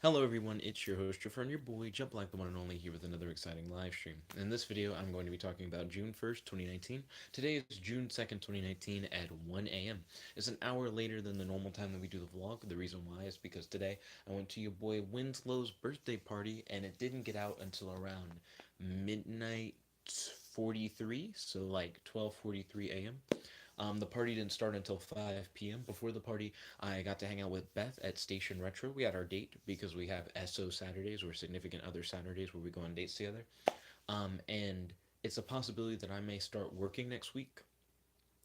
Hello everyone, it's your host, your friend, your boy, Jump Like the one and only here with another exciting live stream. In this video, I'm going to be talking about June 1st, 2019. Today is June 2nd, 2019 at 1 a.m. It's an hour later than the normal time that we do the vlog. The reason why is because today I went to your boy Winslow's birthday party and it didn't get out until around midnight 43, so like 12:43 a.m. The party didn't start until 5 p.m. Before the party, I got to hang out with Beth at Station Retro. We had our date because we have SO Saturdays or significant other Saturdays where we go on dates together. And it's a possibility that I may start working next week.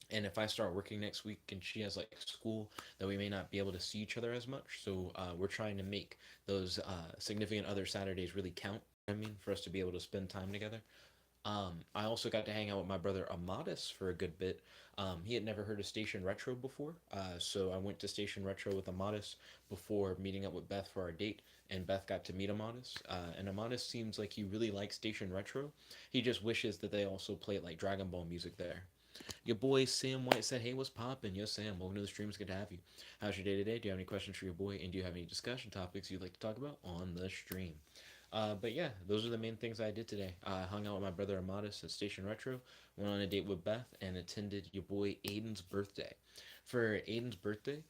And if I start working next week and she has like school, that we may not be able to see each other as much. So we're trying to make those significant other Saturdays really count. I mean, for us to be able to spend time together. I also got to hang out with my brother Amadis for a good bit. He had never heard of Station Retro before, so I went to Station Retro with Amadis before meeting up with Beth for our date, and Beth got to meet Amadis. And Amadis seems like he really likes Station Retro. He just wishes that they also played like Dragon Ball music there. Your boy Sam White said, "Hey, what's poppin'? Yo, Sam, welcome to the stream. It's good to have you. How's your day today? Do you have any questions for your boy? And do you have any discussion topics you'd like to talk about on the stream?" But yeah, those are the main things I did today. I hung out with my brother Amadis at Station Retro, went on a date with Beth, and attended your boy Aiden's birthday. For Aiden's birthday,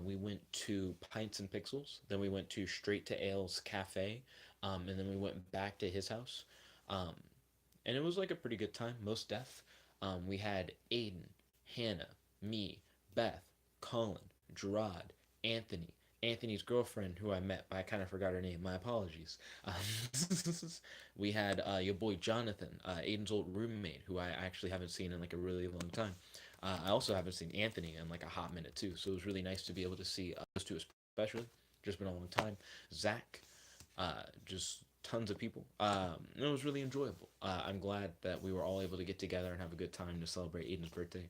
we went to Pints and Pixels, then we went to Straight to Ale's Cafe, and then we went back to his house. Um, and it was like a pretty good time, most deaf. We had Aiden, Hannah, me, Beth, Colin, Gerard, Anthony, Anthony's girlfriend, who I met, but I kind of forgot her name. My apologies. Um, we had your boy Jonathan, Aiden's old roommate, who I actually haven't seen in like a really long time. I also haven't seen Anthony in like a hot minute too, so it was really nice to be able to see those two especially. Just been a long time. Zach, just tons of people. It was really enjoyable. I'm glad that we were all able to get together and have a good time to celebrate Aiden's birthday.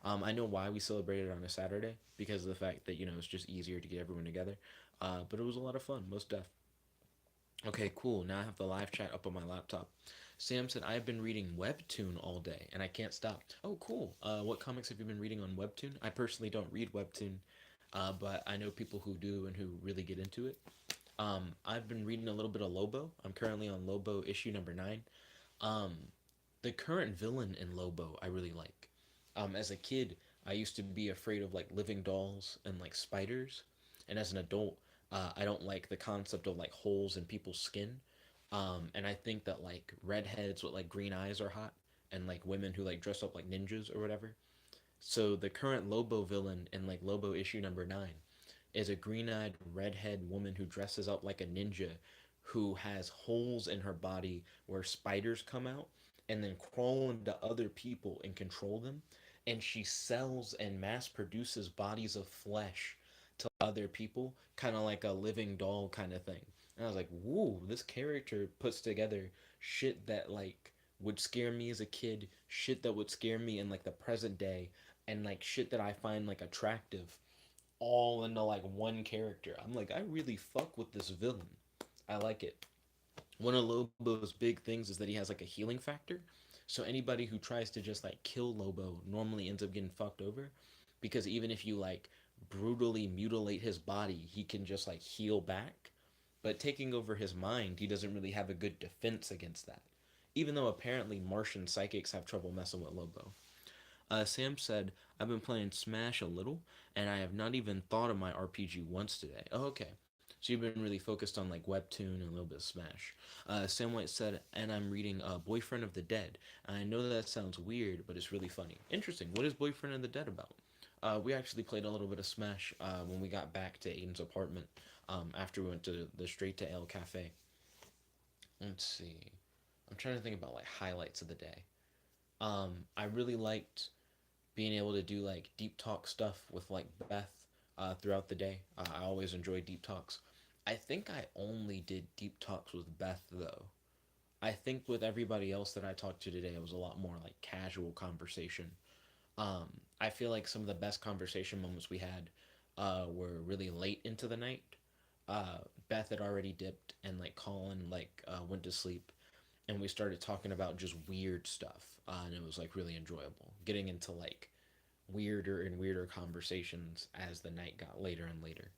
I know why we celebrated on a Saturday because of the fact that it's just easier to get everyone together. But it was a lot of fun, most def. Okay, cool. Now I have the live chat up on my laptop. Sam said, I've been reading Webtoon all day and I can't stop. Oh, cool. What comics have you been reading on Webtoon? I personally don't read Webtoon, but I know people who do and who really get into it. I've been reading a little bit of Lobo. I'm currently on Lobo issue number 9. Um, the current villain in Lobo I really like. As a kid, I used to be afraid of like living dolls and like spiders, and as an adult, I don't like the concept of like holes in people's skin. And I think that like redheads with like green eyes are hot, and like women who like dress up like ninjas or whatever. So the current Lobo villain in like Lobo issue number 9 is a green-eyed redhead woman who dresses up like a ninja who has holes in her body where spiders come out and then crawl into other people and control them, and she sells and mass produces bodies of flesh to other people, kind of like a living doll kind of thing. And I was like, whoa, this character puts together shit that like would scare me as a kid, shit that would scare me in like the present day, and like shit that I find like attractive all into like one character. I'm like, I really fuck with this villain. I like it. One of Lobo's big things is that he has like a healing factor. So anybody who tries to just like kill Lobo normally ends up getting fucked over because even if you like brutally mutilate his body, he can just like heal back. But taking over his mind, he doesn't really have a good defense against that. Even though apparently Martian psychics have trouble messing with Lobo. Sam said, I've been playing Smash a little, and I have not even thought of my RPG once today. Oh, okay. So you've been really focused on like Webtoon and a little bit of Smash. Sam White said, and I'm reading Boyfriend of the Dead. I know that sounds weird, but it's really funny. Interesting. What is Boyfriend of the Dead about? We actually played a little bit of Smash when we got back to Aiden's apartment after we went to the Straight to L Cafe. Let's see. I'm trying to think about like highlights of the day. I really liked being able to do like deep talk stuff with like Beth throughout the day. I always enjoy deep talks. I think I only did deep talks with Beth though. I think with everybody else that I talked to today, it was a lot more like casual conversation. Um, I feel like some of the best conversation moments we had were really late into the night. Beth had already dipped, and like Colin like went to sleep, and we started talking about just weird stuff, and it was like really enjoyable. Getting into like weirder and weirder conversations as the night got later and later.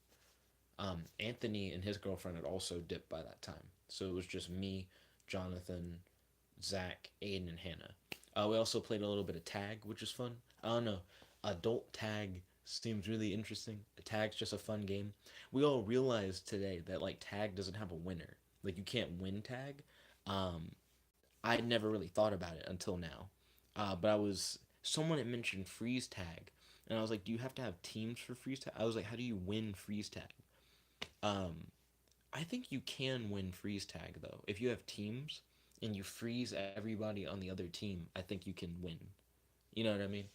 Anthony and his girlfriend had also dipped by that time. So it was just me, Jonathan, Zach, Aiden, and Hannah. We also played a little bit of tag, which is fun. I don't know. Adult tag seems really interesting. Tag's just a fun game. We all realized today that like tag doesn't have a winner. Like you can't win tag. Um, I'd never really thought about it until now. But I was someone had mentioned freeze tag, and I was like, "Do you have to have teams for freeze tag?" I was like, "How do you win freeze tag?" Um, I think you can win freeze tag though. If you have teams and you freeze everybody on the other team, I think you can win. You know what I mean?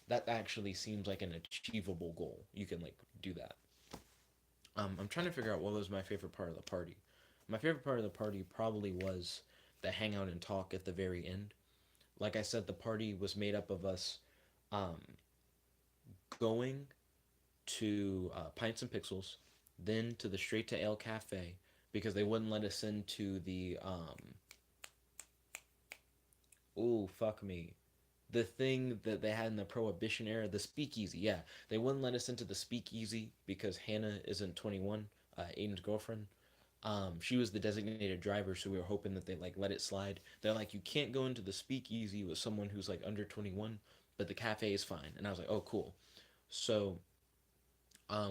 That actually seems like an achievable goal. You can like do that. I'm trying to figure out what was my favorite part of the party. My favorite part of the party probably was the hangout and talk at the very end. Like I said, the party was made up of us um, going to Pints and Pixels, then to the Straight to Ale Cafe because they wouldn't let us into the oh fuck me, the thing that they had in the Prohibition era, the Speakeasy. Yeah, they wouldn't let us into the Speakeasy because Hannah isn't 21, Aiden's girlfriend. She was the designated driver, so we were hoping that they like let it slide. They're like, you can't go into the Speakeasy with someone who's like under 21, but the cafe is fine. And I was like, oh cool. So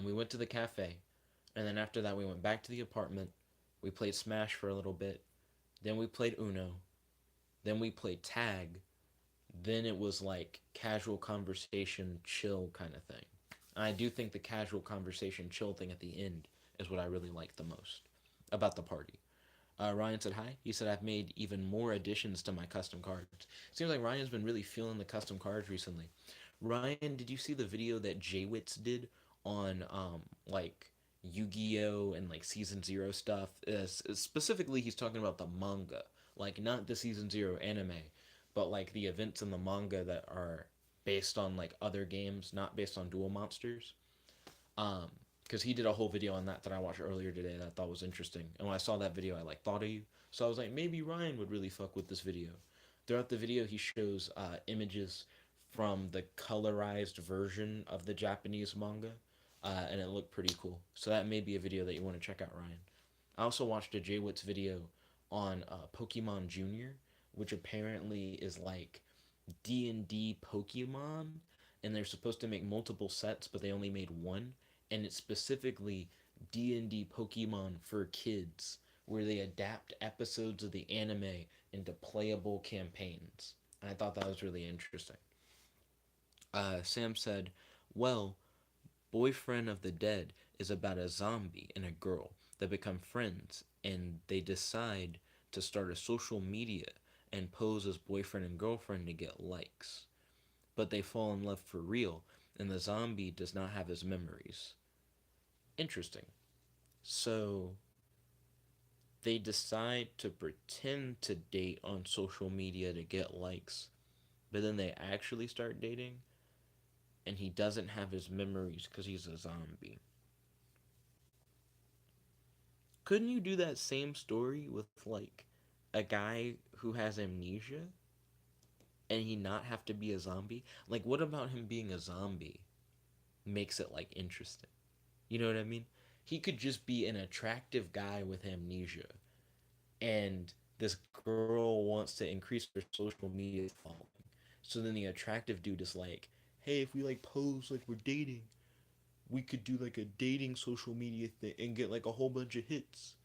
we went to the cafe, and then after that we went back to the apartment. We played Smash for a little bit. Then we played Uno. Then we played tag. Then it was like casual conversation, chill kind of thing. And I do think the casual conversation, chill thing at the end is what I really like the most about the party. Ryan said hi. He said I've made even more additions to my custom cards. Seems like Ryan's been really feeling the custom cards recently. Ryan, did you see the video that Jaywitz did on like Yu-Gi-Oh and like Season Zero stuff? Specifically, he's talking about the manga, like not the Season Zero anime, but like the events in the manga that are based on like other games, not based on Duel Monsters. Um, because he did a whole video on that I watched earlier today that I thought was interesting. And when I saw that video, I like thought of you. So I was like, maybe Ryan would really fuck with this video. Throughout the video, he shows images from the colorized version of the Japanese manga, and it looked pretty cool. So that may be a video that you want to check out, Ryan. I also watched a Jaywitz video on Pokemon Junior, which apparently is like D&D Pokemon, and they're supposed to make multiple sets, but they only made one, and it's specifically D&D Pokemon for kids, where they adapt episodes of the anime into playable campaigns. And I thought that was really interesting. Sam said, "Well, Boyfriend of the Dead is about a zombie and a girl that become friends, and they decide to start a social media and pose as boyfriend and girlfriend to get likes. But they fall in love for real, and the zombie does not have his memories." Interesting. So they decide to pretend to date on social media to get likes, but then they actually start dating, and he doesn't have his memories because he's a zombie. Couldn't you do that same story with like a guy who has amnesia and he not have to be a zombie? Like, what about him being a zombie makes it like interesting? You know what I mean? He could just be an attractive guy with amnesia, and this girl wants to increase her social media following. So then the attractive dude is like, "Hey, if we like pose like we're dating, we could do like a dating social media thing and get like a whole bunch of hits."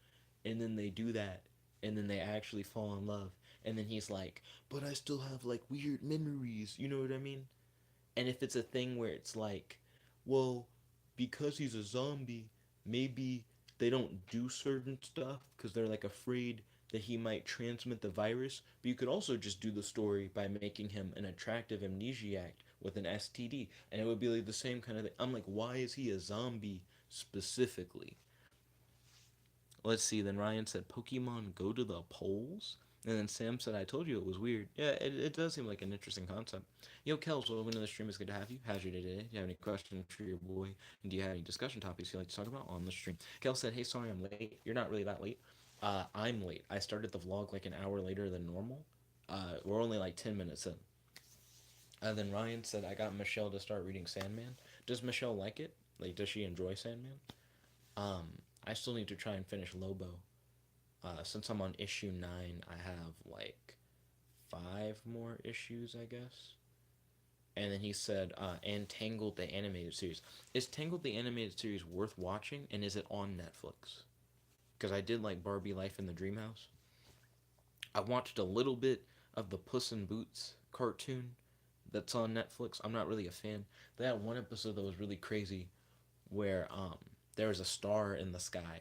And then they do that, and then they actually fall in love. And then he's like, "But I still have like weird memories." You know what I mean? And if it's a thing where it's like, well, because he's a zombie, maybe they don't do certain stuff because they're like afraid that he might transmit the virus. But you could also just do the story by making him an attractive amnesiac with an STD, and it would be like the same kind of thing. I'm like, why is he a zombie specifically? Let's see. Then Ryan said, Pokemon go to the polls? And then Sam said, I told you it was weird. Yeah, it does seem like an interesting concept. Yo, Kels, welcome to the stream. It's good to have you. How's your day today? Do you have any questions for your boy? And do you have any discussion topics you'd like to talk about on the stream? Kel said, hey, sorry I'm late. You're not really that late. I'm late. I started the vlog like an hour later than normal. We're only like 10 minutes in. Then Ryan said, I got Michelle to start reading Sandman. Does Michelle like it? Like, does she enjoy Sandman? Um, I still need to try and finish Lobo. Since I'm on issue 9, I have like 5 more issues, I guess. And then he said, and Tangled the animated series. Is Tangled the animated series worth watching, and is it on Netflix? Because I did like Barbie Life in the Dream House. I watched a little bit of the Puss in Boots cartoon that's on Netflix. I'm not really a fan. They had one episode that was really crazy where there was a star in the sky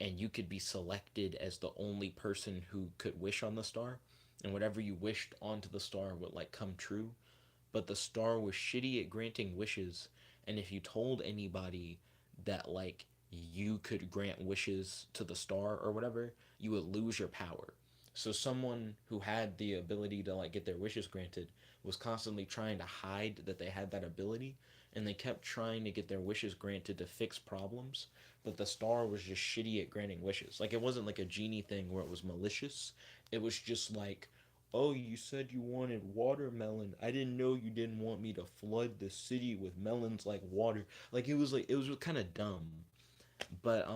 and you could be selected as the only person who could wish on the star, and whatever you wished onto the star would like come true. But the star was shitty at granting wishes, and if you told anybody that like you could grant wishes to the star or whatever, you would lose your power. So someone who had the ability to like get their wishes granted was constantly trying to hide that they had that ability, and they kept trying to get their wishes granted to fix problems, but the star was just shitty at granting wishes. Like it wasn't like a genie thing where it was malicious. It was just like, oh, you said you wanted watermelon. I didn't know you didn't want me to flood the city with melons like water. Like it was kind of dumb. But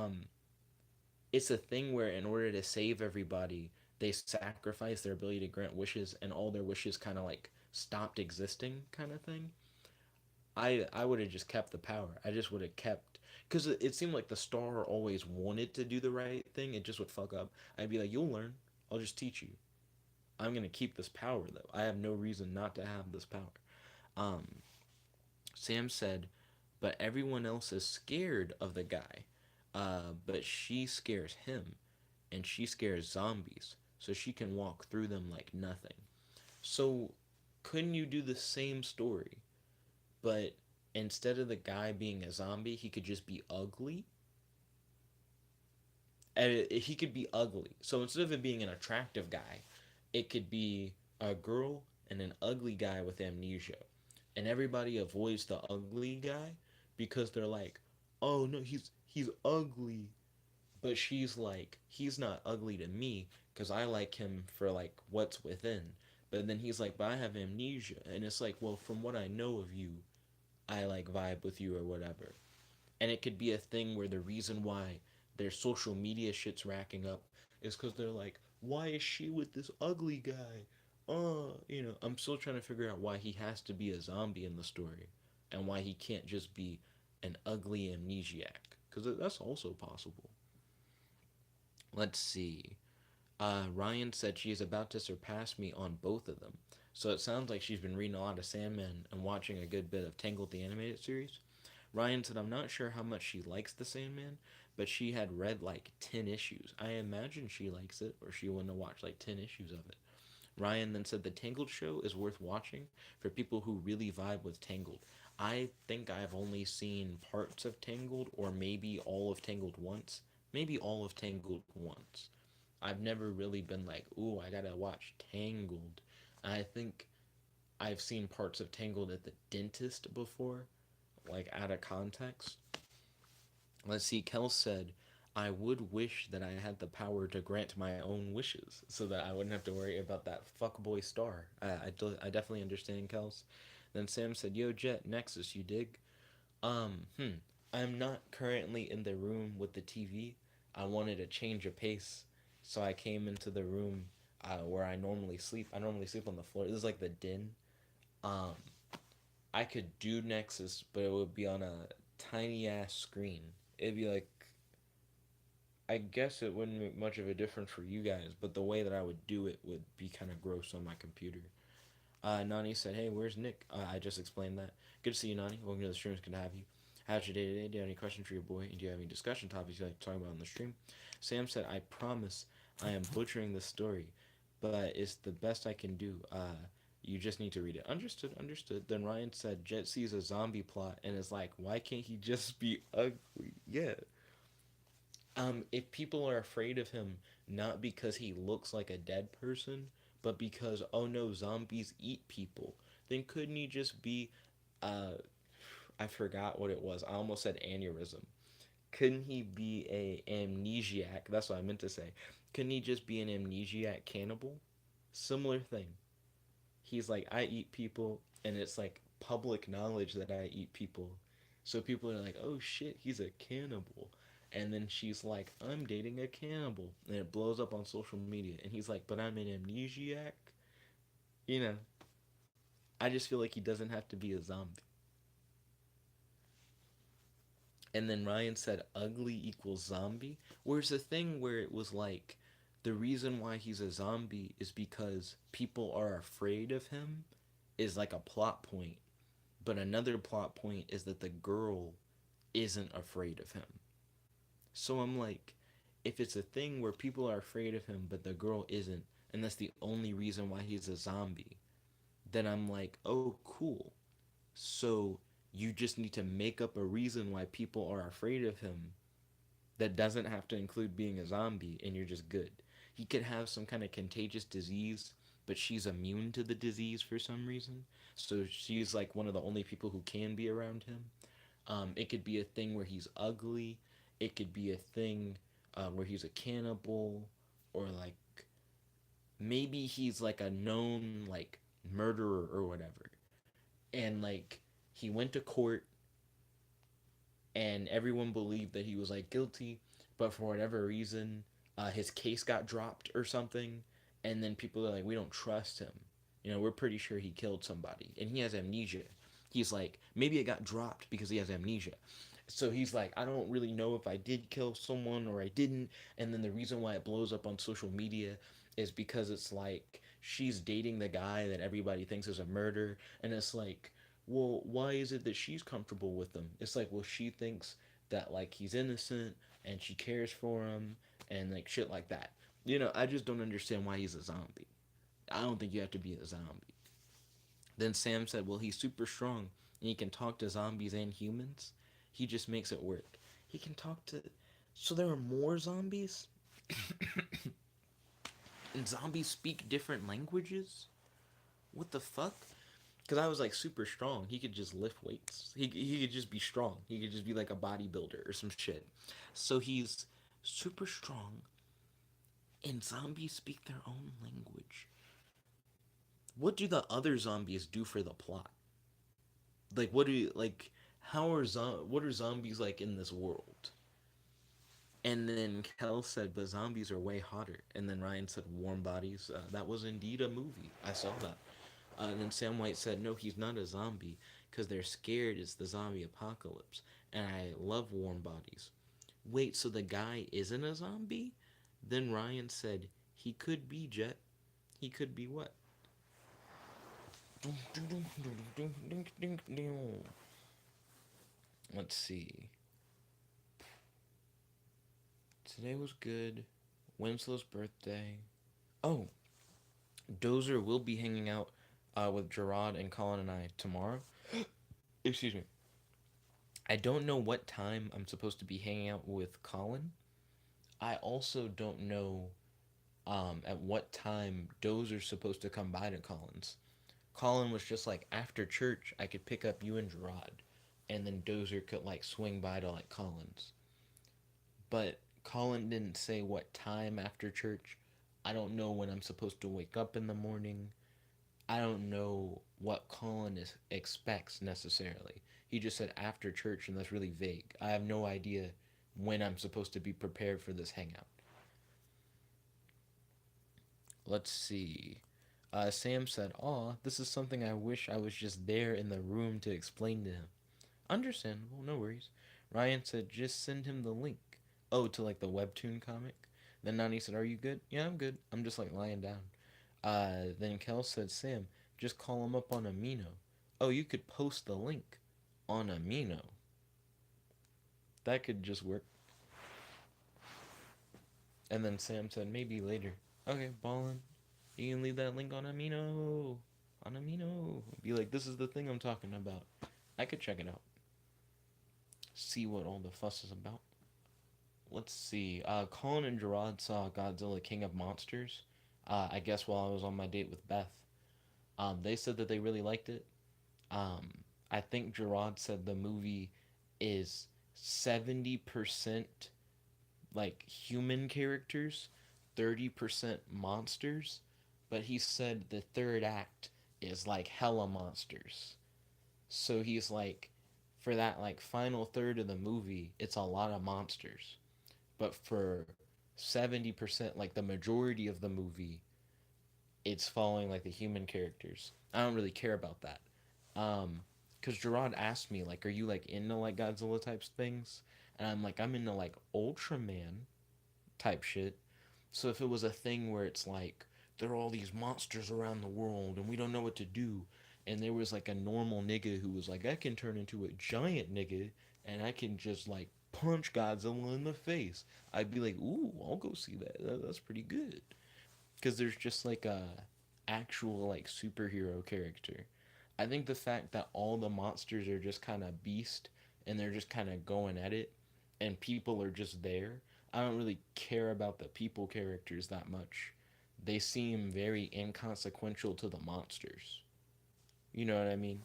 it's a thing where in order to save everybody, they sacrifice their ability to grant wishes, and all their wishes kind of like stopped existing, kind of thing. I would have just kept the power. I just would have kept, because it seemed like the star always wanted to do the right thing. It just would fuck up. I'd be like, you'll learn. I'll just teach you. I'm gonna keep this power though. I have no reason not to have this power. Um, Sam said, but everyone else is scared of the guy. But she scares him, and she scares zombies, so she can walk through them like nothing. So, couldn't you do the same story, but instead of the guy being a zombie, he could just be ugly? He could be ugly. So instead of it being an attractive guy, it could be a girl and an ugly guy with amnesia. And everybody avoids the ugly guy because they're like, "Oh no, he's ugly." But she's like, "He's not ugly to me cuz I like him for like what's within." But then he's like, "But I have amnesia." And it's like, "Well, from what I know of you, I like vibe with you or whatever." And it could be a thing where the reason why their social media shit's racking up is because they're like, why is she with this ugly guy? I'm still trying to figure out why he has to be a zombie in the story and why he can't just be an ugly amnesiac, because that's also possible. Let's see. Ryan said she is about to surpass me on both of them. So it sounds like she's been reading a lot of Sandman and watching a good bit of Tangled the Animated Series. Ryan said, I'm not sure how much she likes The Sandman, but she had read like 10 issues. I imagine she likes it, or she wouldn't have watched like 10 issues of it. Ryan then said, the Tangled show is worth watching for people who really vibe with Tangled. I think I've only seen parts of Tangled, or maybe all of Tangled once. Maybe all of Tangled once. I've never really been like, ooh, I gotta watch Tangled. I think I've seen parts of Tangled at the dentist before, like out of context. Let's see, Kel said, I would wish that I had the power to grant my own wishes so that I wouldn't have to worry about that fuckboy star. I definitely understand, Kels. Then Sam said, Yo, Jet, Nexus, you dig? I'm not currently in the room with the TV. I wanted a change of pace, so I came into the room where I normally sleep. I normally sleep on the floor. This is like the den. Um, I could do Nexus, but it would be on a tiny ass screen. It'd be like, I guess it wouldn't make much of a difference for you guys, but the way that I would do it would be kind of gross on my computer. Nani said, "Hey, where's Nick?" I just explained that. Good to see you, Nani. Welcome to the stream. It's good to have you. How's your day today? Do you have any questions for your boy? And do you have any discussion topics you like to talk about on the stream? Sam said, "I promise I am butchering the story, but it's the best I can do. You just need to read it." Understood, understood. Then Ryan said, "Jet sees a zombie plot and is like, why can't he just be ugly?" Yeah. If people are afraid of him not because he looks like a dead person, but because, oh no, zombies eat people, then couldn't he just be uh I forgot what it was. I almost said aneurysm. Couldn't he be a amnesiac? That's what I meant to say. Couldn't he just be an amnesiac cannibal? Similar thing. He's like, I eat people, and it's like public knowledge that I eat people. So people are like, oh shit, he's a cannibal. And then she's like, I'm dating a cannibal. And it blows up on social media. And he's like, but I'm an amnesiac. You know, I just feel like he doesn't have to be a zombie. And then Ryan said ugly equals zombie. Where's the thing where it was like the reason why he's a zombie is because people are afraid of him is like a plot point. But another plot point is that the girl isn't afraid of him. So I'm like, if it's a thing where people are afraid of him but the girl isn't, and that's the only reason why he's a zombie, then I'm like, oh, cool. So you just need to make up a reason why people are afraid of him that doesn't have to include being a zombie, and you're just good. He could have some kind of contagious disease, but she's immune to the disease for some reason. So she's like one of the only people who can be around him. It could be a thing where he's ugly. It could be a thing where he's a cannibal, or like maybe he's like a known like murderer or whatever. And like he went to court and everyone believed that he was like guilty, but for whatever reason, his case got dropped or something, and then people are like, we don't trust him. You know, we're pretty sure he killed somebody, and he has amnesia. He's like, maybe it got dropped because he has amnesia. So he's like, I don't really know if I did kill someone or I didn't. And then the reason why it blows up on social media is because it's like she's dating the guy that everybody thinks is a murder, and it's like, well, why is it that she's comfortable with him? It's like, well, she thinks that like he's innocent and she cares for him and like shit like that. You know, I just don't understand why he's a zombie. I don't think you have to be a zombie. Then Sam said, well, he's super strong and he can talk to zombies and humans. He just makes it work. He can talk to. So there are more zombies? And zombies speak different languages? What the fuck? Because I was like super strong. He could just lift weights. He could just be strong. He could just be like a bodybuilder or some shit. So he's super strong, and zombies speak their own language. What do the other zombies do for the plot? Like, what do you like? How are what are zombies like in this world? And then Kel said, but zombies are way hotter. And then Ryan said, warm bodies. That was indeed a movie. I saw that. And then Sam White said, no, he's not a zombie because they're scared it's the zombie apocalypse. And I love warm bodies. Wait, so the guy isn't a zombie? Then Ryan said, he could be Jet. He could be what? Let's see. Today was good. Winslow's birthday. Oh, Dozer will be hanging out with Gerard and Colin and I tomorrow. Excuse me. I don't know what time I'm supposed to be hanging out with Colin. I also don't know at what time Dozer's supposed to come by to Colin's. Colin was just like, after church, I could pick up you and Gerard, and then Dozer could like swing by to like Colin's. But Colin didn't say what time after church. I don't know when I'm supposed to wake up in the morning. I don't know what Colin expects necessarily. He just said after church, and that's really vague. I have no idea when I'm supposed to be prepared for this hangout. Let's see. Sam said, aw, this is something I wish I was just there in the room to explain to him. Understandable, no worries. Ryan said, just send him the link. Oh, to like the webtoon comic? Then Nani said, are you good? Yeah, I'm good. I'm just like lying down. Then Kel said, Sam, just call him up on Amino. Oh, you could post the link on Amino. That could just work. And then Sam said, maybe later. Okay, ballin'. You can leave that link on Amino. On Amino. Be like, this is the thing I'm talking about. I could check it out. See what all the fuss is about. Let's see. Colin and Gerard saw Godzilla King of Monsters. I guess while I was on my date with Beth. They said that they really liked it. Um, I think Gerard said the movie is 70% like human characters, 30% monsters, but he said the third act is like hella monsters. So he's like for that like final third of the movie, it's a lot of monsters. But for 70%, like the majority of the movie, it's following like the human characters. I don't really care about that. Because Gerard asked me, like, are you like into like Godzilla types things? And I'm like, I'm into like Ultraman type shit. So if it was a thing where it's like there are all these monsters around the world and we don't know what to do, and there was like a normal nigga who was like, I can turn into a giant nigga and I can just like punch Godzilla in the face, I'd be like, ooh, I'll go see that. That's pretty good. Because there's just like a actual like superhero character. I think the fact that all the monsters are just kind of beast and they're just kind of going at it and people are just there. I don't really care about the people characters that much. They seem very inconsequential to the monsters. You know what I mean?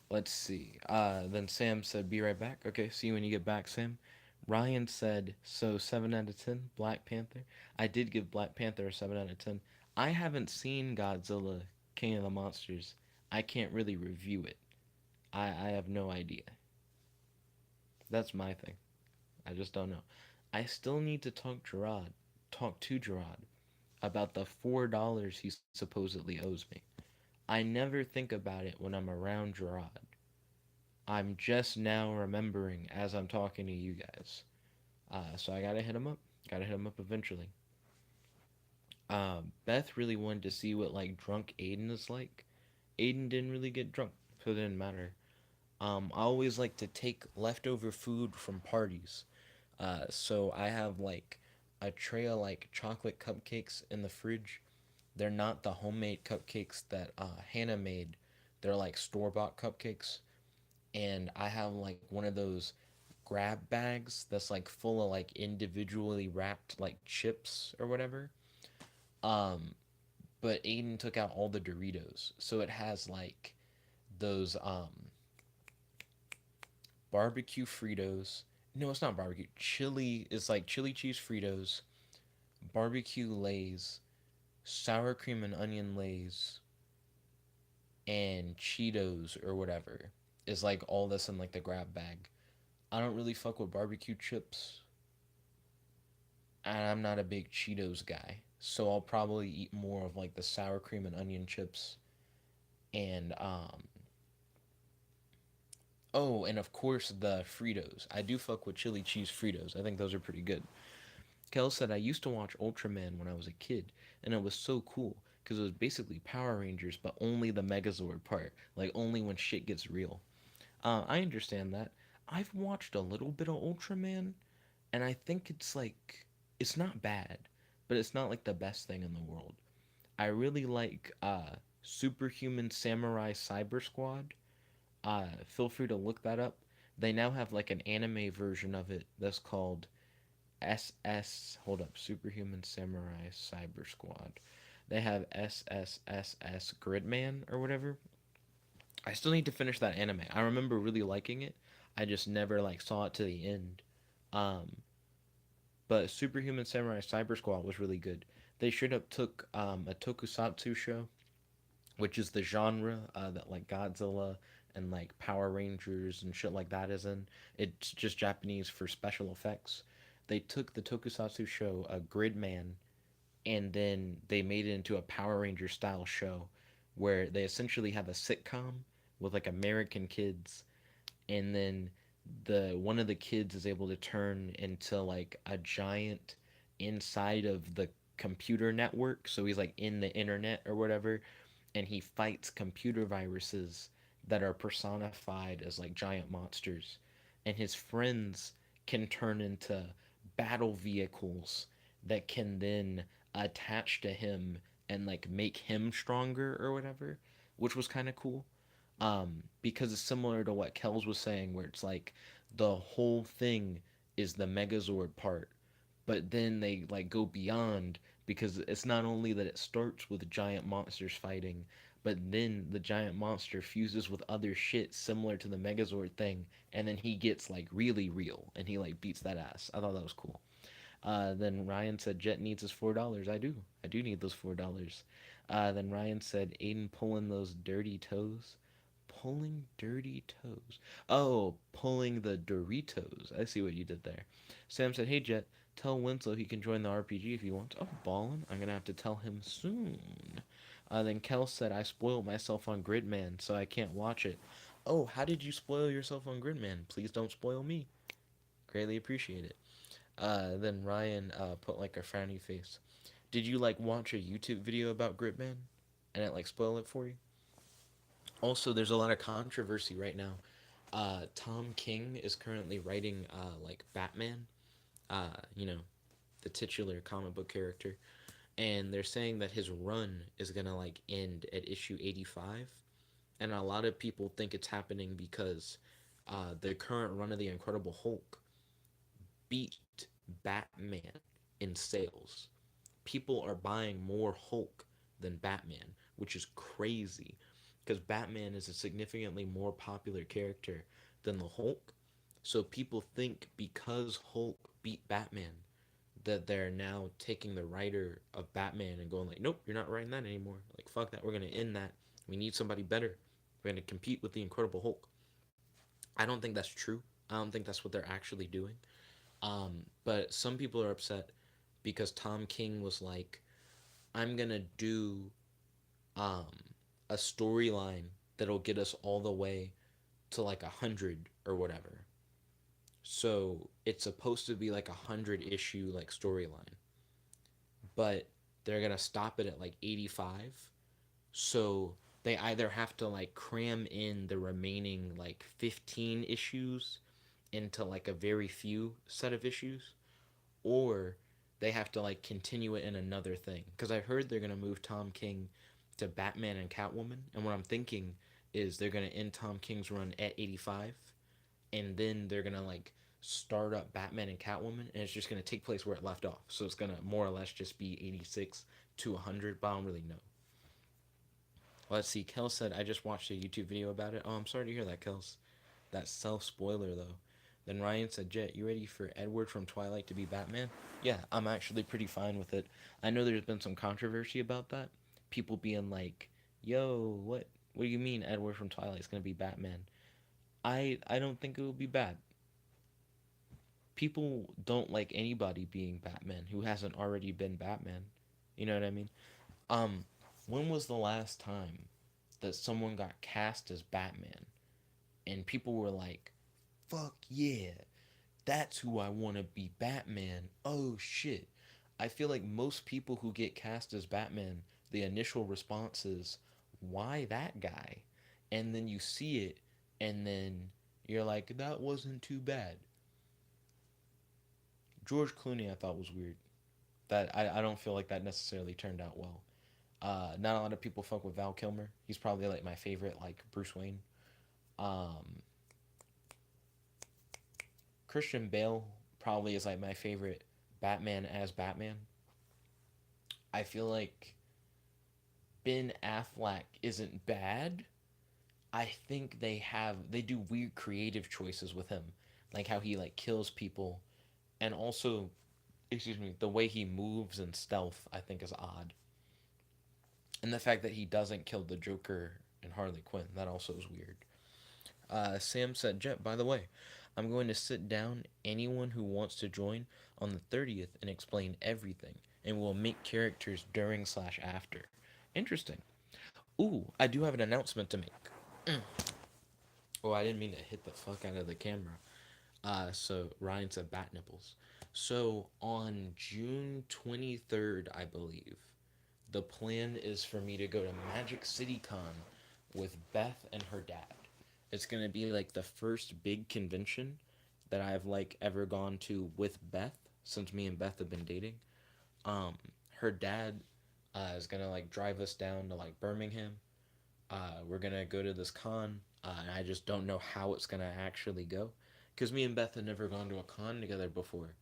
Let's see. Then Sam said, "Be right back." Okay, see you when you get back, Sam. Ryan said, "So 7 out of 10, Black Panther." I did give Black Panther a 7 out of 10. I haven't seen Godzilla King of the Monsters. I can't really review it. I have no idea. That's my thing. I just don't know. I still need to talk to Gerard about the $4 he supposedly owes me. I never think about it when I'm around Gerard. I'm just now remembering as I'm talking to you guys. So I gotta hit him up. Gotta hit him up eventually. Beth really wanted to see what like drunk Aiden is like. Aiden didn't really get drunk, so it didn't matter. I always like to take leftover food from parties. So I have like a tray of like chocolate cupcakes in the fridge. They're not the homemade cupcakes that Hannah made. They're like store bought cupcakes. And I have like one of those grab bags that's like full of like individually wrapped like chips or whatever. Um, but Aiden took out all the Doritos, so it has like those barbecue Fritos. No, it's not barbecue. Chili. It's like chili cheese Fritos, barbecue Lays, sour cream and onion Lays, and Cheetos or whatever. Is like all this in like the grab bag. I don't really fuck with barbecue chips, and I'm not a big Cheetos guy. So I'll probably eat more of like the sour cream and onion chips and oh, and of course the Fritos. I do fuck with chili cheese Fritos. I think those are pretty good. Kel said I used to watch Ultraman when I was a kid, and it was so cool because it was basically Power Rangers, but only the Megazord part, like only when shit gets real. I understand that. I've watched a little bit of Ultraman, and I think it's like it's not bad, but it's not like the best thing in the world. I really like Superhuman Samurai Cyber Squad. Feel free to look that up. They now have like an anime version of it that's called SS. Hold up, Superhuman Samurai Cyber Squad. They have SSSS Gridman or whatever. I still need to finish that anime. I remember really liking it. I just never like saw it to the end. Um, but Superhuman Samurai Cyber Squad was really good. They straight up took a tokusatsu show, which is the genre that like Godzilla and like Power Rangers and shit like that is in. It's just Japanese for special effects. They took the tokusatsu show, Gridman, and then they made it into a Power Ranger style show where they essentially have a sitcom with like American kids, and then the one of the kids is able to turn into like a giant inside of the computer network, so he's like in the internet or whatever, and he fights computer viruses that are personified as like giant monsters, and his friends can turn into battle vehicles that can then attach to him and like make him stronger or whatever, which was kind of cool. Because it's similar to what Kells was saying, where it's like the whole thing is the Megazord part, but then they like go beyond because it's not only that it starts with giant monsters fighting, but then the giant monster fuses with other shit similar to the Megazord thing, and then he gets like really real and he like beats that ass. I thought that was cool. Then Ryan said Jet needs his $4. I do need those $4. Then Ryan said Aiden pulling those dirty toes. Pulling dirty toes. Oh, pulling the Doritos. I see what you did there. Sam said, "Hey Jet, tell Winslow he can join the RPG if he wants." Oh, ballin'. I'm gonna have to tell him soon. Then Kel said, "I spoiled myself on Gridman, so I can't watch it." Oh, how did you spoil yourself on Gridman? Please don't spoil me. Greatly appreciate it. Then Ryan put like a frowny face. Did you like watch a YouTube video about Gridman and it like spoil it for you? Also, there's a lot of controversy right now. Tom King is currently writing like Batman, you know, the titular comic book character, and they're saying that his run is gonna like end at issue 85, and a lot of people think it's happening because the current run of the Incredible Hulk beat Batman in sales. People are buying more Hulk than Batman, which is crazy because Batman is a significantly more popular character than the Hulk. So people think because Hulk beat Batman that they're now taking the writer of Batman and going like, nope, you're not writing that anymore. Like fuck that, we're gonna end that. We need somebody better. We're gonna compete with the Incredible Hulk. I don't think that's true. I don't think that's what they're actually doing. But some people are upset because Tom King was like, I'm gonna do um, a storyline that'll get us all the way to like 100 or whatever. So it's supposed to be like 100 issue like storyline, but they're gonna stop it at like 85. So they either have to like cram in the remaining like 15 issues into like a very few set of issues, or they have to like continue it in another thing. Because I've heard they're gonna move Tom King to Batman and Catwoman, and what I'm thinking is they're gonna end Tom King's run at 85, and then they're gonna like start up Batman and Catwoman, and it's just gonna take place where it left off. So it's gonna more or less just be 86 to 100, but I don't really know. Let's see. Kel said I just watched a YouTube video about it. Oh, I'm sorry to hear that, Kels. That self spoiler though. Then Ryan said, Jet, you ready for Edward from Twilight to be Batman? Yeah, I'm actually pretty fine with it. I know there's been some controversy about that. People being like, yo, what do you mean Edward from Twilight's gonna be Batman? I don't think it will be bad. People don't like anybody being Batman who hasn't already been Batman. You know what I mean? Um, when was the last time that someone got cast as Batman and people were like, fuck yeah, that's who I want to be Batman. Oh shit. I feel like most people who get cast as Batman, the initial response is, why that guy? And then you see it, and then you're like, that wasn't too bad. George Clooney, I thought was weird. That I don't feel like that necessarily turned out well. Not a lot of people fuck with Val Kilmer. He's probably like my favorite, like Bruce Wayne. Um, Christian Bale probably is like my favorite Batman as Batman. I feel like Ben Affleck isn't bad. I think they do weird creative choices with him, like how he like kills people, and also, excuse me, the way he moves and stealth I think is odd, and the fact that he doesn't kill the Joker and Harley Quinn, that also is weird. Sam said, Jet, by the way, I'm going to sit down anyone who wants to join on the 30th and explain everything, and we'll make characters during slash after. Interesting. Ooh, I do have an announcement to make. Oh, I didn't mean to hit the fuck out of the camera. So Ryan said bat nipples. So on June 23rd, I believe, the plan is for me to go to Magic City Con with Beth and her dad. It's gonna be like the first big convention that I've like ever gone to with Beth since me and Beth have been dating. Um, Her dad is gonna like drive us down to like Birmingham. We're gonna go to this con, and I just don't know how it's gonna actually go, because me and Beth have never gone to a con together before.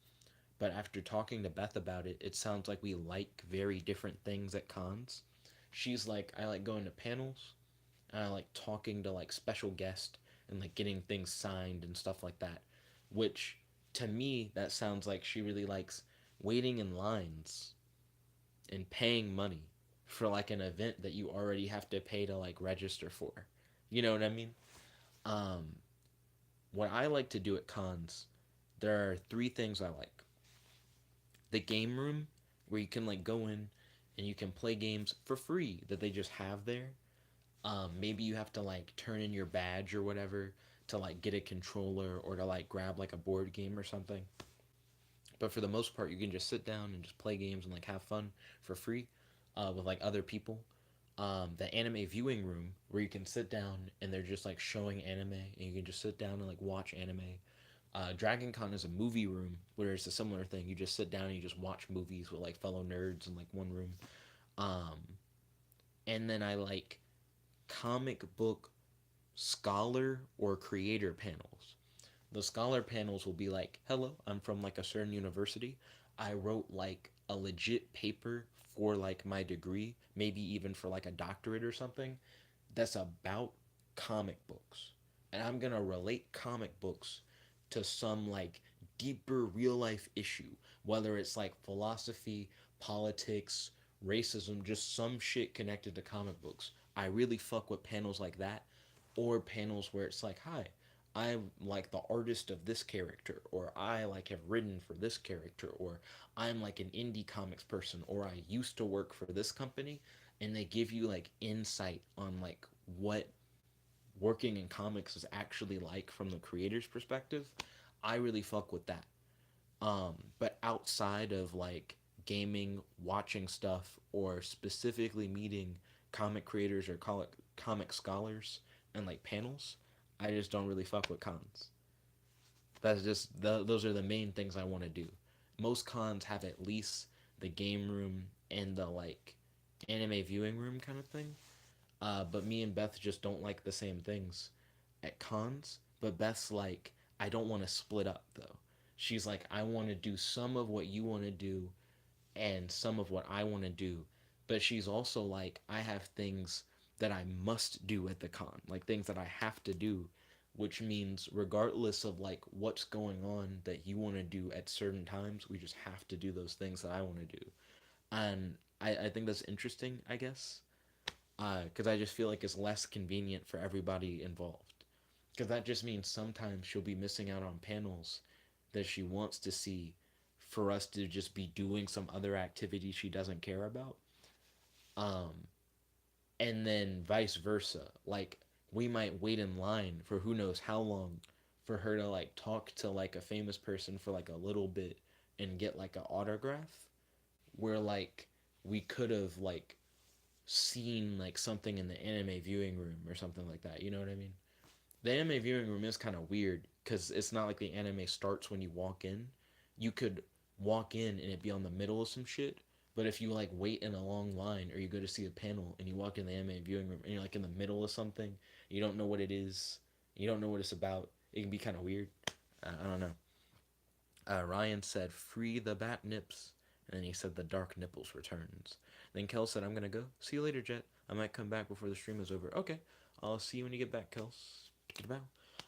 But after talking to Beth about it, it sounds like we like very different things at cons. She's like, I like going to panels, and I like talking to like special guests and like getting things signed and stuff like that. Which to me, that sounds like she really likes waiting in lines and paying money for like an event that you already have to pay to like register for. You know what I mean? Um, what I like to do at cons, there are three things I like. The game room, where you can like go in and you can play games for free that they just have there. Maybe you have to like turn in your badge or whatever to like get a controller or to like grab like a board game or something. But for the most part, you can just sit down and just play games and like have fun for free with like other people. The anime viewing room where you can sit down and they're just like showing anime and you can just sit down and like watch anime. Dragon Con is a movie room where it's a similar thing. You just sit down and you just watch movies with like fellow nerds in like one room. Um, and then I like comic book scholar or creator panels. The scholar panels will be like, hello, I'm from like a certain university. I wrote like a legit paper for like my degree, maybe even for like a doctorate or something, that's about comic books. And I'm going to relate comic books to some like deeper real life issue, whether it's like philosophy, politics, racism, just some shit connected to comic books. I really fuck with panels like that, or panels where it's like, hi, I'm like the artist of this character, or I like have written for this character, or I'm like an indie comics person, or I used to work for this company, and they give you like insight on like what working in comics is actually like from the creator's perspective. I really fuck with that. But outside of like gaming, watching stuff, or specifically meeting comic creators or comic scholars and like panels, I just don't really fuck with cons. That's just those are the main things I want to do. Most cons have at least the game room and the like anime viewing room kind of thing. But me and Beth just don't like the same things at cons. But Beth's like, I don't want to split up though. She's like, I want to do some of what you want to do and some of what I want to do. But she's also like, I have things that I must do at the con, like things that I have to do, which means regardless of like what's going on that you want to do at certain times, we just have to do those things that I want to do. And I think that's interesting, I guess, because I just feel like it's less convenient for everybody involved. Because that just means sometimes she'll be missing out on panels that she wants to see for us to just be doing some other activity she doesn't care about. Um, and then vice versa. Like, we might wait in line for who knows how long for her to like talk to like a famous person for like a little bit and get like an autograph where like we could have like seen like something in the anime viewing room or something like that. You know what I mean? The anime viewing room is kind of weird because it's not like the anime starts when you walk in. You could walk in and it be on the middle of some shit. But if you like wait in a long line or you go to see a panel and you walk in the anime viewing room and you're like in the middle of something, you don't know what it is, you don't know what it's about, it can be kind of weird. I don't know. Ryan said, "Free the bat nips," and then he said, "The dark nipples returns." Then Kel said, "I'm gonna go. See you later, Jet. I might come back before the stream is over." Okay, I'll see you when you get back, Kels. Goodbye.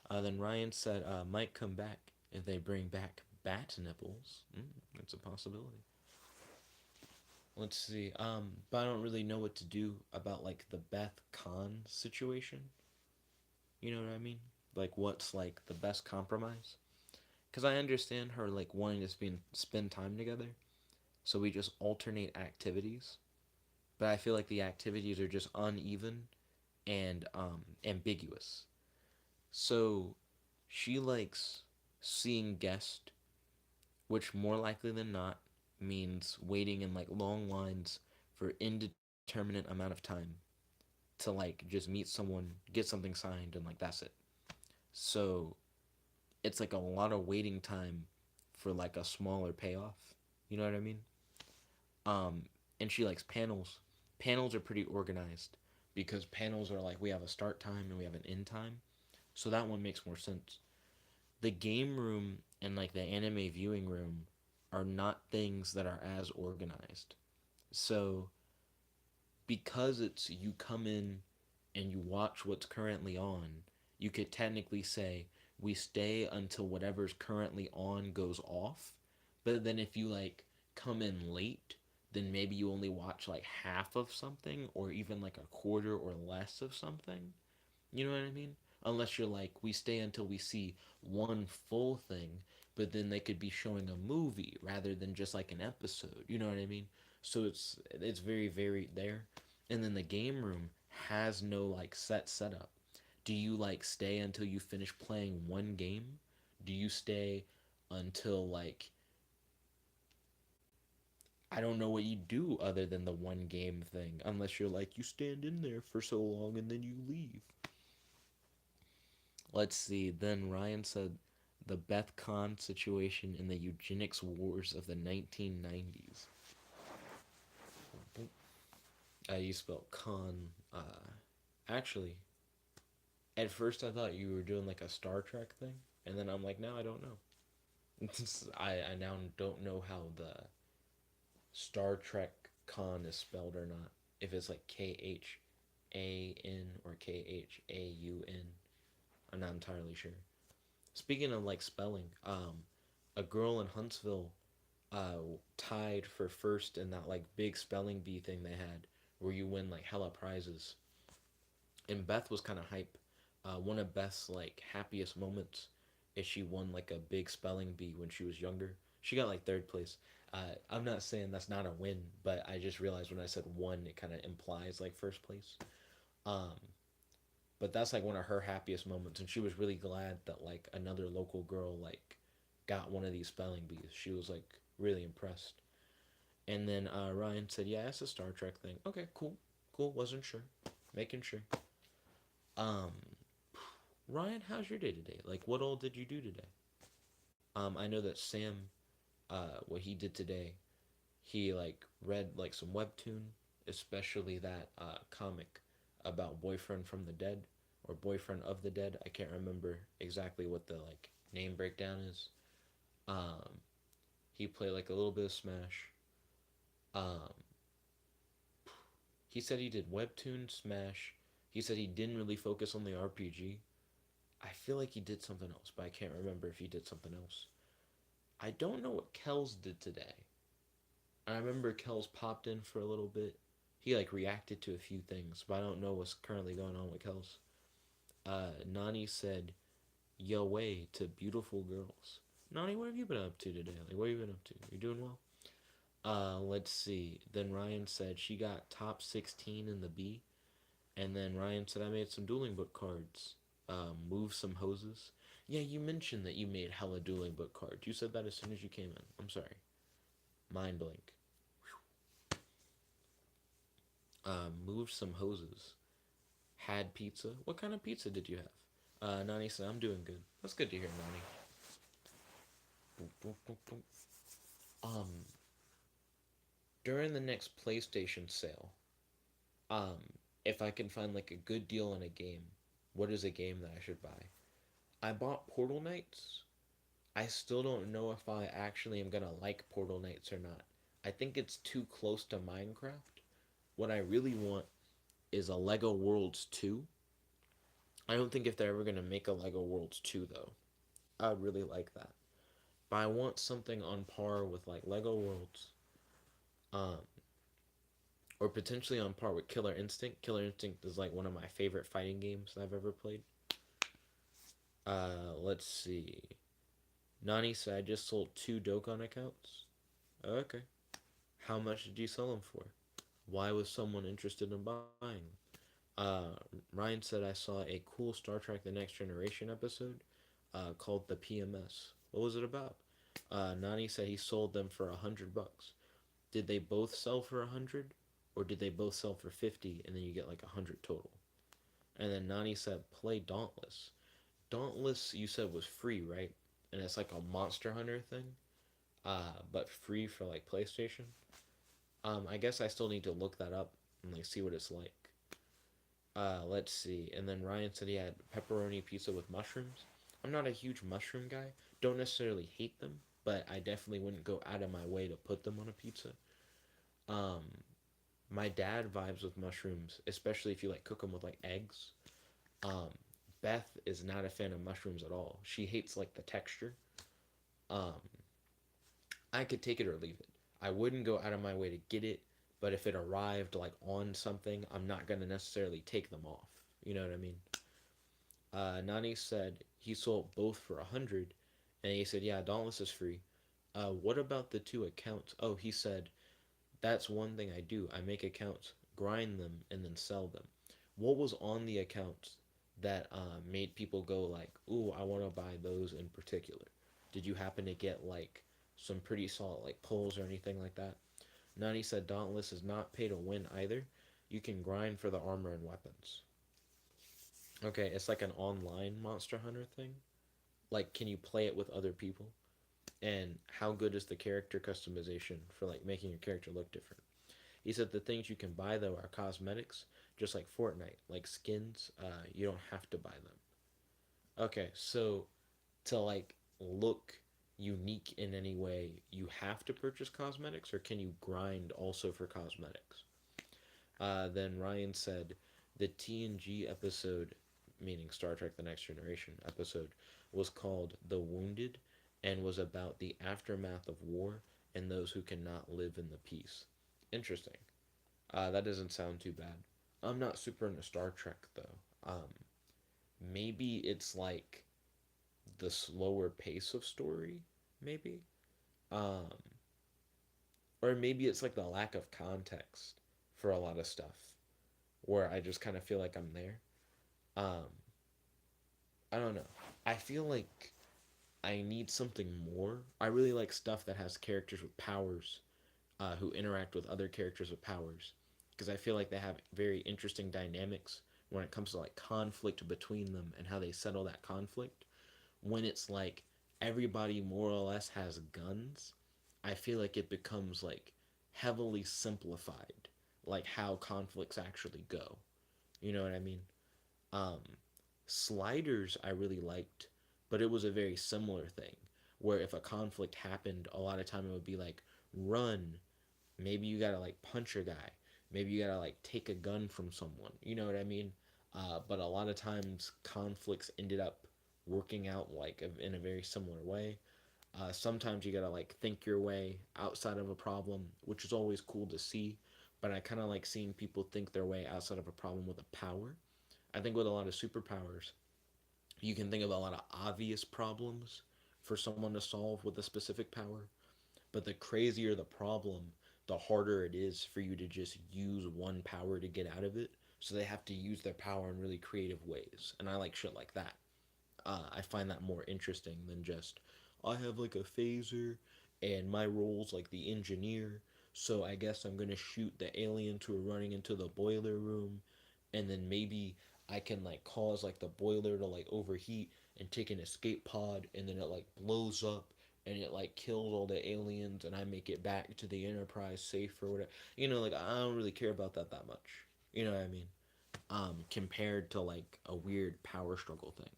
Then Ryan said, "Might come back if they bring back bat nipples." That's a possibility. Let's see. But I don't really know what to do about like the Beth Khan situation. You know what I mean? Like, what's like the best compromise? Because I understand her like wanting to spend time together, so we just alternate activities. But I feel like the activities are just uneven and ambiguous. So she likes seeing guests, which more likely than not means waiting in like long lines for indeterminate amount of time to like just meet someone, get something signed, and like that's it. So it's like a lot of waiting time for like a smaller payoff. You know what I mean? Um, and she likes panels. Panels are pretty organized because panels are like we have a start time and we have an end time. So that one makes more sense. The game room and like the anime viewing room are not things that are as organized. So because it's you come in and you watch what's currently on, you could technically say we stay until whatever's currently on goes off. But then if you like come in late, then maybe you only watch like half of something or even like a quarter or less of something. You know what I mean? Unless you're like, we stay until we see one full thing, but then they could be showing a movie rather than just like an episode. You know what I mean? So it's very varied there. And then the game room has no like set setup. Do you like stay until you finish playing one game? Do you stay until like I don't know what you do other than the one game thing, unless you're like you stand in there for so long and then you leave. Let's see. Then Ryan said the Beth Kahn situation in the eugenics wars of the 1990s. You spelled Khan. Actually, at first I thought you were doing like a Star Trek thing, and then I'm like, no, I don't know. I now don't know how the Star Trek Khan is spelled or not. If it's like Khan or Khaun. I'm not entirely sure. Speaking of like spelling, a girl in Huntsville uh, tied for first in that like big spelling bee thing they had, where you win like hella prizes. And Beth was kind of hype. One of Beth's like happiest moments is she won like a big spelling bee when she was younger. She got like third place. I'm not saying that's not a win, but I just realized when I said one, it kind of implies like first place. Um, but that's like one of her happiest moments, and she was really glad that like another local girl like got one of these spelling bees. She was like really impressed. And then Ryan said, "Yeah, it's a Star Trek thing." Okay, cool, cool. Wasn't sure, making sure. Um, Ryan, how's your day today? Like, what all did you do today? I know that Sam, what he did today, he like read like some webtoon, especially that comic about Boyfriend from the Dead or Boyfriend of the Dead. I can't remember exactly what the like name breakdown is. Um, he played like a little bit of Smash. Um, he said he did webtoon Smash. He said he didn't really focus on the RPG. I feel like he did something else, but I can't remember if he did something else. I don't know what Kells did today. I remember Kells popped in for a little bit. He like reacted to a few things, but I don't know what's currently going on with Kells. Nani said, "Yo way to beautiful girls." Nani, what have you been up to today? Like, what have you been up to? You doing well? Let's see. Then Ryan said she got top 16 in the B. And then Ryan said, I made some dueling book cards. Move some hoses. Yeah, you mentioned that you made hella dueling book cards. You said that as soon as you came in. I'm sorry. Mind blank. Moved some hoses. Had pizza. What kind of pizza did you have? Nani said, I'm doing good. That's good to hear, Nani. Um, During the next PlayStation sale, um, if I can find like a good deal on a game, what is a game that I should buy? I bought Portal Knights. I still don't know if I actually am gonna like Portal Knights or not. I think it's too close to Minecraft. What I really want is a Lego Worlds 2. I don't think if they're ever gonna make a Lego Worlds 2 though. I'd really like that. But I want something on par with like Lego Worlds, um, or potentially on par with Killer Instinct. Killer Instinct is like one of my favorite fighting games I've ever played. Let's see. Nani said I just sold 2 Dokkan accounts. Okay. How much did you sell them for? Why was someone interested in buying? Uh, Ryan said I saw a cool Star Trek The Next Generation episode called The PMS. What was it about? Nani said he sold them for $100. Did they both sell for 100, or did they both sell for 50, and then you get like 100 total? And then Nani said play Dauntless. Dauntless you said was free, right? And it's like a Monster Hunter thing, but free for like PlayStation. I guess I still need to look that up and like see what it's like. Let's see. And then Ryan said he had pepperoni pizza with mushrooms. I'm not a huge mushroom guy. Don't necessarily hate them, but I definitely wouldn't go out of my way to put them on a pizza. Um, my dad vibes with mushrooms, especially if you like cook them with like eggs. Um, Beth is not a fan of mushrooms at all. She hates like the texture. Um, I could take it or leave it. I wouldn't go out of my way to get it, but if it arrived like on something, I'm not gonna necessarily take them off. You know what I mean? Nani said he sold both for 100, and he said, "Yeah, Dauntless is free." What about the two accounts? Oh, he said, "That's one thing I do. I make accounts, grind them, and then sell them." What was on the accounts that made people go like, "Ooh, I want to buy those in particular"? Did you happen to get like some pretty solid like pulls or anything like that? Nani said, "Dauntless is not pay to win either. You can grind for the armor and weapons." Okay, it's like an online Monster Hunter thing. Like, can you play it with other people? And how good is the character customization for like making your character look different? He said the things you can buy though are cosmetics, just like Fortnite, like skins. You don't have to buy them. Okay, so to like look unique in any way, you have to purchase cosmetics, or can you grind also for cosmetics? Then Ryan said the TNG episode, meaning Star Trek The Next Generation episode, was called The Wounded and was about the aftermath of war and those who cannot live in the peace. Interesting. That doesn't sound too bad. I'm not super into Star Trek though. Maybe it's like the slower pace of story, maybe. Um, or maybe it's like the lack of context for a lot of stuff, where I just kind of feel like I'm there. Um, I don't know. I feel like I need something more. I really like stuff that has characters with powers who interact with other characters with powers because I feel like they have very interesting dynamics when it comes to like conflict between them and how they settle that conflict. When it's like everybody more or less has guns, I feel like it becomes like heavily simplified, like how conflicts actually go. You know what I mean? Um, Sliders I really liked, but it was a very similar thing where if a conflict happened, a lot of time it would be like run. Maybe you gotta like punch a guy. Maybe you gotta like take a gun from someone. You know what I mean? But a lot of times conflicts ended up working out like in a very similar way. Sometimes you gotta like think your way outside of a problem, which is always cool to see. But I kind of like seeing people think their way outside of a problem with a power. I think with a lot of superpowers, you can think of a lot of obvious problems for someone to solve with a specific power. But the crazier the problem, the harder it is for you to just use one power to get out of it. So they have to use their power in really creative ways. And I like shit like that. I find that more interesting than just I have like a phaser and my role's like the engineer. So I guess I'm gonna shoot the aliens who are running into the boiler room, and then maybe I can like cause like the boiler to like overheat and take an escape pod, and then it like blows up and it like kills all the aliens, and I make it back to the Enterprise safe or whatever. You know, like I don't really care about that much. You know what I mean? Compared to like a weird power struggle thing.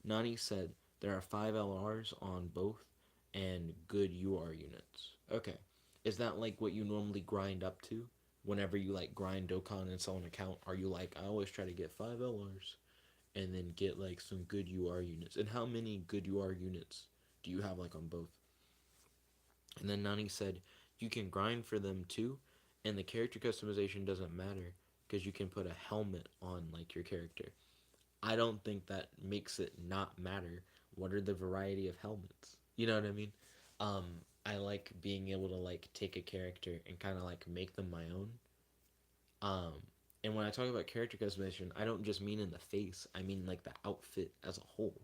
Nani said there are 5 LRs on both and good UR units. Okay. Is that like what you normally grind up to? Whenever you like grind Dokkan and sell an account, are you like, I always try to get 5 LRs and then get like some good UR units? And how many good UR units do you have like on both? And then Nani said you can grind for them too, and the character customization doesn't matter because you can put a helmet on like your character. I don't think that makes it not matter. What are the variety of helmets? You know what I mean? Um, I like being able to like take a character and kind of like make them my own. Um, and when I talk about character customization, I don't just mean in the face. I mean like the outfit as a whole.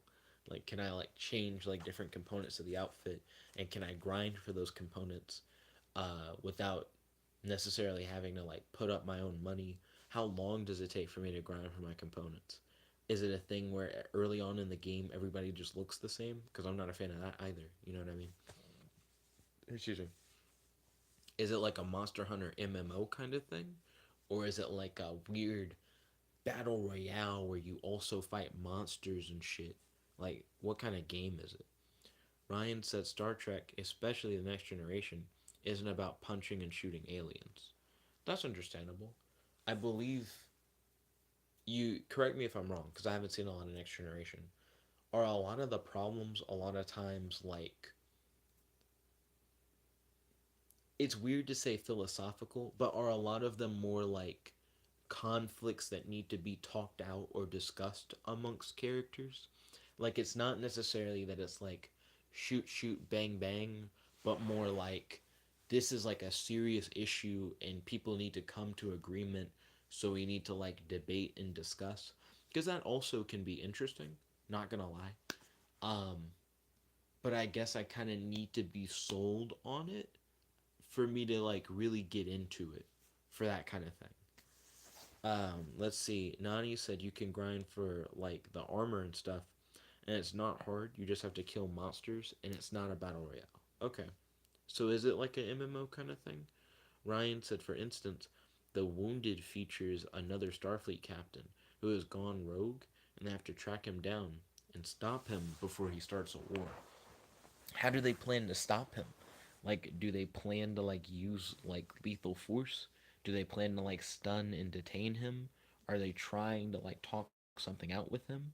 Like, can I like change like different components of the outfit, and can I grind for those components without necessarily having to like put up my own money? How long does it take for me to grind for my components? Is it a thing where early on in the game everybody just looks the same? Because I'm not a fan of that either. You know what I mean? Excuse me. Is it like a Monster Hunter MMO kind of thing? Or is it like a weird battle royale where you also fight monsters and shit? Like, what kind of game is it? Ryan said Star Trek, especially the next generation, isn't about punching and shooting aliens. That's understandable. I believe you, correct me if I'm wrong, because I haven't seen a lot of next generation. Are a lot of the problems a lot of times like, it's weird to say philosophical, but are a lot of them more like conflicts that need to be talked out or discussed amongst characters. Like it's not necessarily that it's like shoot shoot bang bang, but more like this is like a serious issue and people need to come to agreement, so we need to like debate and discuss, because that also can be interesting, not going to lie. Um but I guess I kind of need to be sold on it for me to like really get into it for that kind of thing. Let's see. Nani said you can grind for like the armor and stuff, and it's not hard. You just have to kill monsters, and it's not a battle royale. Okay, so is it like an MMO kind of thing? Ryan said, for instance, the Wounded features another Starfleet captain who has gone rogue, and they have to track him down and stop him before he starts a war. How do they plan to stop him? Like, do they plan to like use like lethal force? Do they plan to like stun and detain him? Are they trying to like talk something out with him?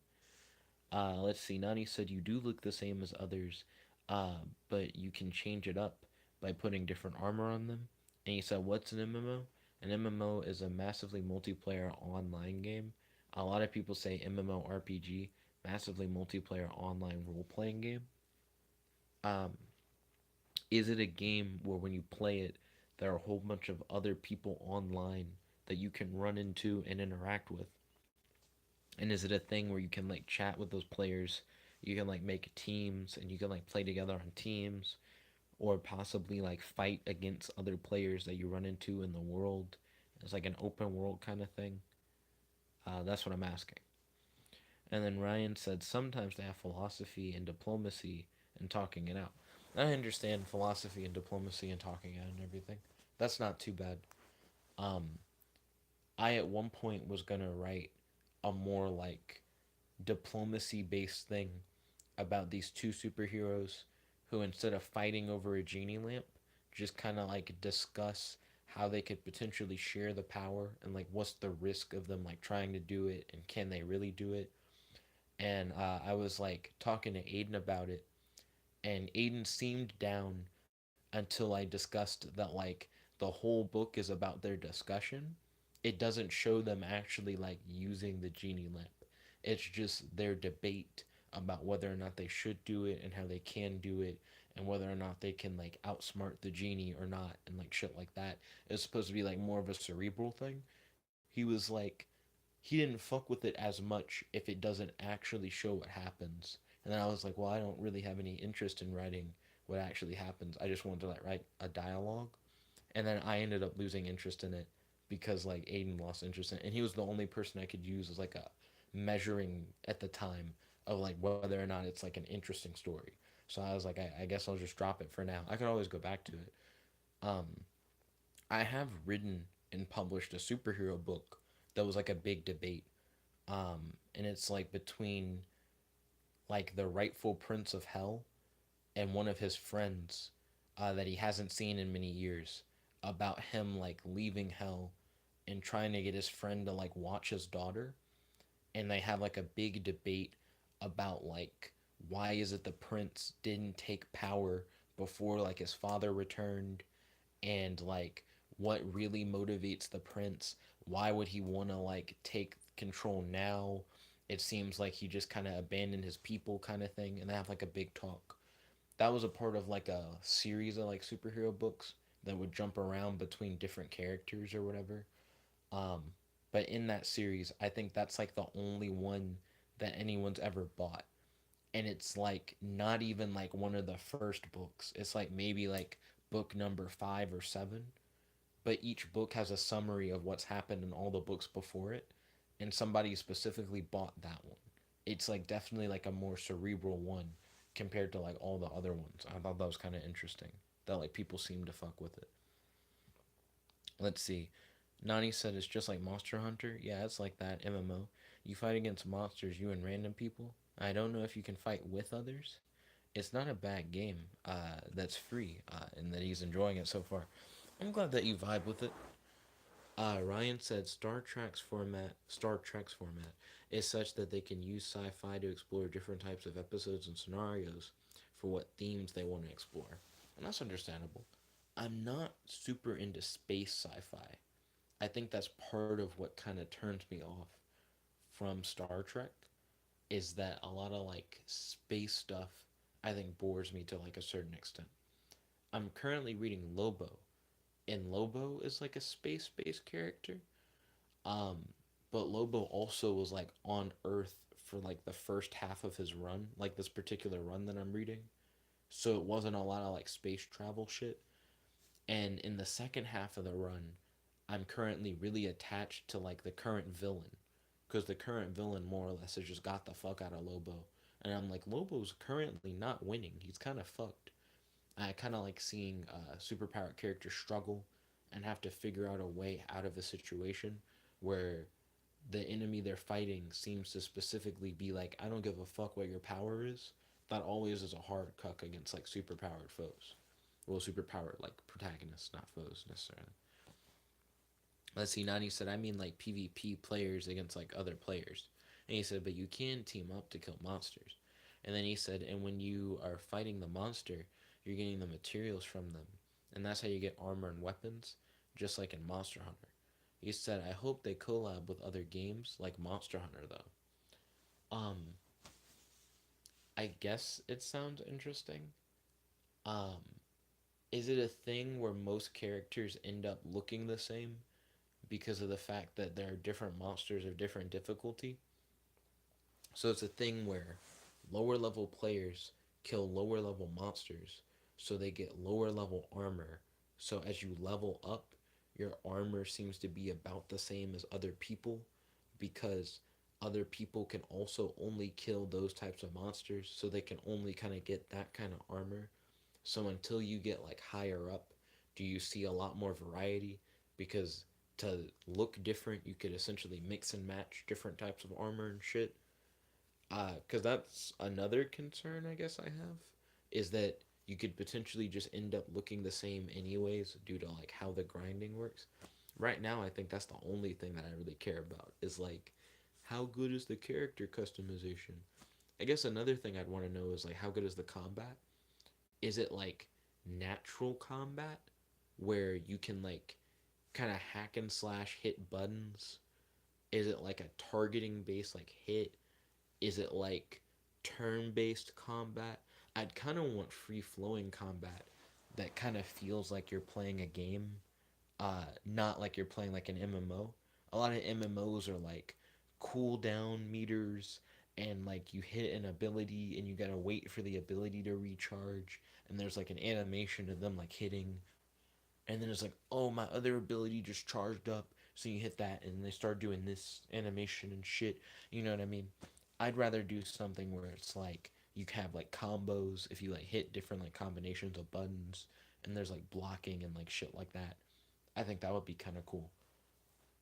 Let's see. Nani said you do look the same as others, but you can change it up by putting different armor on them. And he said, "What's an MMO? An MMO is a massively multiplayer online game. A lot of people say MMORPG, massively multiplayer online role playing game. Um, is it a game where when you play it, there are a whole bunch of other people online that you can run into and interact with? And is it a thing where you can like chat with those players? You can like make teams and you can like play together on teams, or possibly like fight against other players that you run into in the world. It's like an open world kind of thing. That's what I'm asking." And then Ryan said sometimes they have philosophy and diplomacy and talking it out. I understand philosophy and diplomacy and talking out and everything. That's not too bad. Um, I at one point was gonna write a more like diplomacy based thing about these two superheroes who, instead of fighting over a genie lamp, just kind of like discuss how they could potentially share the power and like what's the risk of them like trying to do it and can they really do it. And I was like talking to Aiden about it, and Aiden seemed down until I discussed that like the whole book is about their discussion. It doesn't show them actually like using the genie lamp. It's just their debate about whether or not they should do it and how they can do it and whether or not they can like outsmart the genie or not and like shit like that. It's supposed to be like more of a cerebral thing. He was like, he didn't fuck with it as much if it doesn't actually show what happens. And then I was like, well, I don't really have any interest in writing what actually happens. I just wanted to like write a dialogue. And then I ended up losing interest in it because like Aiden lost interest in it, and he was the only person I could use as like a measuring at the time of like whether or not it's like an interesting story. So I was like, I guess I'll just drop it for now. I could always go back to it. Um, I have written and published a superhero book that was like a big debate, and it's like between like the rightful prince of hell and one of his friends that he hasn't seen in many years, about him like leaving hell and trying to get his friend to like watch his daughter. And they have like a big debate about like why is it the prince didn't take power before like his father returned, and like what really motivates the prince. Why would he want to like take control now? It seems like he just kind of abandoned his people kind of thing, and they have like a big talk. That was a part of like a series of like superhero books that would jump around between different characters or whatever. um but in that series, I think that's like the only one that anyone's ever bought, and it's like not even like one of the first books. It's like maybe like book number 5 or 7, but each book has a summary of what's happened in all the books before it, and somebody specifically bought that one. It's like definitely like a more cerebral one compared to like all the other ones. I thought that was kind of interesting that like people seem to fuck with it. Let's see. Nani said it's just like Monster Hunter. Yeah, it's like that MMO. You fight against monsters, you and random people. I don't know if you can fight with others. It's not a bad game. That's free, and that he's enjoying it so far. I'm glad that you vibe with it. Ryan said Star Trek's format is such that they can use sci-fi to explore different types of episodes and scenarios for what themes they want to explore, and that's understandable. I'm not super into space sci-fi. I think that's part of what kind of turns me off from Star Trek is that a lot of like space stuff I think bores me to like a certain extent. I'm currently reading Lobo, and Lobo is like a space-based character. Um, but Lobo also was like on Earth for like the first half of his run, like this particular run that I'm reading. So it wasn't a lot of like space travel shit. And in the second half of the run, I'm currently really attached to like the current villain, because the current villain more or less has just got the fuck out of Lobo, and I'm like, Lobo's currently not winning. He's kind of fucked. I kind of like seeing superpowered characters struggle and have to figure out a way out of a situation where the enemy they're fighting seems to specifically be like, I don't give a fuck what your power is. That always is a hard cuck against like superpowered foes. Well, superpowered like protagonists, not foes necessarily. Let's see, Nani said, I mean like PvP players against like other players. And he said, but you can team up to kill monsters. And then he said, and when you are fighting the monster, you're getting the materials from them. And that's how you get armor and weapons, just like in Monster Hunter. He said, I hope they collab with other games like Monster Hunter though. I guess it sounds interesting. Um, is it a thing where most characters end up looking the same because of the fact that there are different monsters of different difficulty? So it's a thing where lower level players kill lower level monsters, so they get lower level armor. So as you level up, your armor seems to be about the same as other people, because other people can also only kill those types of monsters, so they can only kind of get that kind of armor. So until you get like higher up, do you see a lot more variety? Because to look different, you could essentially mix and match different types of armor and shit. Because that's another concern I guess I have, is that you could potentially just end up looking the same anyways due to like how the grinding works. Right now, I think that's the only thing that I really care about is like how good is the character customization. I guess another thing I'd want to know is like how good is the combat? Is it like natural combat where you can like kind of hack and slash hit buttons? Is it like a targeting based like hit? Is it like turn based combat? I'd kind of want free flowing combat that kind of feels like you're playing a game, not like you're playing like an MMO. A lot of MMOs are like cooldown meters, and like you hit an ability and you gotta wait for the ability to recharge, and there's like an animation of them like hitting, and then it's like, oh, my other ability just charged up, so you hit that and they start doing this animation and shit. You know what I mean? I'd rather do something where it's like you have like combos if you like hit different like combinations of buttons, and there's like blocking and like shit like that. I think that would be kind of cool.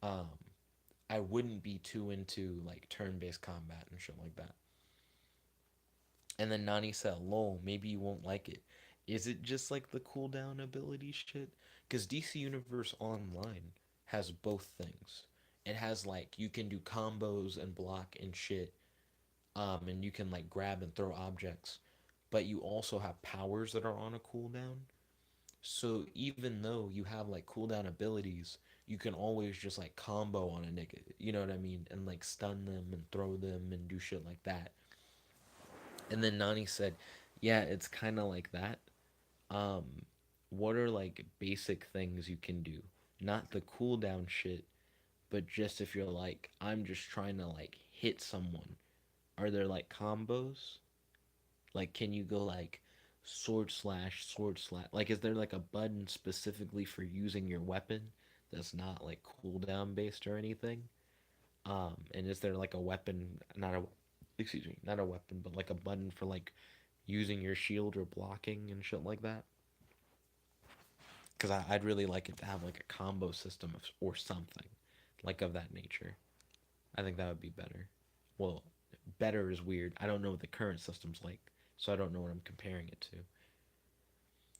um I wouldn't be too into like turn-based combat and shit like that. And then Nani said, lol, maybe you won't like it. Is it just like the cooldown ability shit? Because DC Universe Online has both things. It has like you can do combos and block and shit, and you can like grab and throw objects, but you also have powers that are on a cooldown. So even though you have like cooldown abilities, you can always just like combo on a nigga, you know what I mean? And like stun them and throw them and do shit like that. And then Nani said, yeah, it's kind of like that. Um, what are like basic things you can do? Not the cooldown shit, but just if you're like, I'm just trying to like hit someone. Are there like combos? Like, can you go like sword slash, sword slash? Like, is there like a button specifically for using your weapon that's not like cooldown based or anything? And is there like a weapon, not a, excuse me, not a weapon, but like a button for like using your shield or blocking and shit like that? Because I'd really like it to have like a combo system or something like of that nature. I think that would be better. Well, better is weird. I don't know what the current system's like, so I don't know what I'm comparing it to.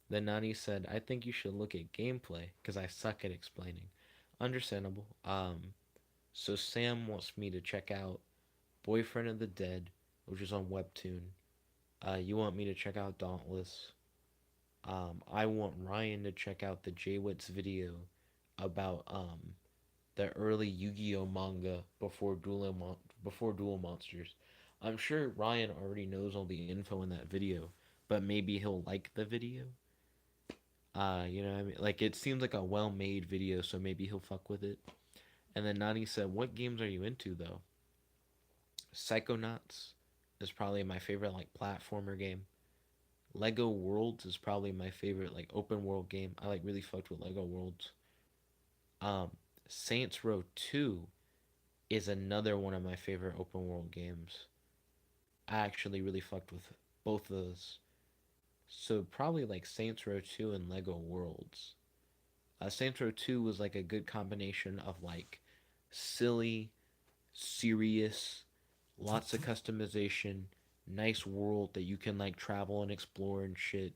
Then Nani said, I think you should look at gameplay because I suck at explaining. Understandable. So Sam wants me to check out Boyfriend of the Dead, which is on Webtoon. You want me to check out Dauntless. I want Ryan to check out the Jwits video about the early Yu-Gi-Oh manga before Duel Monsters. I'm sure Ryan already knows all the info in that video, but maybe he'll like the video. You know what I mean? Like it seems like a well-made video, so maybe he'll fuck with it. And then Nani said, "What games are you into though?" Psychonauts is probably my favorite like platformer game. Lego Worlds is probably my favorite like open world game. I like really fucked with Lego Worlds. Um, Saints Row 2 is another one of my favorite open world games. I actually really fucked with both of those. So probably like Saints Row 2 and Lego Worlds. Saints Row 2 was like a good combination of like silly, serious, lots of customization, nice world that you can like travel and explore and shit.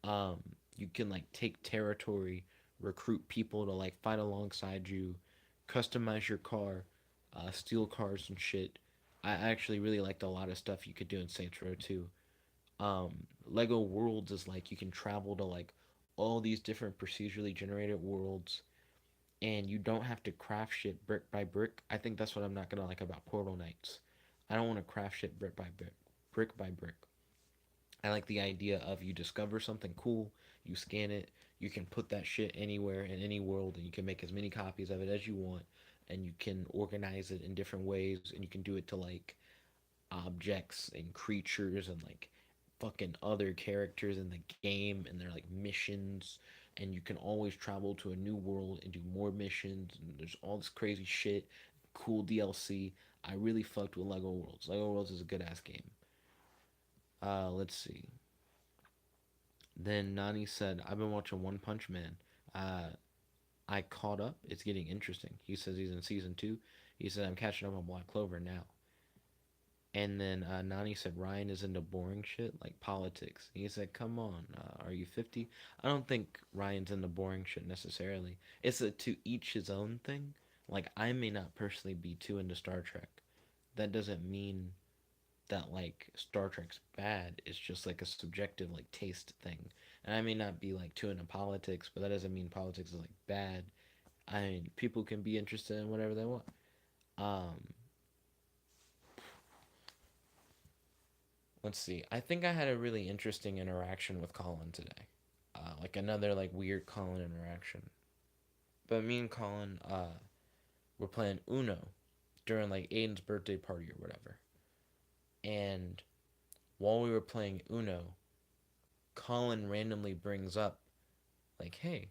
Um, you can like take territory, recruit people to like fight alongside you, customize your car, steal cars and shit. I actually really liked a lot of stuff you could do in Saints Row 2. Lego Worlds is like you can travel to like all these different procedurally generated worlds, and you don't have to craft shit brick by brick. I think that's what I'm not gonna like about Portal Knights. I don't want to craft shit brick by brick, brick by brick. I like the idea of you discover something cool, you scan it, you can put that shit anywhere in any world, and you can make as many copies of it as you want, and you can organize it in different ways, and you can do it to like objects and creatures and like fucking other characters in the game, and they're like missions, and you can always travel to a new world and do more missions, and there's all this crazy shit, cool DLC. I really fucked with Lego Worlds. Lego Worlds is a good ass game. Let's see. Then Nani said, "I've been watching One Punch Man. Uh, I caught up. It's getting interesting." He says he's in season 2. He said, "I'm catching up on Black Clover now." And then Nani said Ryan is into boring shit like politics. He said, "Come on, are you 50?" I don't think Ryan's into boring shit necessarily. It's a to each his own thing. Like I may not personally be too into Star Trek. That doesn't mean that like Star Trek's bad. It's just like a subjective like taste thing. And I may not be like too into politics, but that doesn't mean politics is like bad. I mean, people can be interested in whatever they want. Um, let's see. I think I had a really interesting interaction with Colin today. Like another like weird Colin interaction. But me and Colin were playing Uno during like Aiden's birthday party or whatever. And while we were playing Uno, Colin randomly brings up like, "Hey,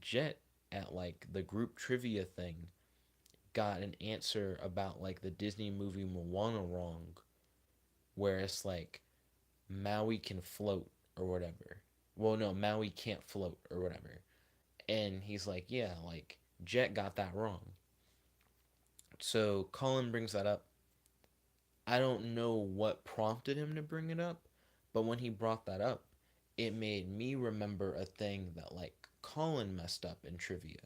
Jet at like the group trivia thing got an answer about like the Disney movie Moana wrong, where it's like Maui can float or whatever. Well, no, Maui can't float or whatever." And he's like, "Yeah, like Jet got that wrong." So Colin brings that up. I don't know what prompted him to bring it up, but when he brought that up, it made me remember a thing that like Colin messed up in trivia.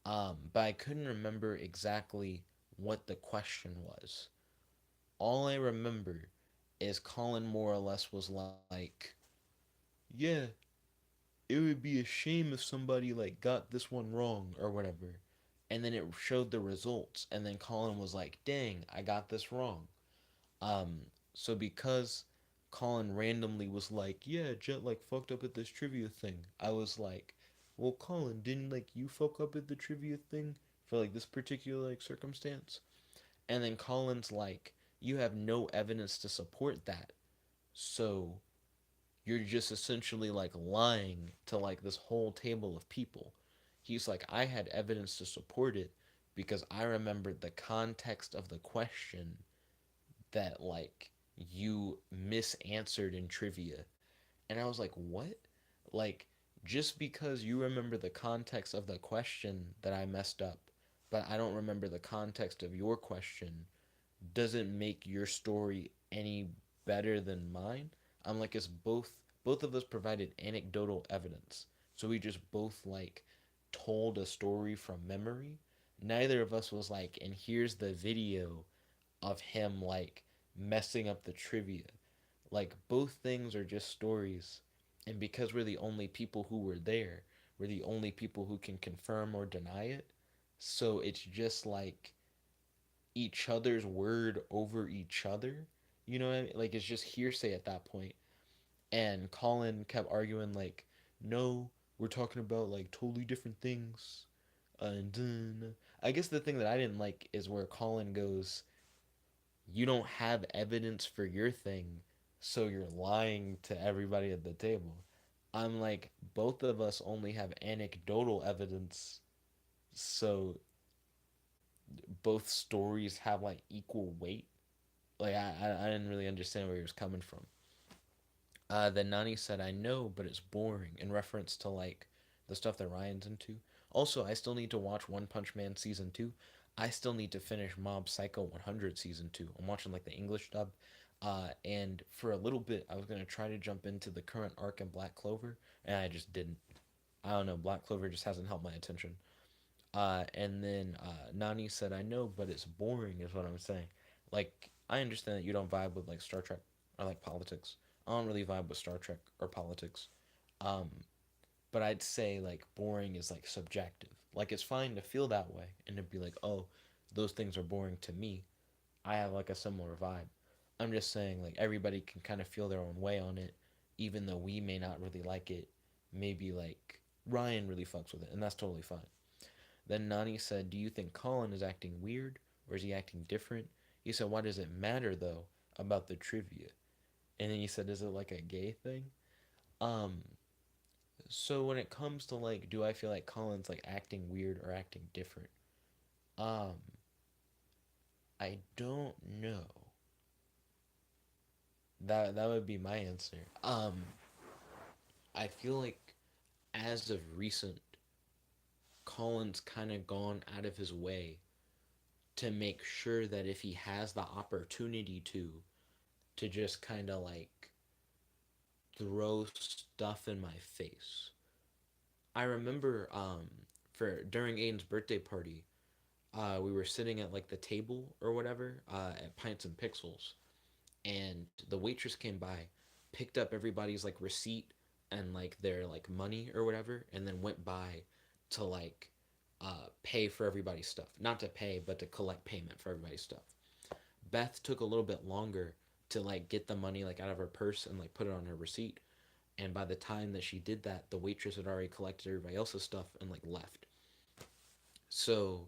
But I couldn't remember exactly what the question was. All I remember is Colin more or less was like, "Yeah, it would be a shame if somebody like got this one wrong or whatever." And then it showed the results, and then Colin was like, "Dang, I got this wrong." So because Colin randomly was like, "Yeah, Jet like fucked up at this trivia thing," I was like, "Well, Colin, didn't like you fuck up at the trivia thing for like this particular like circumstance?" And then Colin's like, "You have no evidence to support that, so you're just essentially like lying to like this whole table of people." He's like, "I had evidence to support it because I remembered the context of the question that like you misanswered in trivia." And I was like, "What?" Like, just because you remember the context of the question that I messed up, but I don't remember the context of your question, doesn't make your story any better than mine. I'm like, it's both of us provided anecdotal evidence. So we just both like told a story from memory. Neither of us was like, "And here's the video of him like messing up the trivia." Like both things are just stories. And because we're the only people who were there, we're the only people who can confirm or deny it. So it's just like each other's word over each other. You know what I mean? Like it's just hearsay at that point. And Colin kept arguing like, no, we're talking about like totally different things. And then I guess the thing that I didn't like is where Colin goes, you don't have evidence for your thing, so you're lying to everybody at the table. I'm like, both of us only have anecdotal evidence, so both stories have like equal weight. Like I didn't really understand where he was coming from. Then Nani said, I know, but it's boring, in reference to like the stuff that Ryan's into. Also, I still need to watch One Punch Man season 2. I still need to finish Mob Psycho 100 season 2. I'm watching like the English dub. And for a little bit, I was going to try to jump into the current arc in Black Clover, and I just didn't. I don't know, Black Clover just hasn't held my attention. And then Nani said, I know, but it's boring, is what I'm saying. Like, I understand that you don't vibe with like Star Trek or like politics. I don't really vibe with Star Trek or politics. Um, but I'd say like boring is like subjective. Like, it's fine to feel that way and to be like, oh, those things are boring to me. I have like a similar vibe. I'm just saying, like, everybody can kind of feel their own way on it, even though we may not really like it. Maybe like Ryan really fucks with it, and that's totally fine. Then Nani said, do you think Colin is acting weird or is he acting different? He said, why does it matter though about the trivia? And then he said, is it like a gay thing? Um, so when it comes to like, do I feel like Colin's like acting weird or acting different? Um, I don't know. That would be my answer. I feel like as of recent, Colin's kind of gone out of his way to make sure that if he has the opportunity to just kind of like throw stuff in my face. I remember for during Aiden's birthday party, we were sitting at like the table or whatever at Pints and Pixels, and the waitress came by, picked up everybody's like receipt and like their like money or whatever, and then went by to like pay for everybody's stuff. Not to pay, but to collect payment for everybody's stuff. Beth took a little bit longer to like get the money like out of her purse and like put it on her receipt. And by the time that she did that, the waitress had already collected everybody else's stuff and like left. So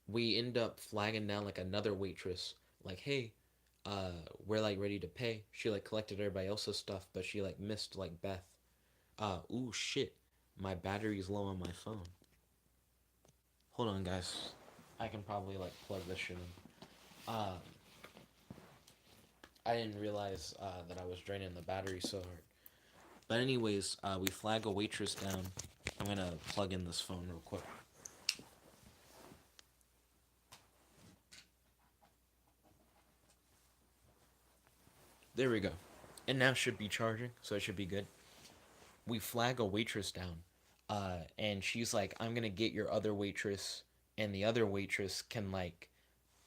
we end up flagging down like another waitress, like, hey, we're like ready to pay. She like collected everybody else's stuff, but she like missed like Beth. Ooh shit, my battery's low on my phone. Hold on, guys. I can probably like plug this shit in. I didn't realize that I was draining the battery so hard. But anyways, we flag a waitress down. I'm gonna plug in this phone real quick. There we go. And now should be charging, so it should be good. We flag a waitress down, and she's like, "I'm gonna get your other waitress," and the other waitress can like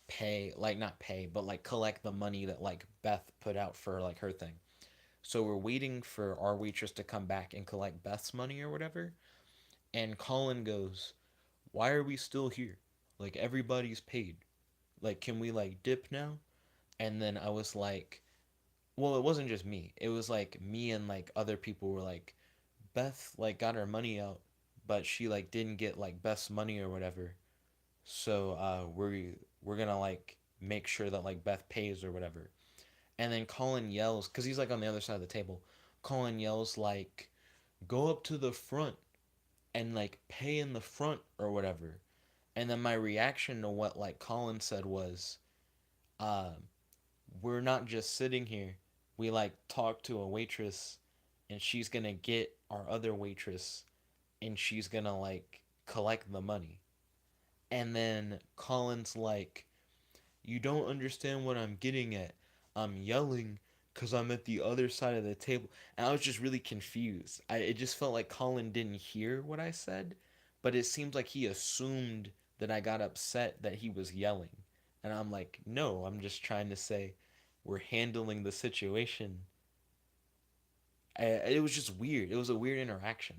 pay, like not pay, but like collect the money that like Beth put out for like her thing. So we're waiting for our waitress to come back and collect Beth's money or whatever. And Colin goes, "Why are we still here? Like everybody's paid. Like can we like dip now?" And then I was like, well, it wasn't just me. It was like me and like other people were like, Beth like got her money out, but she like didn't get like Beth's money or whatever. So we're gonna like make sure that like Beth pays or whatever. And then Colin yells because he's like on the other side of the table. Colin yells like, "Go up to the front and like pay in the front or whatever." And then my reaction to what like Colin said was, uh, "We're not just sitting here. We like talk to a waitress, and she's gonna get our other waitress, and she's gonna like collect the money." And then Colin's like, you don't understand what I'm getting at. I'm yelling because I'm at the other side of the table. And I was just really confused. It just felt like Colin didn't hear what I said, but it seems like he assumed that I got upset that he was yelling. And I'm like, no, I'm just trying to say we're handling the situation. It was just weird. It was a weird interaction.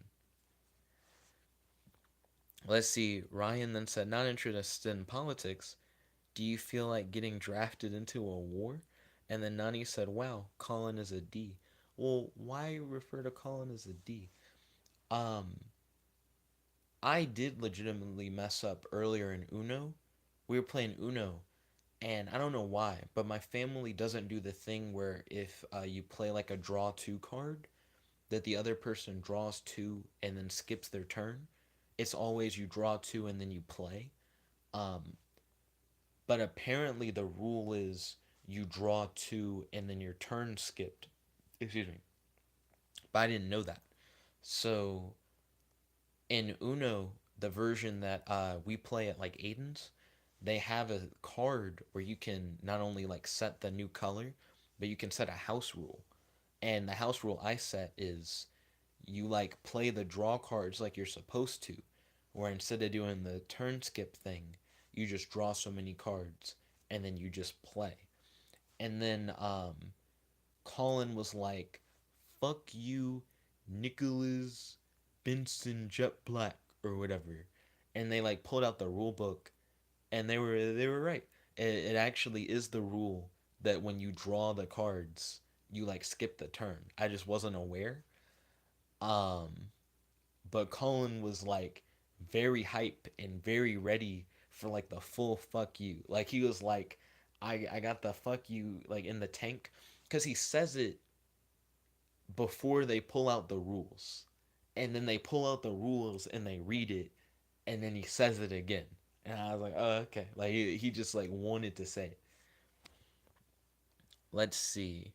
Let's see. Ryan then said, not interested in politics. Do you feel like getting drafted into a war? And then Nani said, wow, Colin is a D. Well, why refer to Colin as a D? Um, I did legitimately mess up earlier in Uno. We were playing Uno, and I don't know why, but my family doesn't do the thing where if you play like a draw two card, that the other person draws two and then skips their turn. It's always you draw two and then you play. Um, but apparently the rule is you draw two and then your turn skipped. Excuse me. But I didn't know that. So in Uno, the version that we play at like Aiden's, they have a card where you can not only like set the new color, but you can set a house rule. And the house rule I set is you like play the draw cards like you're supposed to, where instead of doing the turn skip thing, you just draw so many cards and then you just play. And then Colin was like, "Fuck you, Nicholas Benson Jet Black or whatever," and they like pulled out the rule book, and they were right. It actually is the rule that when you draw the cards, you like skip the turn. I just wasn't aware. Um, but Colin was like very hype and very ready for like the full fuck you. Like he was like, I got the fuck you like in the tank, because he says it before they pull out the rules. And then they pull out the rules and they read it, and then he says it again. And I was like, oh, okay. Like he just like wanted to say it. Let's see.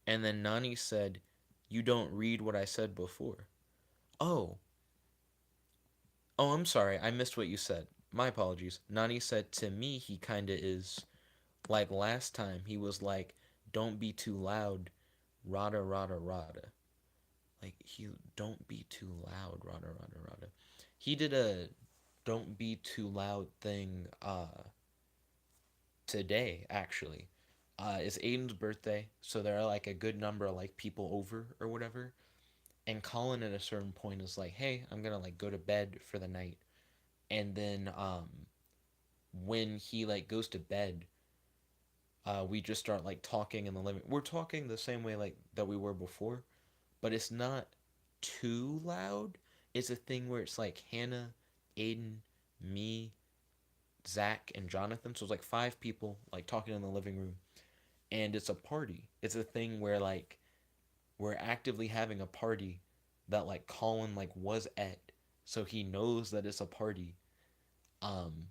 And then Nani said, you don't read what I said before. Oh. Oh, I'm sorry. I missed what you said. My apologies. Nani said to me he kinda is. Like last time he was like, don't be too loud. Rada rada rada. Like he don't be too loud, rada rada rada. He did a don't be too loud thing today actually. It's Aiden's birthday, so there are like a good number of like people over or whatever. And Colin at a certain point is like, "Hey, I'm gonna like go to bed for the night." And then when he like goes to bed, we just start like talking in the living. We're talking the same way like that we were before, but it's not too loud. It's a thing where it's like Hannah, Aiden, me, Zach, and Jonathan. So it's like five people like talking in the living room, and it's a party. It's a thing where like we're actively having a party that like Colin like was at, so he knows that it's a party. Um,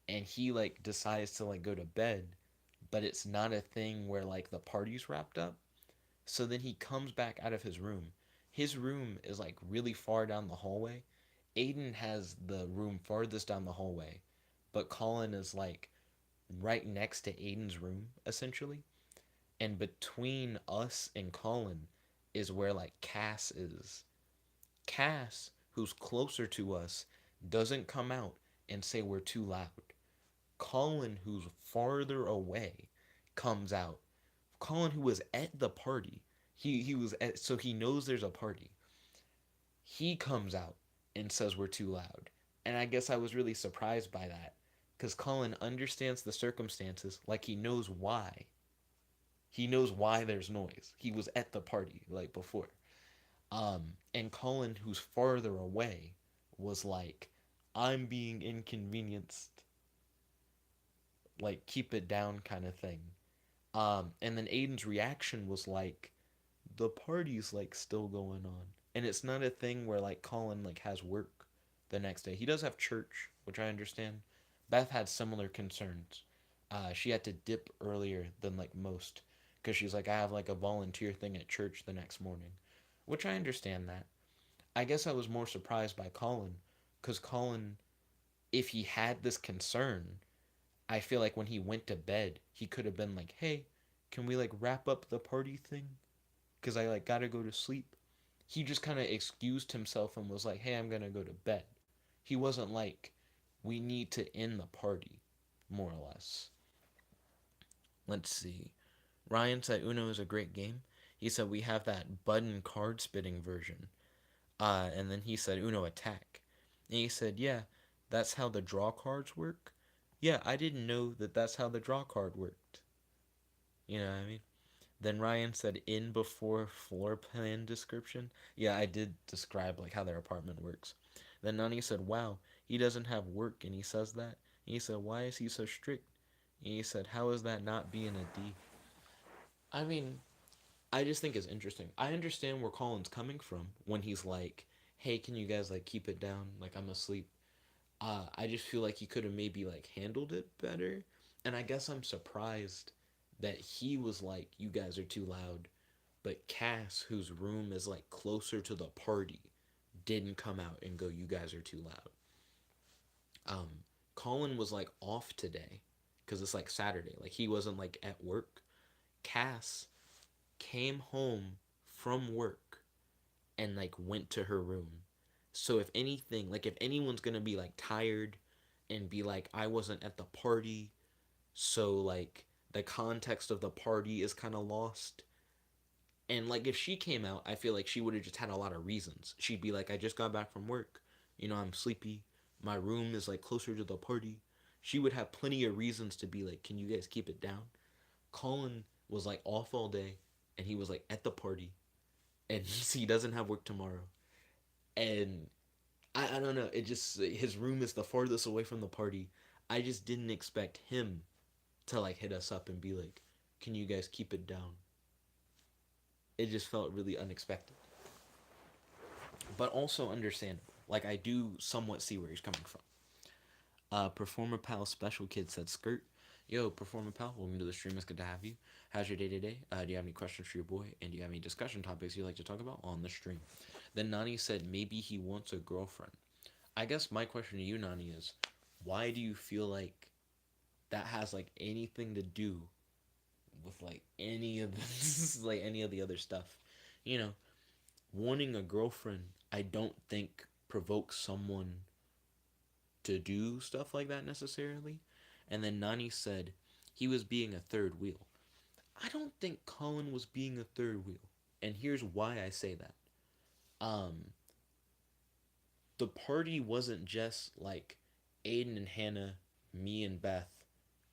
and he like decides to like go to bed, but it's not a thing where like the party's wrapped up. So then he comes back out of his room. His room is like really far down the hallway. Aiden has the room farthest down the hallway, but Colin is like right next to Aiden's room, essentially. And between us and Colin is where like Cass is. Cass, who's closer to us, doesn't come out and say we're too loud. Colin, who's farther away, comes out. Colin, who was at the party, he was at, so he knows there's a party. He comes out and says we're too loud, and I guess I was really surprised by that, because Colin understands the circumstances, like he knows why. He knows why there's noise. He was at the party like before. And Colin, who's farther away, was like, "I'm being inconvenienced. Like keep it down," kind of thing. And then Aiden's reaction was like, the party's like still going on. And it's not a thing where like Colin like has work the next day. He does have church, which I understand. Beth had similar concerns. She had to dip earlier than like most, because she's like, I have like a volunteer thing at church the next morning, which I understand that. I guess I was more surprised by Colin, because Colin, if he had this concern, I feel like when he went to bed, he could have been like, "Hey, can we like wrap up the party thing? Because I like gotta go to sleep." He just kind of excused himself and was like, "Hey, I'm gonna go to bed." He wasn't like, "We need to end the party," more or less. Let's see. Ryan said Uno is a great game. He said we have that button card spitting version. And then he said Uno Attack. And he said, yeah, that's how the draw cards work. Yeah, I didn't know that that's how the draw card worked. You know what I mean? Then Ryan said in before floor plan description. Yeah, I did describe like how their apartment works. Then Nani said, "Wow, he doesn't have work and he says that." And he said, "Why is he so strict?" And he said, "How is that not being a D?" I mean, I just think it's interesting. I understand where Colin's coming from when he's like, "Hey, can you guys like keep it down? Like I'm asleep." I just feel like he could have maybe like handled it better. And I guess I'm surprised that he was like, "You guys are too loud." But Cass, whose room is like closer to the party, didn't come out and go, "You guys are too loud." Um, Colin was like off today because it's like Saturday. Like he wasn't like at work. Cass came home from work and like went to her room. So if anything, like if anyone's gonna be like tired and be like, "I wasn't at the party," so like the context of the party is kind of lost. And like if she came out, I feel like she would have just had a lot of reasons. She'd be like, "I just got back from work. You know, I'm sleepy. My room is like closer to the party." She would have plenty of reasons to be like, "Can you guys keep it down?" Colin was like off all day and he was like at the party and he doesn't have work tomorrow. And I don't know, it just his room is the farthest away from the party. I just didn't expect him to like hit us up and be like, "Can you guys keep it down?" It just felt really unexpected. But also understandable. Like I do somewhat see where he's coming from. Performer Pal Special Kid said skirt. Yo, Performer Pal, welcome to the stream. It's good to have you. How's your day today? Do you have any questions for your boy? And do you have any discussion topics you'd like to talk about on the stream? Then Nani said maybe he wants a girlfriend. I guess my question to you, Nani, is why do you feel like that has like anything to do with like any of this, like any of the other stuff? You know, wanting a girlfriend, I don't think provokes someone to do stuff like that necessarily. And then Nani said he was being a third wheel. I don't think Colin was being a third wheel. And here's why I say that. Um, the party wasn't just like Aiden and Hannah, me and Beth,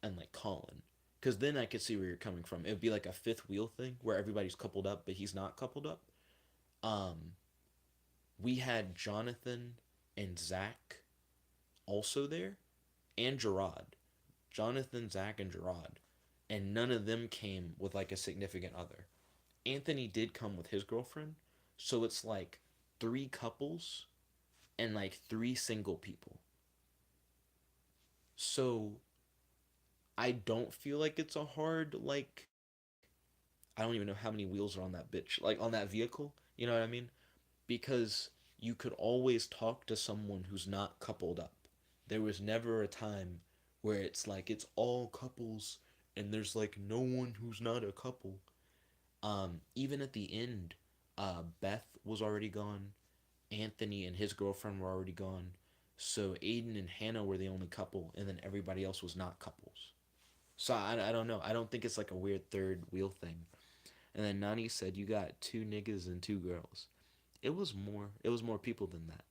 and like Colin. Because then I could see where you're coming from. It would be like a fifth wheel thing where everybody's coupled up, but he's not coupled up. Um, we had Jonathan and Zach also there, and Gerard. Jonathan, Zach, and Gerard. And none of them came with like a significant other. Anthony did come with his girlfriend, so it's like three couples and like three single people. So I don't feel like it's a hard like I don't even know how many wheels are on that bitch, like on that vehicle. You know what I mean? Because you could always talk to someone who's not coupled up. There was never a time where it's like it's all couples and there's like no one who's not a couple. Even at the end, Beth was already gone. Anthony and his girlfriend were already gone. So Aiden and Hannah were the only couple, and then everybody else was not couples. So I don't know. I don't think it's like a weird third wheel thing. And then Nani said you got two niggas and two girls. It was more. It was more people than that.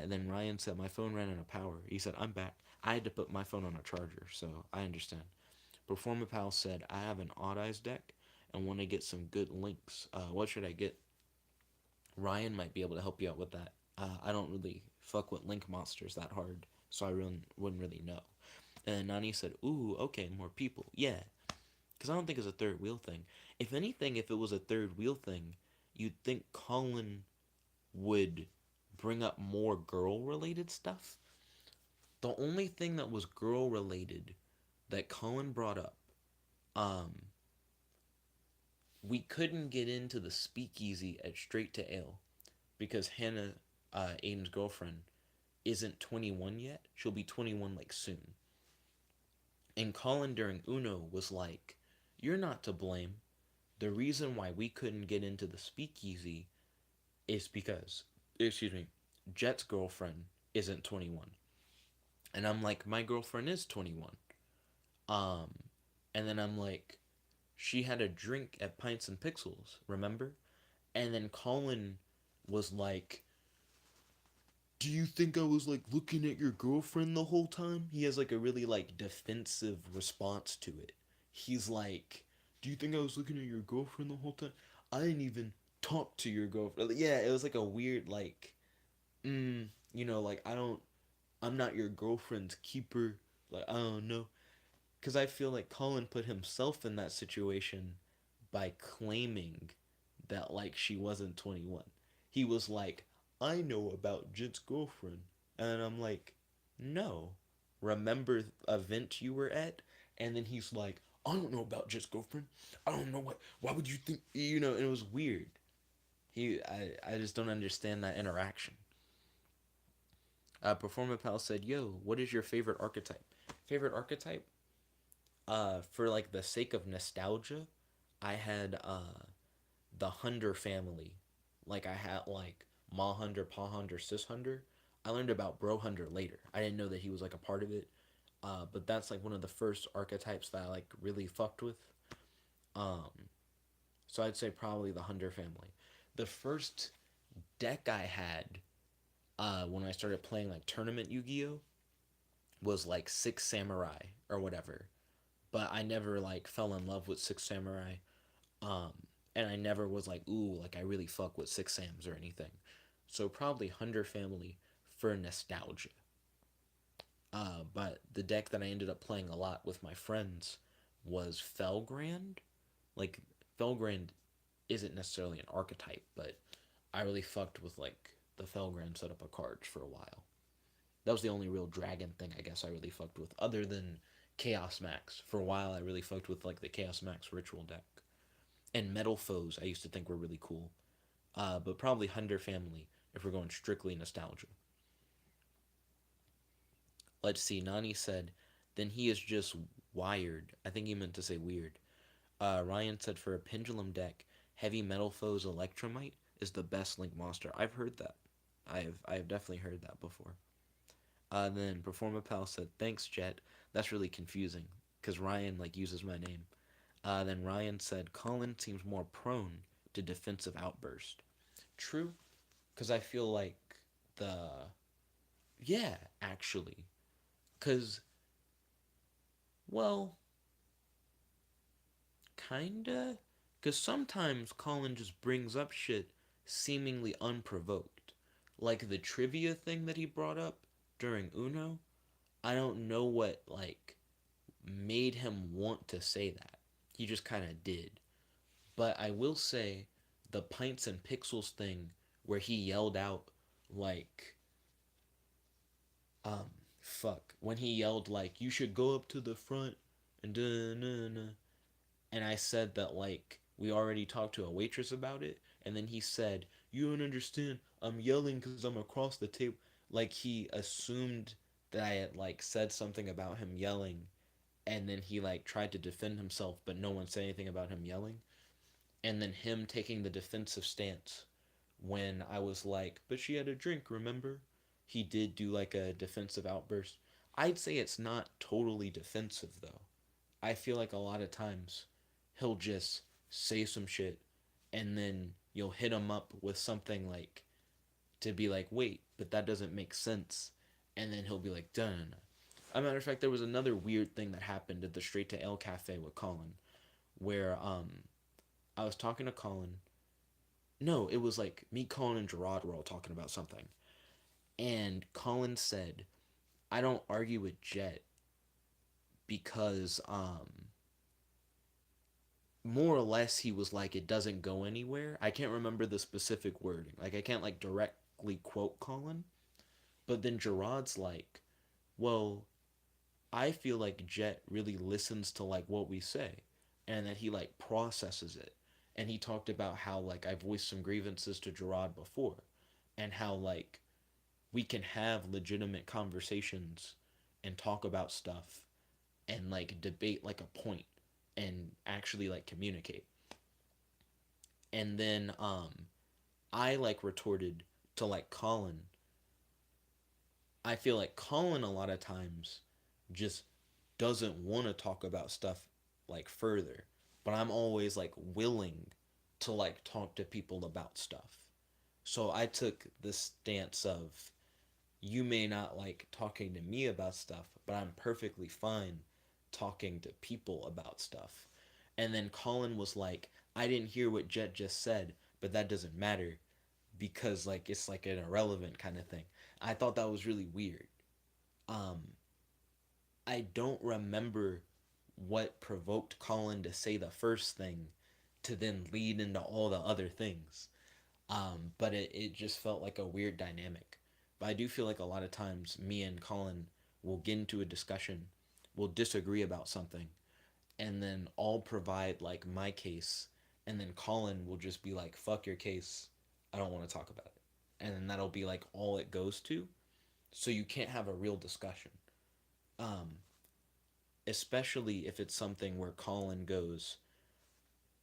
And then Ryan said my phone ran out of power. He said I'm back. I had to put my phone on a charger, so I understand. Performer Pal said I have an Odd Eyes deck and want to get some good links. What should I get? Ryan might be able to help you out with that. I don't really fuck with link monsters that hard, so I really wouldn't really know. And then Nani said, "Ooh, okay, more people, yeah." Because I don't think it's a third wheel thing. If anything, if it was a third wheel thing, you'd think Colin would bring up more girl related stuff. The only thing that was girl related that Colin brought up, um, we couldn't get into the speakeasy at Straight to Ale because Hannah, Aiden's girlfriend, isn't 21 yet. She'll be 21 like soon. And Colin during Uno was like, "You're not to blame. The reason why we couldn't get into the speakeasy is because, excuse me, Jet's girlfriend isn't 21." And I'm like, "My girlfriend is 21." Um, and then I'm like, "She had a drink at Pints and Pixels, remember?" And then Colin was like, do you think I was like looking at your girlfriend the whole time? He has like a really like defensive response to it. He's like, do you think I was looking at your girlfriend the whole time? I didn't even talk to your girlfriend. Yeah, it was like a weird like, like I'm not your girlfriend's keeper. Like I don't know, because I feel like Colin put himself in that situation by claiming that like she wasn't 21. He was like, I know about Jit's girlfriend. And I'm like, no. Remember a event you were at? And then he's like, I don't know about Jit's girlfriend. I don't know why would you think, and it was weird. I just don't understand that interaction. Performance Pal said, yo, what is your favorite archetype? Favorite archetype? For like the sake of nostalgia, I had the Hunder family. Like I had like Ma Hunder, Pa Hunder, Sis Hunder. I learned about Bro Hunder later. I didn't know that he was like a part of it. But that's like one of the first archetypes that I like really fucked with. Um, so I'd say probably the Hunder family. The first deck I had when I started playing like tournament Yu-Gi-Oh was like Six Samurai or whatever. But I never like fell in love with Six Samurai. Um, and I never was like, ooh, like I really fuck with Six Sams or anything. So probably Hunter family for nostalgia. But the deck that I ended up playing a lot with my friends was Felgrand. Like Felgrand isn't necessarily an archetype, but I really fucked with like the Felgrand setup of cards for a while. That was the only real dragon thing I guess I really fucked with, other than Chaos Max. For a while, I really fucked with like the Chaos Max ritual deck. And Metal Foes I used to think were really cool. But probably Hunter family if we're going strictly nostalgia. Let's see. Nani said, then he is just wired. I think he meant to say weird. Ryan said for a pendulum deck, heavy metal foes Electromite is the best link monster. I've heard that. I have definitely heard that before. Then Performapal said, thanks, Jet. That's really confusing because Ryan like uses my name. Then Ryan said, Colin seems more prone to defensive outburst. True, because I feel like the yeah, actually, because well, kinda, because sometimes Colin just brings up shit seemingly unprovoked, like the trivia thing that he brought up during Uno. I don't know what like made him want to say that. He just kind of did. But I will say the pints and pixels thing where he yelled out like um fuck when he yelled like you should go up to the front and and I said that like we already talked to a waitress about it and then he said you don't understand I'm yelling cuz I'm across the table like he assumed that I had like said something about him yelling and then he like tried to defend himself but no one said anything about him yelling and then him taking the defensive stance when I was like, but she had a drink, remember? He did do like a defensive outburst. I'd say it's not totally defensive though. I feel like a lot of times he'll just say some shit and then you'll hit him up with something like to be like, wait, but that doesn't make sense. And then he'll be like, done. As a matter of fact, there was another weird thing that happened at the Straight to L Cafe with Colin, where I was talking to Colin. No, it was like me, Colin, and Gerard were all talking about something. And Colin said, I don't argue with Jet because more or less he was like it doesn't go anywhere. I can't remember the specific wording. Like I can't like directly quote Colin. But then Gerard's like, well, I feel like Jet really listens to like what we say and that he like processes it. And he talked about how like I voiced some grievances to Gerard before and how like we can have legitimate conversations and talk about stuff and like debate like a point and actually like communicate. And then I like retorted to like Colin. I feel like Colin a lot of times just doesn't want to talk about stuff like further, but I'm always like willing to like talk to people about stuff. So I took the stance of you may not like talking to me about stuff, but I'm perfectly fine talking to people about stuff. And then Colin was like, I didn't hear what Jet just said, but that doesn't matter because like it's like an irrelevant kind of thing. I thought that was really weird. Um, I don't remember what provoked Colin to say the first thing to then lead into all the other things. But it just felt like a weird dynamic. But I do feel like a lot of times me and Colin will get into a discussion, we'll disagree about something, and then I'll provide like my case, and then Colin will just be like, fuck your case, I don't want to talk about it. And then that'll be like all it goes to. So you can't have a real discussion. Um, Especially if it's something where Colin goes,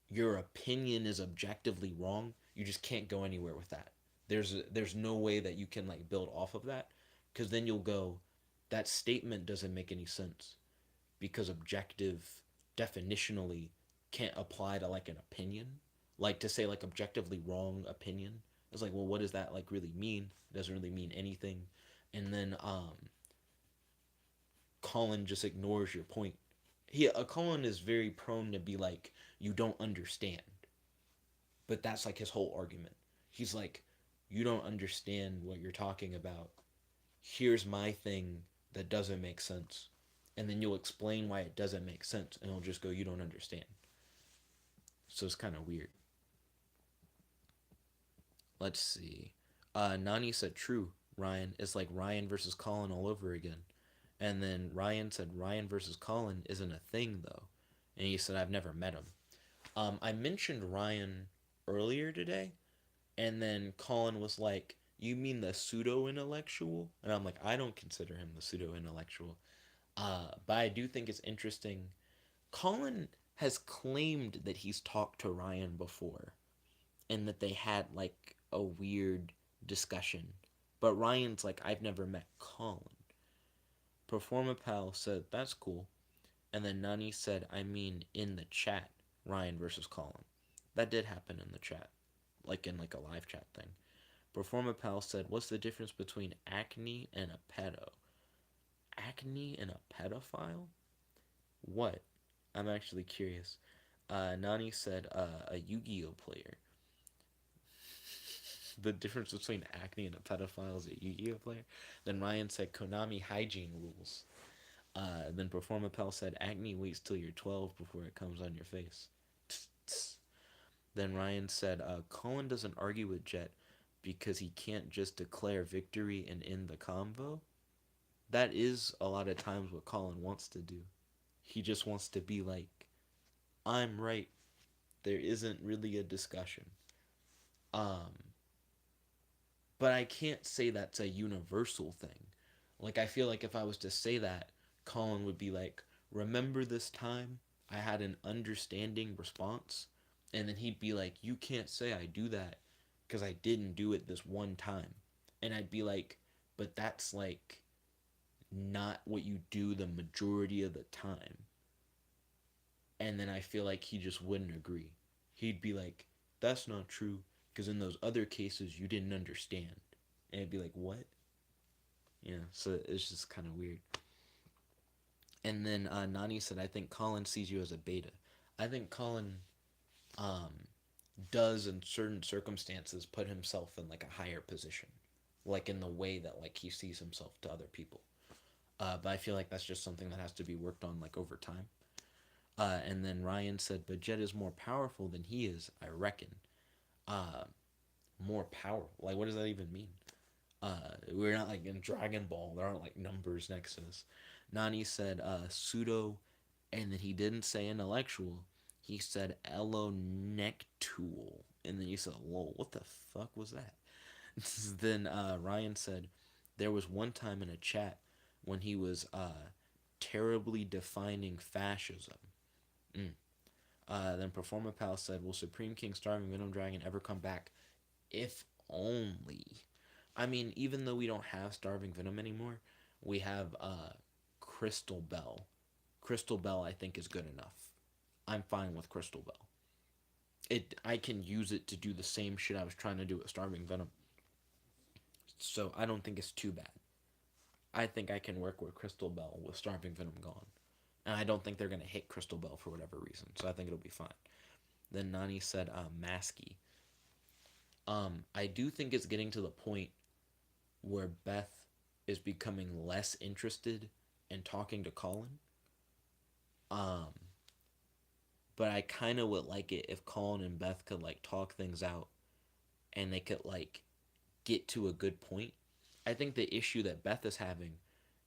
your opinion is objectively wrong, you just can't go anywhere with that. There's no way that you can like build off of that because then you'll go, that statement doesn't make any sense because objective definitionally can't apply to like an opinion. Like to say like objectively wrong opinion. It's like, well, what does that like really mean? It doesn't really mean anything. And then Colin just ignores your point. Colin is very prone to be like, you don't understand. But that's like his whole argument. He's like, you don't understand what you're talking about. Here's my thing that doesn't make sense. And then you'll explain why it doesn't make sense. And he'll just go, you don't understand. So it's kind of weird. Let's see. Nani said, true, Ryan. It's like Ryan versus Colin all over again. And then Ryan said, Ryan versus Colin isn't a thing, though. And he said, I've never met him. I mentioned Ryan earlier today, and then Colin was like, you mean the pseudo intellectual? And I'm like, I don't consider him the pseudo intellectual. But I do think it's interesting. Colin has claimed that he's talked to Ryan before and that they had like a weird discussion. But Ryan's like, I've never met Colin. Performapal said, that's cool. And then Nani said, I mean, in the chat, Ryan versus Colin. That did happen in the chat, like in like a live chat thing. Performapal said, what's the difference between acne and a pedo? Acne and a pedophile? What? I'm actually curious. Nani said, a Yu-Gi-Oh player. The difference between acne and a pedophile is a Yu-Gi-Oh player. Then Ryan said, Konami hygiene rules. Then Performapal said, acne waits till you're 12 before it comes on your face. Then Ryan said, Colin doesn't argue with Jet because he can't just declare victory and end the convo. That is a lot of times what Colin wants to do. He just wants to be like, I'm right. There isn't really a discussion. Um, but I can't say that's a universal thing. Like, I feel like if I was to say that, Colin would be like, remember this time I had an understanding response? And then he'd be like, you can't say I do that because I didn't do it this one time. And I'd be like, but that's like not what you do the majority of the time. And then I feel like he just wouldn't agree. He'd be like, that's not true because in those other cases you didn't understand. And I'd be like, what? Yeah, so it's just kind of weird. And then Nani said, I think Colin sees you as a beta. I think Colin um, does in certain circumstances put himself in like a higher position, like in the way that like he sees himself to other people. But I feel like that's just something that has to be worked on like over time. And then Ryan said, but Jet is more powerful than he is, I reckon. Uh, More powerful. Like, what does that even mean? We're not like in Dragon Ball. There aren't like numbers next to us. Nani said pseudo, and then he didn't say intellectual. He said elonectool, and then he said, "Whoa, what the fuck was that?" Then Ryan said, there was one time in a chat when he was terribly defining fascism. Mm. Then Performer Pal said, will Supreme King Starving Venom Dragon ever come back? If only. I mean, even though we don't have Starving Venom anymore, we have Crystal Bell. Crystal Bell, I think, is good enough. I'm fine with Crystal Bell. I can use it to do the same shit I was trying to do with Starving Venom. So I don't think it's too bad. I think I can work with Crystal Bell with Starving Venom gone. And I don't think they're going to hit Crystal Bell for whatever reason. So I think it'll be fine. Then Nani said, Masky. I do think it's getting to the point where Beth is becoming less interested in talking to Colin. Um, but I kind of would like it if Colin and Beth could like talk things out and they could like get to a good point. I think the issue that Beth is having,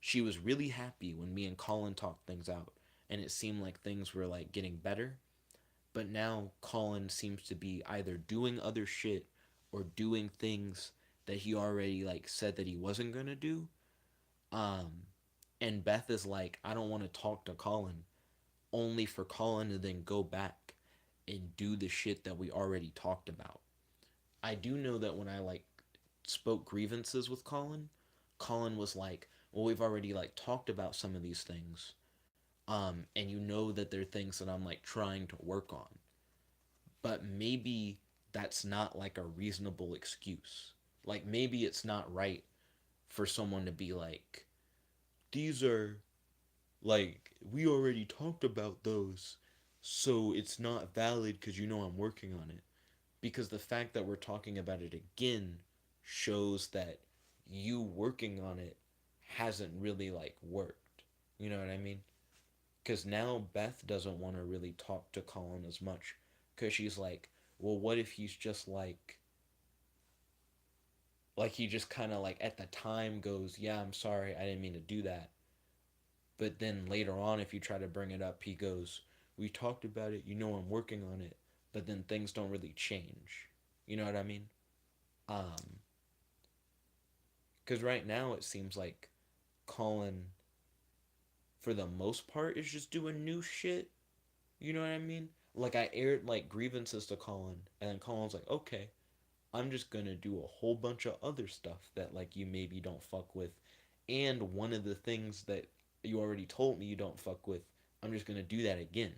she was really happy when me and Colin talked things out and it seemed like things were like getting better. But now Colin seems to be either doing other shit or doing things that he already like said that he wasn't gonna do. Um, and Beth is like, I don't want to talk to Colin, only for Colin to then go back and do the shit that we already talked about. I do know that when I like spoke grievances with Colin, Colin was like, "Well, we've already like talked about some of these things, and you know that they're things that I'm like trying to work on." But maybe that's not like a reasonable excuse. Like maybe it's not right for someone to be like, "These are like we already talked about those, so it's not valid because you know I'm working on it." Because the fact that we're talking about it again shows that you working on it hasn't really like worked. You know what I mean? Because now Beth doesn't want to really talk to Colin as much because she's like, well, what if he's just like he just kind of like at the time goes, yeah, I'm sorry, I didn't mean to do that. But then later on, if you try to bring it up, he goes, we talked about it, you know, I'm working on it. But then things don't really change. You know what I mean? Um, because right now it seems like Colin, for the most part, is just doing new shit. You know what I mean? Like I aired like grievances to Colin, and then Colin's like, okay, I'm just gonna do a whole bunch of other stuff that like you maybe don't fuck with, and one of the things that you already told me you don't fuck with, I'm just gonna do that again.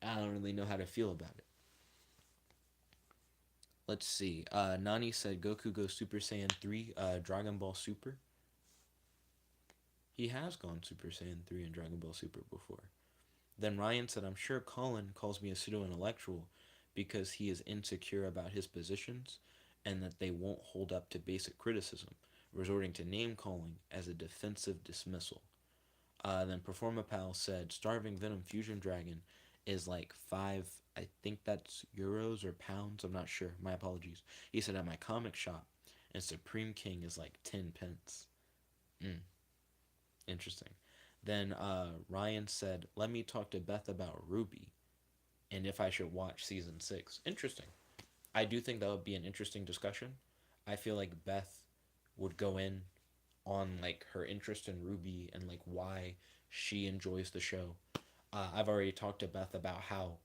I don't really know how to feel about it. Let's see. Nani said Goku goes Super Saiyan 3, Dragon Ball Super. He has gone Super Saiyan 3 in Dragon Ball Super before. Then Ryan said, I'm sure Colin calls me a pseudo intellectual because he is insecure about his positions and that they won't hold up to basic criticism, resorting to name calling as a defensive dismissal. Then Performapal said, Starving Venom Fusion Dragon is like 5, I think that's euros or pounds, I'm not sure. My apologies. He said, at my comic shop, and Supreme King is like 10 pence. Mm. Interesting. Then Ryan said, let me talk to Beth about Ruby and if I should watch season 6. Interesting. I do think that would be an interesting discussion. I feel like Beth would go in on like her interest in Ruby and like why she enjoys the show. I've already talked to Beth about how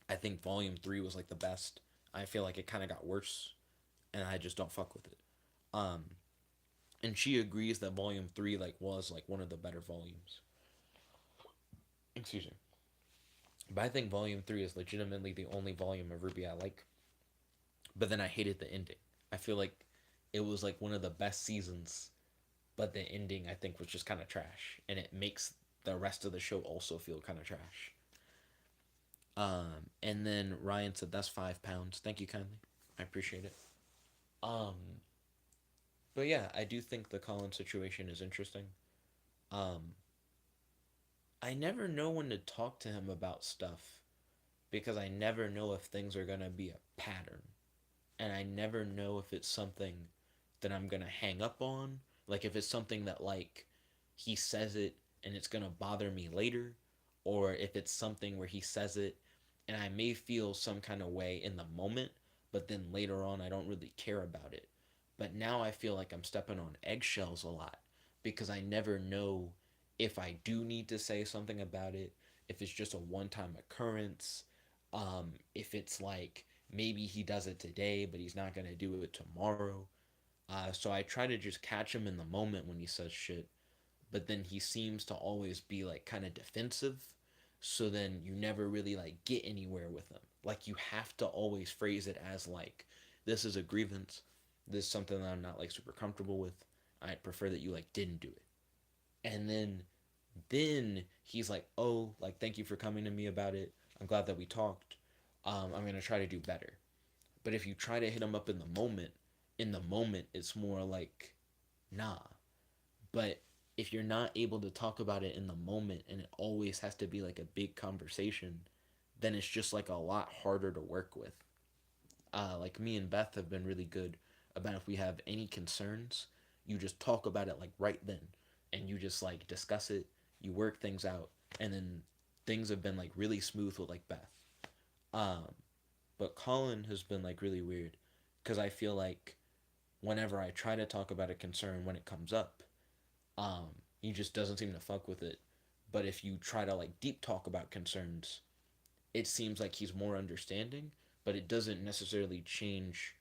I think Volume 3 was like the best. I feel like it kind of got worse and I just don't fuck with it. Um, and she agrees that Volume 3 like was like one of the better volumes. Excuse me. But I think Volume 3 is legitimately the only volume of Ruby I like. But then I hated the ending. I feel like it was like one of the best seasons, but the ending I think was just kind of trash. And it makes the rest of the show also feel kind of trash. And then Ryan said, that's £5. Thank you kindly. I appreciate it. Um, but yeah, I do think the Colin situation is interesting. Um, I never know when to talk to him about stuff because I never know if things are going to be a pattern. And I never know if it's something that I'm going to hang up on. Like if it's something that like he says it and it's going to bother me later, or if it's something where he says it and I may feel some kind of way in the moment, but then later on I don't really care about it. But now I feel like I'm stepping on eggshells a lot because I never know if I do need to say something about it, if it's just a one time occurrence, if it's like maybe he does it today, but he's not going to do it tomorrow. So I try to just catch him in the moment when he says shit, but then he seems to always be like kind of defensive. So then you never really like get anywhere with him. Like you have to always phrase it as like, this is a grievance. This is something that I'm not like super comfortable with. I'd prefer that you like didn't do it. And then he's like, oh, like thank you for coming to me about it. I'm glad that we talked. I'm gonna try to do better. But if you try to hit him up in the moment it's more like nah. But if you're not able to talk about it in the moment and it always has to be like a big conversation, then it's just like a lot harder to work with. Like me and Beth have been really good about if we have any concerns, you just talk about it like right then, and you just like discuss it, you work things out, and then things have been like really smooth with like Beth. Um, but Colin has been like really weird because I feel like whenever I try to talk about a concern when it comes up, um, he just doesn't seem to fuck with it. But if you try to like deep talk about concerns, it seems like he's more understanding, but it doesn't necessarily change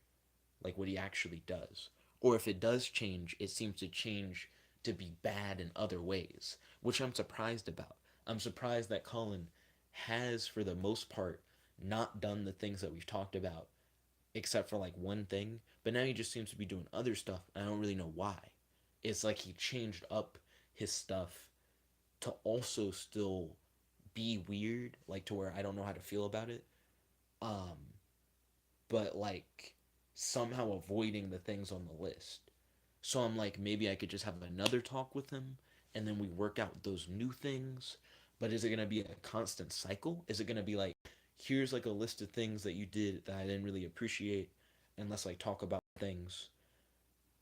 like what he actually does. Or if it does change, it seems to change to be bad in other ways, which I'm surprised about. I'm surprised that Colin has, for the most part, not done the things that we've talked about, except for like one thing. But now he just seems to be doing other stuff, and I don't really know why. It's like he changed up his stuff to also still be weird, like to where I don't know how to feel about it. Um, but like somehow avoiding the things on the list. So I'm like, maybe I could just have another talk with him and then we work out those new things. But is it going to be a constant cycle? Is it going to be like, here's like a list of things that you did that I didn't really appreciate, and let's like talk about things.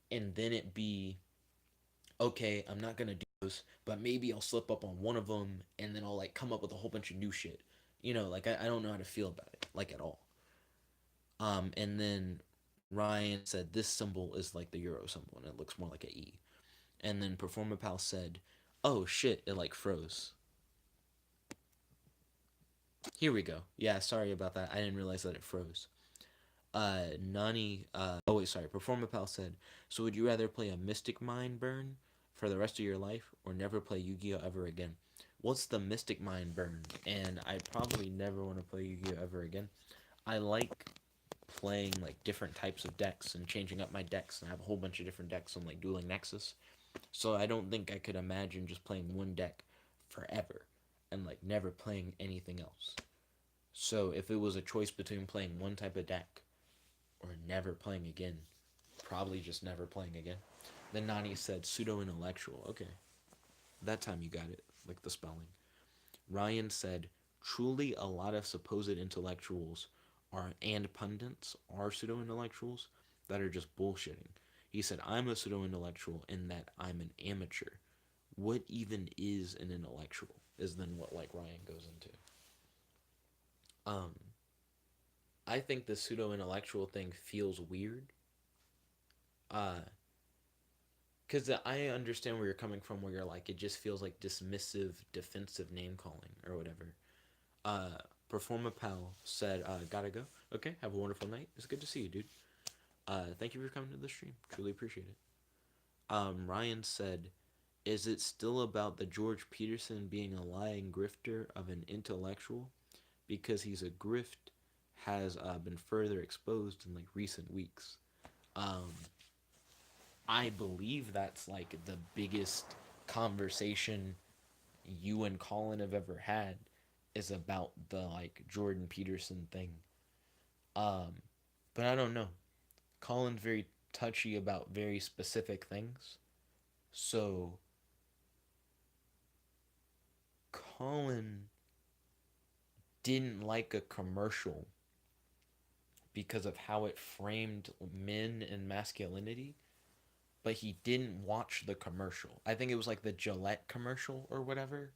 And then it be, okay, I'm not going to do those, but maybe I'll slip up on one of them and then I'll like come up with a whole bunch of new shit. Like I don't know how to feel about it, like at all. And then Ryan said this symbol is like the Euro symbol and it looks more like a E. And then Performapal said, "Oh shit, it like froze." Here we go. Yeah, sorry about that. I didn't realize that it froze. Nani. Oh wait, sorry. Performapal said, "So would you rather play a Mystic Mind burn for the rest of your life, or never play Yu-Gi-Oh ever again?" What's the Mystic Mind burn? And I probably never want to play Yu-Gi-Oh ever again. I like playing like different types of decks and changing up my decks, and I have a whole bunch of different decks on like Dueling Nexus. So I don't think I could imagine just playing one deck forever and like never playing anything else. So if it was a choice between playing one type of deck or never playing again, probably just never playing again. Then Nani said pseudo intellectual. Okay, that time you got it, like the spelling. Ryan said, truly a lot of supposed intellectuals are and pundits are pseudo intellectuals that are just bullshitting. He said, I'm a pseudo intellectual in that I'm an amateur. What even is an intellectual? Is then what like Ryan goes into. Um, I think the pseudo intellectual thing feels weird. Uh, because I understand where you're coming from, where you're like, it just feels like dismissive, defensive name calling or whatever. Uh, Performa Pal said, gotta go. Okay, have a wonderful night. It's good to see you, dude. Thank you for coming to the stream. Truly appreciate it. Ryan said, is it still about the George Peterson being a lying grifter of an intellectual? Because he's a grift has been further exposed in like recent weeks. Um, I believe that's like the biggest conversation you and Colin have ever had is about the like Jordan Peterson thing. Um, but I don't know. Colin's very touchy about very specific things. So Colin didn't like a commercial because of how it framed men and masculinity, but he didn't watch the commercial. I think it was like the Gillette commercial or whatever.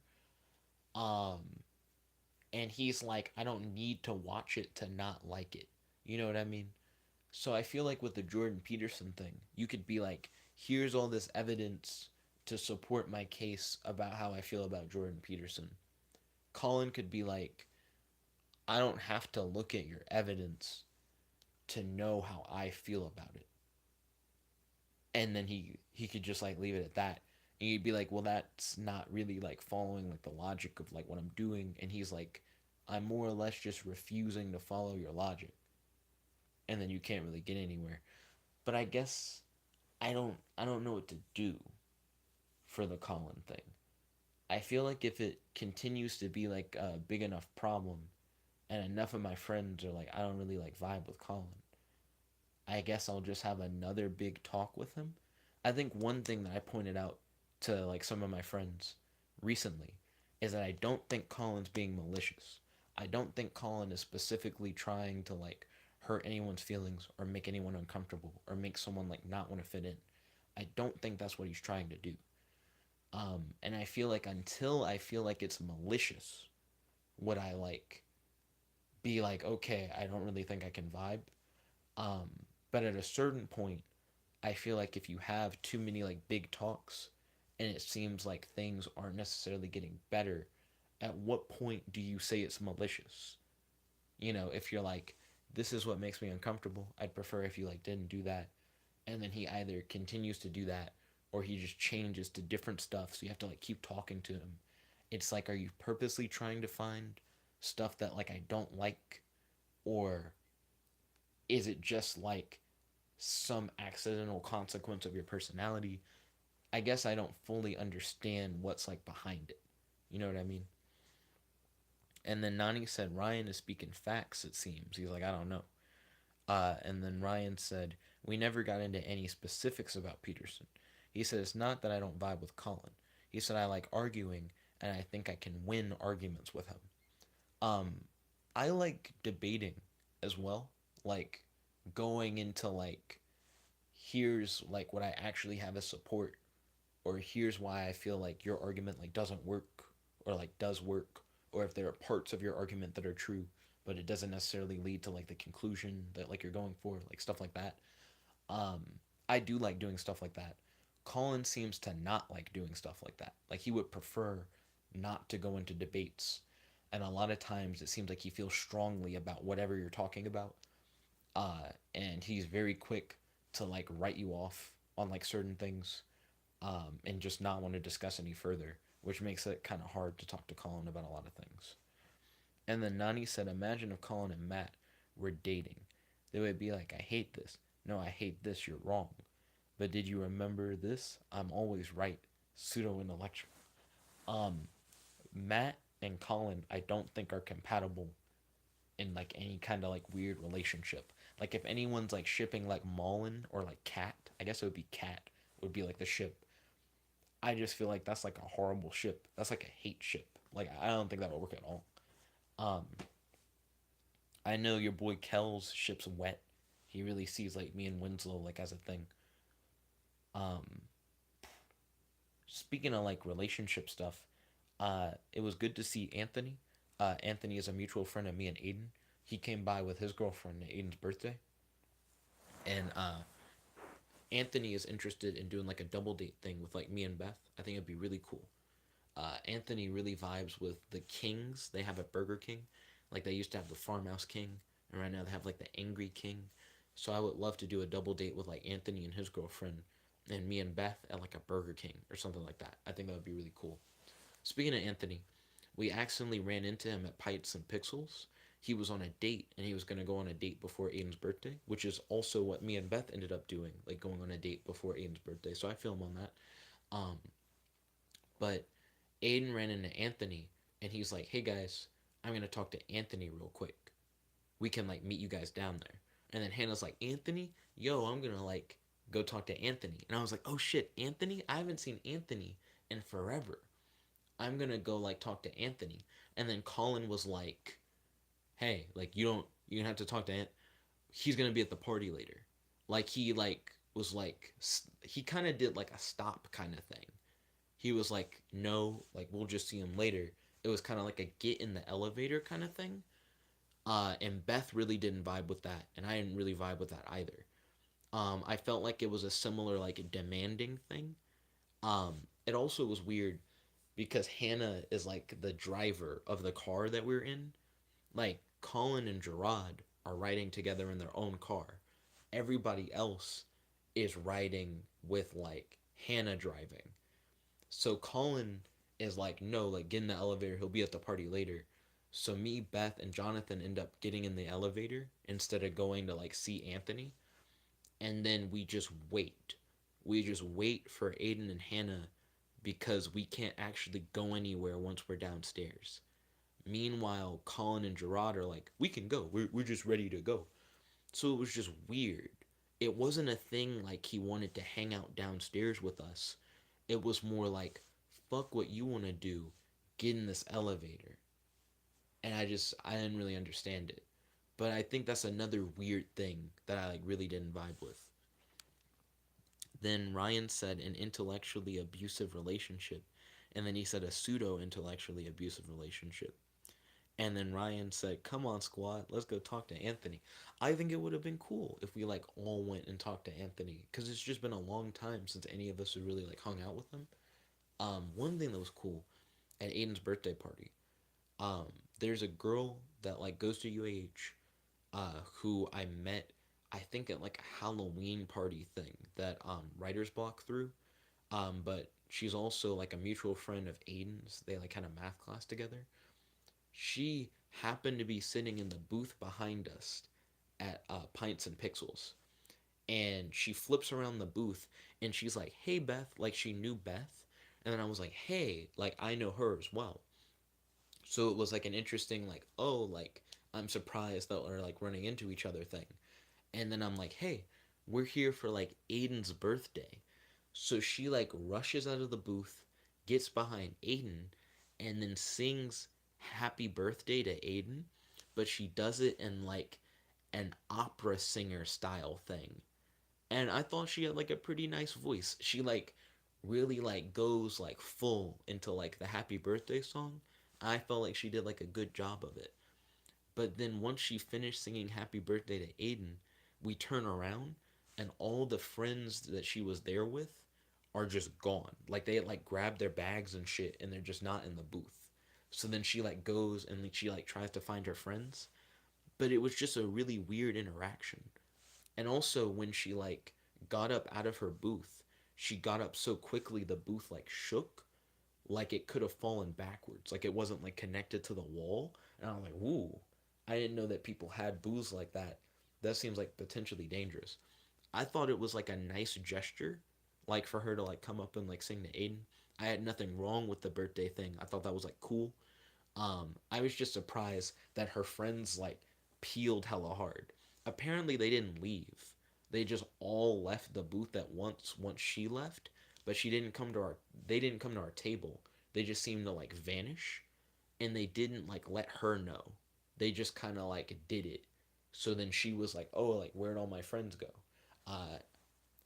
Um, and he's like, I don't need to watch it to not like it. You know what I mean? So I feel like with the Jordan Peterson thing, you could be like, here's all this evidence to support my case about how I feel about Jordan Peterson. Colin could be like, I don't have to look at your evidence to know how I feel about it. And then he could just like leave it at that. And you'd be like, well, that's not really like following like the logic of like what I'm doing. And he's like, I'm more or less just refusing to follow your logic. And then you can't really get anywhere. But I guess I don't know what to do for the Colin thing. I feel like if it continues to be like a big enough problem and enough of my friends are like I don't really like vibe with Colin, I guess I'll just have another big talk with him. I think one thing that I pointed out to like some of my friends recently is that I don't think Colin's being malicious. I don't think Colin is specifically trying to like hurt anyone's feelings or make anyone uncomfortable or make someone like not want to fit in. I don't think that's what he's trying to do. And I feel like until I feel like it's malicious, would I like be like, okay, I don't really think I can vibe. Um, but at a certain point, I feel like if you have too many like big talks and it seems like things aren't necessarily getting better, at what point do you say it's malicious? You know, if you're like, this is what makes me uncomfortable, I'd prefer if you like didn't do that. And then he either continues to do that or he just changes to different stuff. So you have to like keep talking to him. It's like, are you purposely trying to find stuff that like I don't like? Or is it just like some accidental consequence of your personality? I guess I don't fully understand what's like behind it. You know what I mean? And then Nani said Ryan is speaking facts. It seems he's like I don't know. And then Ryan said we never got into any specifics about Peterson. He said it's not that I don't vibe with Colin. He said I like arguing and I think I can win arguments with him. Um, I like debating as well. Like going into like here's like what I actually have as support or here's why I feel like your argument like doesn't work or like does work or if there are parts of your argument that are true but it doesn't necessarily lead to like the conclusion that like you're going for like stuff like that. um I do like doing stuff like that. Colin seems to not like doing stuff like that. Like he would prefer not to go into debates, and a lot of times it seems like he feels strongly about whatever you're talking about, and he's very quick to like write you off on like certain things, and just not want to discuss any further, which makes it kind of hard to talk to Colin about a lot of things. And then Nani said, imagine if Colin and Matt were dating. They would be like, I hate this. No, I hate this. You're wrong. But did you remember this? I'm always right. Pseudo intellectual. Um, Matt and Colin, I don't think are compatible in like any kind of like weird relationship. Like if anyone's like shipping like Mullen or like Cat, I guess it would be Cat would be like the ship. I just feel like that's like a horrible ship. That's like a hate ship. Like I don't think that would work at all. Um, I know your boy Kel's ship's wet. He really sees like me and Winslow like as a thing. Um, Speaking of like relationship stuff, it was good to see Anthony. Anthony is a mutual friend of me and Aiden. He came by with his girlfriend at Aiden's birthday, and Anthony is interested in doing like a double date thing with like me and Beth. I think it'd be really cool. Anthony really vibes with the Kings. They have a Burger King, like they used to have the Farmhouse King, and right now they have like the Angry King. So I would love to do a double date with like Anthony and his girlfriend, and me and Beth at like a Burger King or something like that. I think that would be really cool. Speaking of Anthony, we accidentally ran into him at Pites and Pixels. He was on a date and he was going to go on a date before Aiden's birthday, which is also what me and Beth ended up doing, like going on a date before Aiden's birthday. So I feel him on that. Um, but Aiden ran into Anthony and he's like, hey guys, I'm going to talk to Anthony real quick. We can like meet you guys down there. And then Hannah's like, Anthony? Yo, I'm going to like go talk to Anthony. And I was like, oh shit, Anthony? I haven't seen Anthony in forever. I'm gonna go like talk to Anthony. And then Colin was like, hey, like you don't have to talk to Ant. He's gonna be at the party later. Like he like was like he kind of did like a stop kind of thing. He was like, no, like we'll just see him later. It was kind of like a get in the elevator kind of thing. And Beth really didn't vibe with that, and I didn't really vibe with that either. I felt like it was a similar like demanding thing. It also was weird because Hannah is like the driver of the car that we're in. Like Colin and Gerard are riding together in their own car. Everybody else is riding with like Hannah driving. So Colin is like, no, like get in the elevator. He'll be at the party later. So me, Beth, and Jonathan end up getting in the elevator instead of going to like see Anthony. And then we just wait. we just wait for Aiden and Hannah because we can't actually go anywhere once we're downstairs. Meanwhile, Colin and Gerard are like, we can go. We're just ready to go. So it was just weird. It wasn't a thing like he wanted to hang out downstairs with us. It was more like, fuck what you want to do. Get in this elevator. And I didn't really understand it. But I think that's another weird thing that I like really didn't vibe with. Then Ryan said an intellectually abusive relationship. And then he said a pseudo intellectually abusive relationship. And then Ryan said, "Come on, squad, let's go talk to Anthony." I think it would have been cool if we like all went and talked to Anthony because it's just been a long time since any of us have really like hung out with him. One thing that was cool at Aiden's birthday party, um, there's a girl that like goes to UAH, who I met, I think at like a Halloween party thing that Writer's Block threw. But she's also like a mutual friend of Aiden's. They like had a math class together. She happened to be sitting in the booth behind us at Pints and Pixels. And she flips around the booth and she's like, "Hey, Beth," like she knew Beth. And then I was like, "Hey," like I know her as well. So it was like an interesting, like, oh, like I'm surprised that we're like running into each other thing. And then I'm like, "Hey, we're here for like Aiden's birthday." So she like rushes out of the booth, gets behind Aiden, and then sings happy birthday to Aiden, but she does it in like an opera singer style thing. And I thought she had like a pretty nice voice. She like really like goes like full into like the happy birthday song. I felt like she did like a good job of it. But then once she finished singing happy birthday to Aiden, we turn around and all the friends that she was there with are just gone. Like they like grabbed their bags and shit and they're just not in the booth. So then she like goes and like, she like tries to find her friends, but it was just a really weird interaction. And also when she like got up out of her booth, she got up so quickly the booth like shook, like it could have fallen backwards. Like it wasn't like connected to the wall. And I'm like, "Ooh, I didn't know that people had booths like that. That seems like potentially dangerous." I thought it was like a nice gesture, like for her to like come up and like sing to Aiden. I had nothing wrong with the birthday thing. I thought that was like cool. I was just surprised that her friends like peeled hella hard. Apparently they didn't leave. They just all left the booth at once she left, but she didn't come to our they didn't come to our table. They just seemed to like vanish and they didn't like let her know. They just kind of like did it. So then she was like, "Oh, like where'd all my friends go?" Uh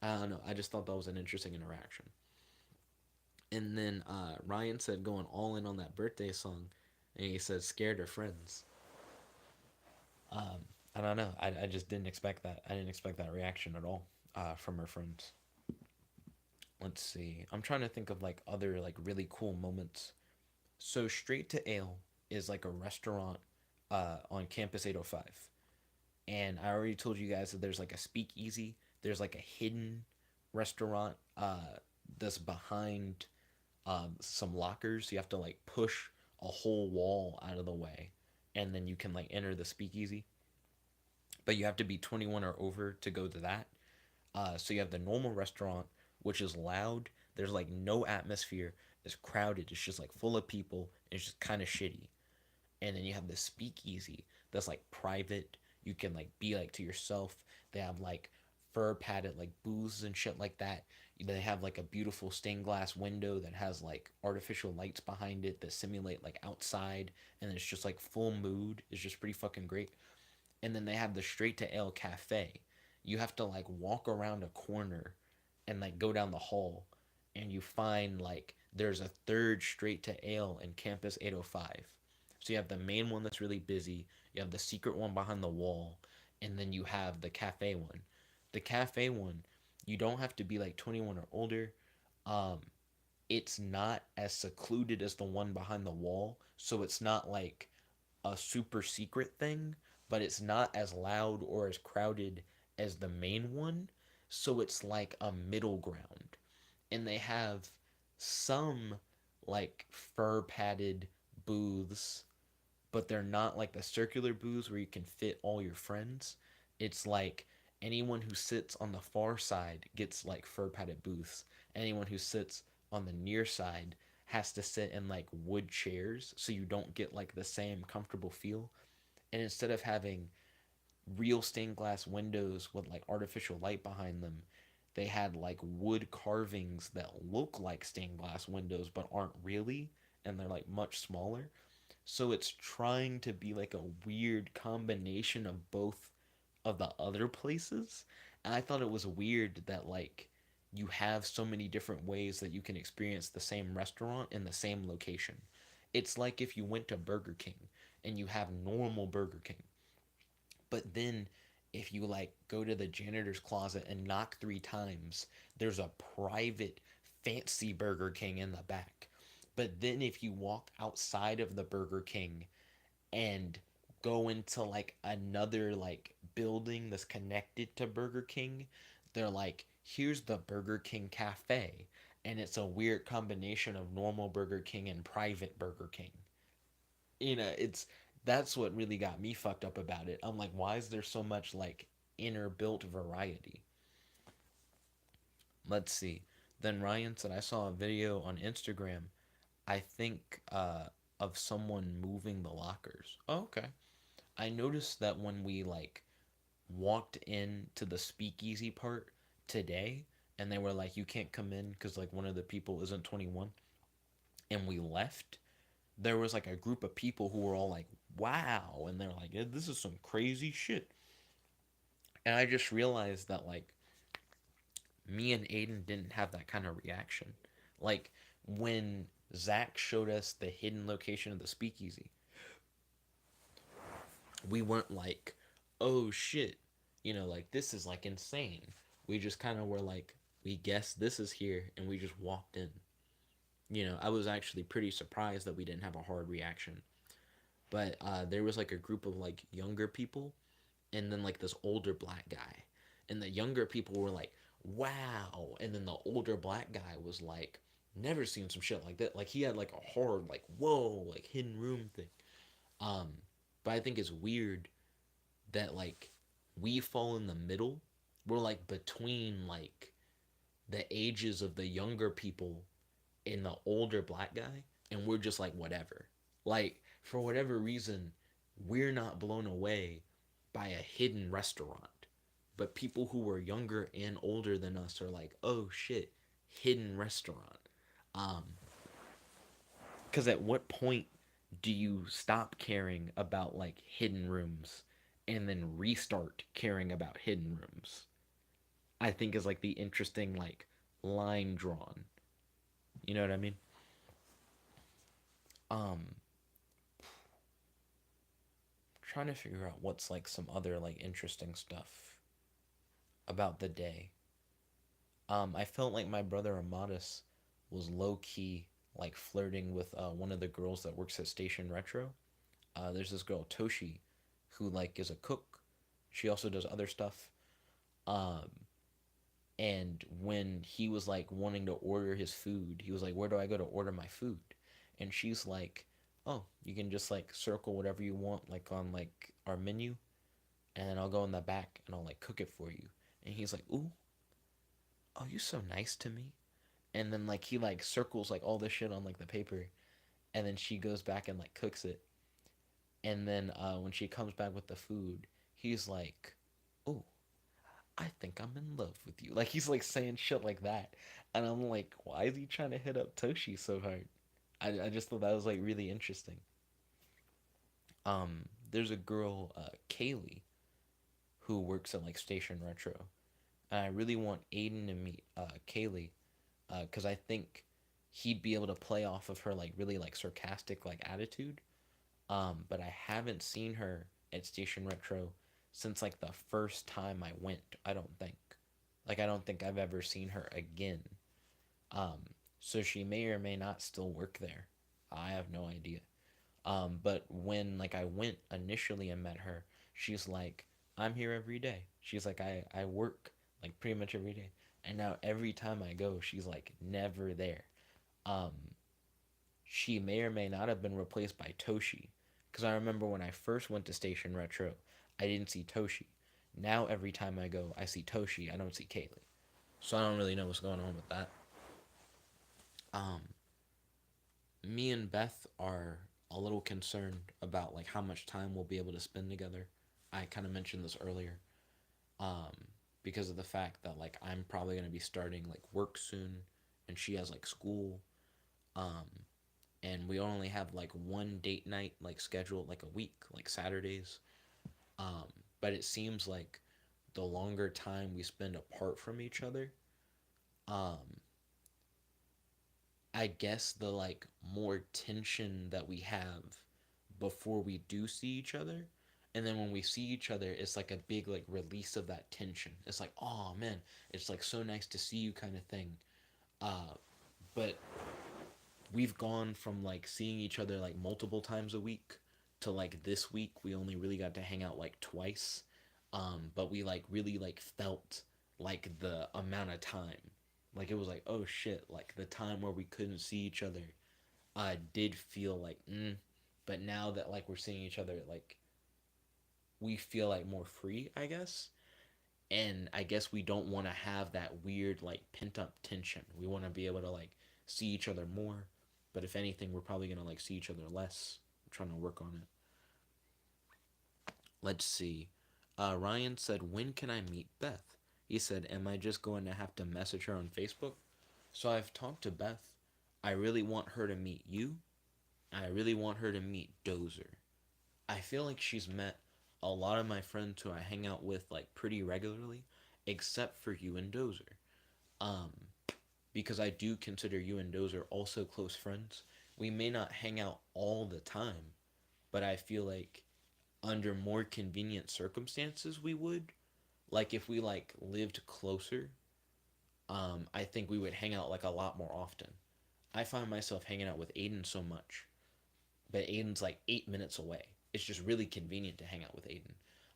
I don't know. I just thought that was an interesting interaction. And then Ryan said going all in on that birthday song, and he said scared her friends. I don't know. I just didn't expect that. I didn't expect that reaction at all from her friends. Let's see. I'm trying to think of like other like really cool moments. So Straight to Ale is like a restaurant on Campus 805. And I already told you guys that there's like a speakeasy. There's like a hidden restaurant that's behind some lockers. You have to like push a whole wall out of the way, and then you can like enter the speakeasy. But you have to be 21 or over to go to that. So you have the normal restaurant, which is loud. There's like no atmosphere. It's crowded. It's just like full of people. It's just kind of shitty. And then you have the speakeasy that's like private. You can like be like to yourself. They have like fur padded like booths and shit like that. They have like a beautiful stained glass window that has like artificial lights behind it that simulate like outside, and it's just like full mood. It's just pretty fucking great. And then they have the Straight to Ale Cafe. You have to like walk around a corner and like go down the hall, and you find like there's a third Straight to Ale in Campus 805. So you have the main one that's really busy, you have the secret one behind the wall, and then you have the cafe one. The cafe one, you don't have to be like 21 or older. Um, it's not as secluded as the one behind the wall, so it's not like a super secret thing, but it's not as loud or as crowded as the main one. So it's like a middle ground. And they have some like fur padded booths, but they're not like the circular booths where you can fit all your friends. It's like anyone who sits on the far side gets like fur padded booths. Anyone who sits on the near side has to sit in like wood chairs so you don't get like the same comfortable feel. And instead of having real stained glass windows with like artificial light behind them, they had like wood carvings that look like stained glass windows but aren't really, and they're like much smaller. So it's trying to be like a weird combination of both of the other places. And I thought it was weird that like you have so many different ways that you can experience the same restaurant in the same location. It's like if you went to Burger King and you have normal Burger King, but then if you like go to the janitor's closet and knock 3 times, there's a private fancy Burger King in the back. But then if you walk outside of the Burger King and go into like another like building that's connected to Burger King, they're like, here's the Burger King cafe. And it's a weird combination of normal Burger King and private Burger King. It's that's what really got me fucked up about it. I'm like, why is there so much like inner built variety? Let's see. Then Ryan said I saw a video on Instagram, I think of someone moving the lockers. Oh, okay. I noticed that when we like walked into the speakeasy part today and they were like you can't come in cuz like one of the people isn't 21 and we left, there was like a group of people who were all like wow and they're like yeah, this is some crazy shit. And I just realized that like me and Aiden didn't have that kind of reaction. Like when Zach showed us the hidden location of the speakeasy, we weren't like, oh shit, like this is like insane. We just kind of were like, we guessed this is here and we just walked in. I was actually pretty surprised that we didn't have a hard reaction. But there was like a group of like younger people and then like this older black guy. And the younger people were like, wow. And then the older black guy was like, never seen some shit like that. Like he had like a hard, like, whoa, like hidden room thing. Um, but I think it's weird that like we fall in the middle. We're like between like the ages of the younger people and the older black guy, and we're just like whatever. Like for whatever reason, we're not blown away by a hidden restaurant. But people who were younger and older than us are like, oh shit, hidden restaurant. Um, because at what point do you stop caring about like hidden rooms and then restart caring about hidden rooms? I think is like the interesting like line drawn. You know what I mean? Um, trying to figure out what's like some other like interesting stuff about the day. I felt like my brother Amatis was low key like flirting with one of the girls that works at Station Retro. There's this girl Toshi, who like is a cook. She also does other stuff. Um, and when he was like wanting to order his food, he was like, "Where do I go to order my food?" And she's like, "Oh, you can just like circle whatever you want like on like our menu, and then I'll go in the back and I'll like cook it for you." And he's like, "Ooh, oh, you're so nice to me." And then like he like circles like all this shit on like the paper, and then she goes back and like cooks it. And then when she comes back with the food, he's like, "Oh, I think I'm in love with you." Like he's like saying shit like that, and I'm like, why is he trying to hit up Toshi so hard? I just thought that was like really interesting. There's a girl, Kaylee, who works at like Station Retro, and I really want Aiden to meet Kaylee, because I think he'd be able to play off of her like really like sarcastic like attitude. But I haven't seen her at Station Retro since like the first time I went. I don't think. Like I don't think I've ever seen her again. Um, so she may or may not still work there. I have no idea. But when like I went initially and met her, she's like, I'm here every day. She's like, I work like pretty much every day. And now every time I go, she's like never there. Um, she may or may not have been replaced by Toshi. Because I remember when I first went to Station Retro, I didn't see Toshi. Now every time I go, I see Toshi. I don't see Kaylee. So I don't really know what's going on with that. Um, Me and Beth are a little concerned about like how much time we'll be able to spend together. I kind of mentioned this earlier. Um, because of the fact that like I'm probably gonna be starting like work soon, and she has like school. Um, and we only have like one date night like scheduled like a week, like Saturdays. Um, but it seems like the longer time we spend apart from each other, um, I guess the like more tension that we have before we do see each other. And then when we see each other, it's like a big like release of that tension. It's like, oh man, it's like so nice to see you kind of thing. Uh, but we've gone from like seeing each other like multiple times a week to like this week we only really got to hang out like twice. But we like really like felt like the amount of time. Like it was like, oh shit, like the time where we couldn't see each other did feel like but now that like we're seeing each other, like we feel like more free, I guess. And I guess we don't want to have that weird like pent up tension. We want to be able to like see each other more, but if anything, we're probably gonna like see each other less. I'm trying to work on it. Let's see. Ryan said, "When can I meet Beth?" He said, "Am I just going to have to message her on Facebook?" So I've talked to Beth. I really want her to meet you. I really want her to meet Dozer. I feel like she's met a lot of my friends who I hang out with like pretty regularly, except for you and Dozer. Um, because I do consider you and Dozer also close friends. We may not hang out all the time, but I feel like under more convenient circumstances we would. Like if we like lived closer, I think we would hang out like a lot more often. I find myself hanging out with Aiden so much, but Aiden's like 8 minutes away. It's just really convenient to hang out with Aiden.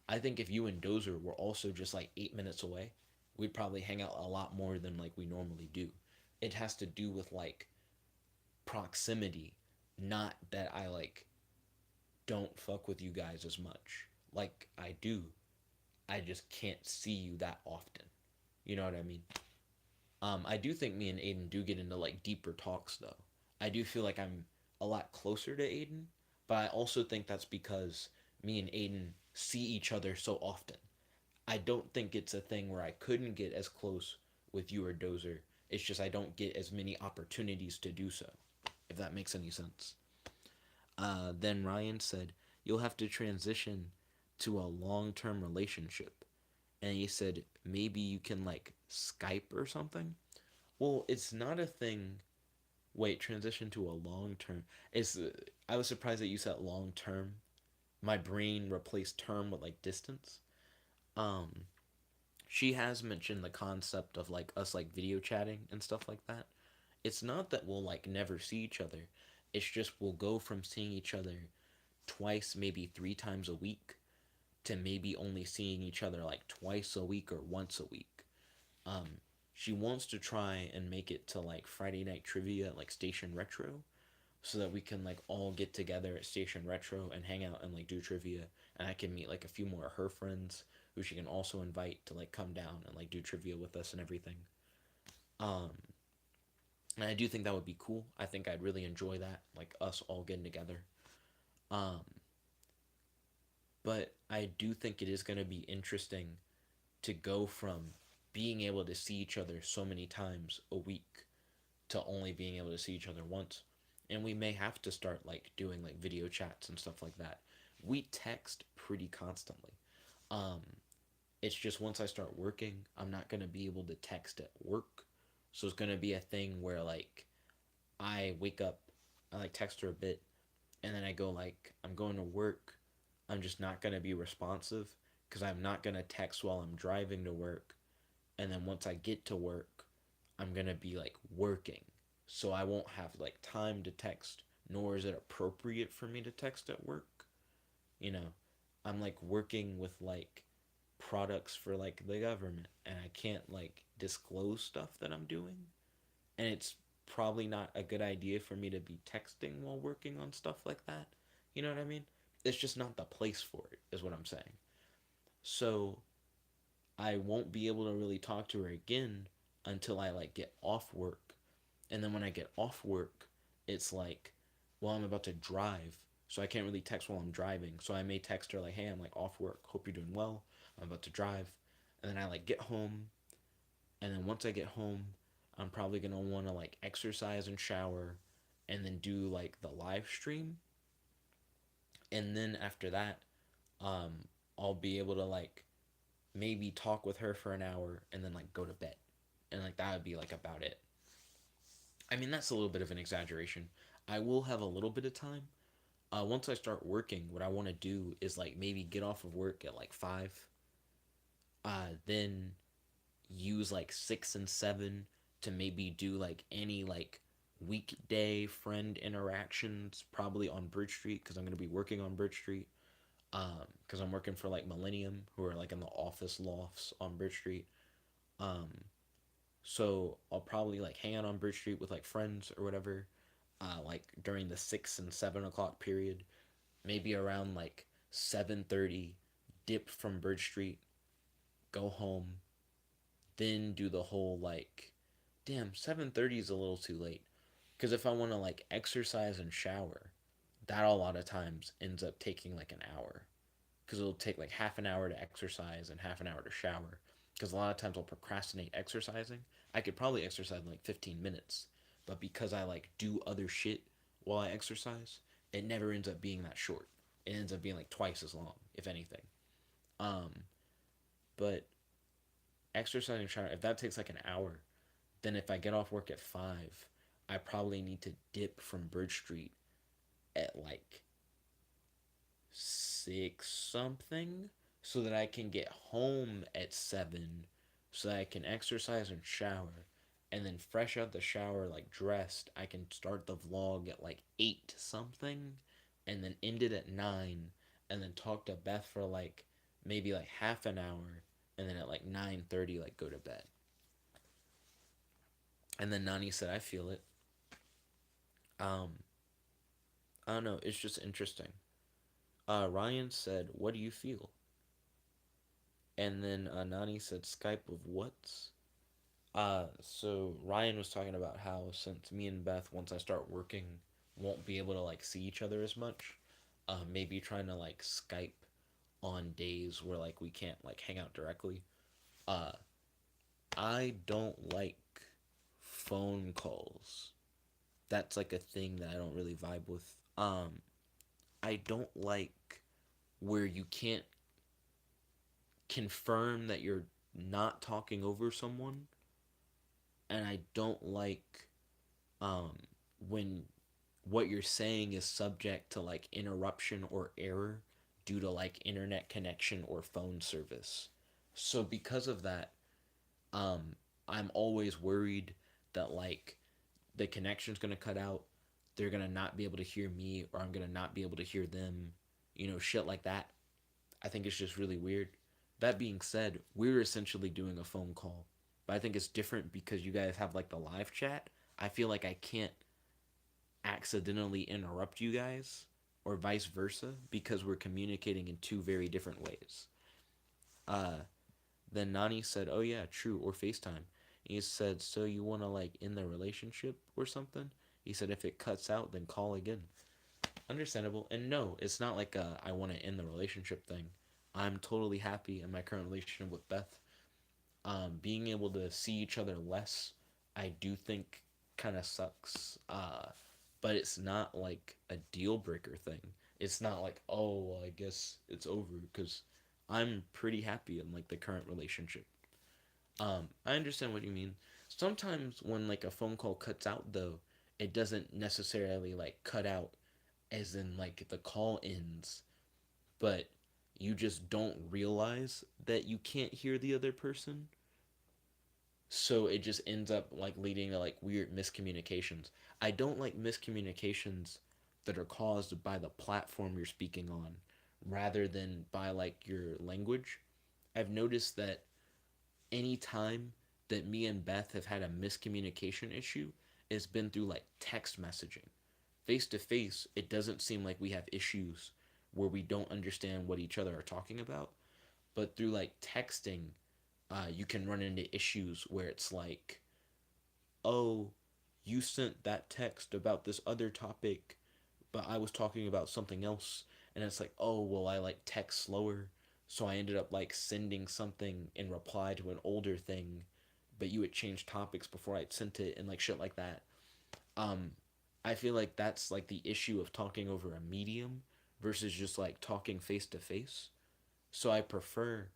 I think if you and Dozer were also just like 8 minutes away, we'd probably hang out a lot more than like we normally do. It has to do with like proximity, not that I like don't fuck with you guys as much. Like I do. I just can't see you that often. You know what I mean? I do think me and Aiden do get into like deeper talks though. I do feel like I'm a lot closer to Aiden, but I also think that's because me and Aiden see each other so often. I don't think it's a thing where I couldn't get as close with you or Dozer. It's just I don't get as many opportunities to do so, if that makes any sense. Then Ryan said, "You'll have to transition to a long term relationship." And he said, "Maybe you can like Skype or something." Well, it's not a thing. Wait, transition to a long term. It's I was surprised that you said long term. My brain replaced term with like distance. Um, she has mentioned the concept of like us like video chatting and stuff like that. It's not that we'll like never see each other. It's just we'll go from seeing each other twice, maybe three times a week, to maybe only seeing each other like twice a week or once a week. Um, she wants to try and make it to like Friday night trivia at like Station Retro, so that we can like all get together at Station Retro and hang out and like do trivia, and I can meet like a few more of her friends who she can also invite to like come down and like do trivia with us and everything. Um, and I do think that would be cool. I think I'd really enjoy that, like us all getting together. Um, but I do think it is going to be interesting to go from being able to see each other so many times a week to only being able to see each other once. And we may have to start like doing like video chats and stuff like that. We text pretty constantly. Um, it's just once I start working, I'm not gonna be able to text at work. So it's gonna be a thing where like I wake up, I like text her a bit, and then I go like I'm going to work. I'm just not gonna be responsive because I'm not gonna text while I'm driving to work, and then once I get to work, I'm gonna be like working. So I won't have like time to text, nor is it appropriate for me to text at work. You know, I'm like working with like products for like the government, and I can't like disclose stuff that I'm doing. And it's probably not a good idea for me to be texting while working on stuff like that. You know what I mean? It's just not the place for it, is what I'm saying. So I won't be able to really talk to her again until I like get off work. And then when I get off work, it's like, well, I'm about to drive, so I can't really text while I'm driving. So I may text her like, "Hey, I'm like off work. Hope you're doing well. I'm about to drive." And then I like get home, and then once I get home, I'm probably going to want to like exercise and shower and then do like the live stream. And then after that, um I'll be able to like maybe talk with her for an hour and then like go to bed. And like that would be like about it. I mean, that's a little bit of an exaggeration. I will have a little bit of time. Once I start working, what I want to do is like maybe get off of work at like 5. Then use like 6 and 7 to maybe do like any like weekday friend interactions, probably on Bridge Street because I'm gonna be working on Bridge Street. Because I'm working for like Millennium, who are like in the office lofts on Bridge Street. Um, so I'll probably like hang out on Bridge Street with like friends or whatever. Like during the 6 and 7 o'clock period, maybe around like 7:30, dip from Bridge Street, go home, then do the whole like, damn, 7:30 is a little too late. Because if I want to like exercise and shower, that a lot of times ends up taking like an hour. Because it'll take like half an hour to exercise and half an hour to shower. Because a lot of times I'll procrastinate exercising. I could probably exercise in like 15 minutes, but because I like do other shit while I exercise, it never ends up being that short. It ends up being like twice as long, if anything. Um, but exercising, shower, if that takes like an hour, then if I get off work at 5, I probably need to dip from Bridge Street at like 6 something so that I can get home at 7 so that I can exercise and shower, and then fresh out the shower like dressed I can start the vlog at like 8 something and then end it at 9 and then talk to Beth for like maybe like half an hour and then at like 9:30 like go to bed. And then Nani said I feel it. um I don't know, it's just interesting. Ryan said, what do you feel? And then Nani said, Skype of what's? So Ryan was talking about how since me and Beth, once I start working, won't be able to like see each other as much. Maybe trying to like Skype on days where like we can't like hang out directly. Uh, I don't like phone calls. That's like a thing that I don't really vibe with. I don't like where you can't confirm that you're not talking over someone, and I don't like um when what you're saying is subject to like interruption or error due to like internet connection or phone service. So because of that, um I'm always worried that like the connection's going to cut out, they're going to not be able to hear me or I'm going to not be able to hear them, shit like that. I think it's just really weird. That being said, we're essentially doing a phone call, but I think it's different because you guys have like the live chat. I feel like I can't accidentally interrupt you guys or vice versa because we're communicating in two very different ways. Uh, then Nani said, "Oh yeah, true." Or FaceTime. He said, "So you want to like end the relationship or something?" He said, "If it cuts out, then call again." Understandable. And no, it's not like I want to end the relationship thing. I'm totally happy in my current relationship with Beth. Being able to see each other less, I do think kind of sucks. But it's not like a deal breaker thing. It's not like, oh, well, I guess it's over because I'm pretty happy in like the current relationship. I understand what you mean. Sometimes when like a phone call cuts out though, it doesn't necessarily like cut out as in like the call ends, but you just don't realize that you can't hear the other person. So it just ends up like leading to like weird miscommunications. I don't like miscommunications that are caused by the platform you're speaking on rather than by like your language. I've noticed that any time that me and Beth have had a miscommunication issue, it's been through like text messaging. Face to face, it doesn't seem like we have issues where we don't understand what each other are talking about. But through like texting, you can run into issues where it's like, oh, you sent that text about this other topic, but I was talking about something else. And it's like, oh, well, I like text slower. So I ended up like sending something in reply to an older thing, but you had changed topics before I'd sent it and like shit like that. Um, I feel like that's like the issue of talking over a medium versus just like talking face to face. So I prefer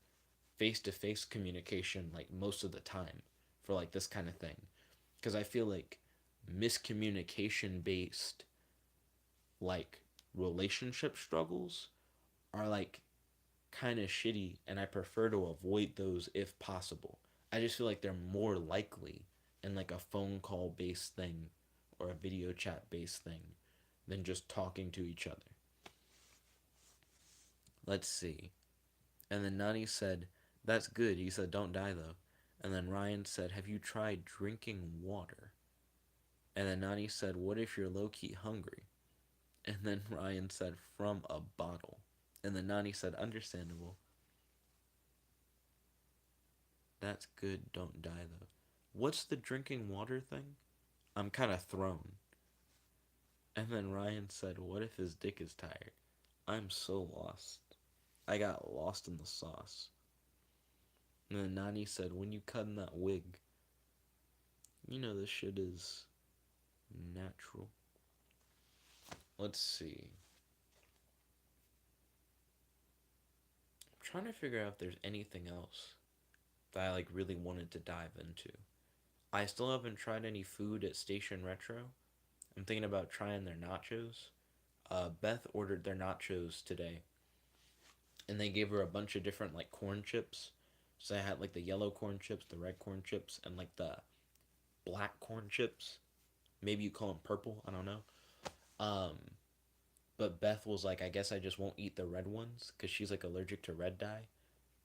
face to face communication like most of the time for like this kind of thing. Because I feel like miscommunication based like relationship struggles are like kind of shitty, and I prefer to avoid those if possible. I just feel like they're more likely in like a phone call based thing or a video chat based thing than just talking to each other. Let's see. And then Nani said, "That's good." He said, "Don't die though." And then Ryan said, "Have you tried drinking water?" And then Nani said, "What if you're low key hungry?" And then Ryan said, "From a bottle." And then Nani said, "Understandable." That's good, don't die though. What's the drinking water thing? I'm kind of thrown. And then Ryan said, "What if his dick is tired?" I'm so lost. I got lost in the sauce. And then Nani said, "When you cut in that wig, you know this shit is natural." Let's see. I'm trying to figure out if there's anything else that I like really wanted to dive into. I still haven't tried any food at Station Retro. I'm thinking about trying their nachos. Beth ordered their nachos today, and they gave her a bunch of different like corn chips. So they had like the yellow corn chips, the red corn chips, and like the black corn chips. Maybe you call them purple. I don't know. Um, but Beth was like, I guess I just won't eat the red ones because she's like allergic to red dye,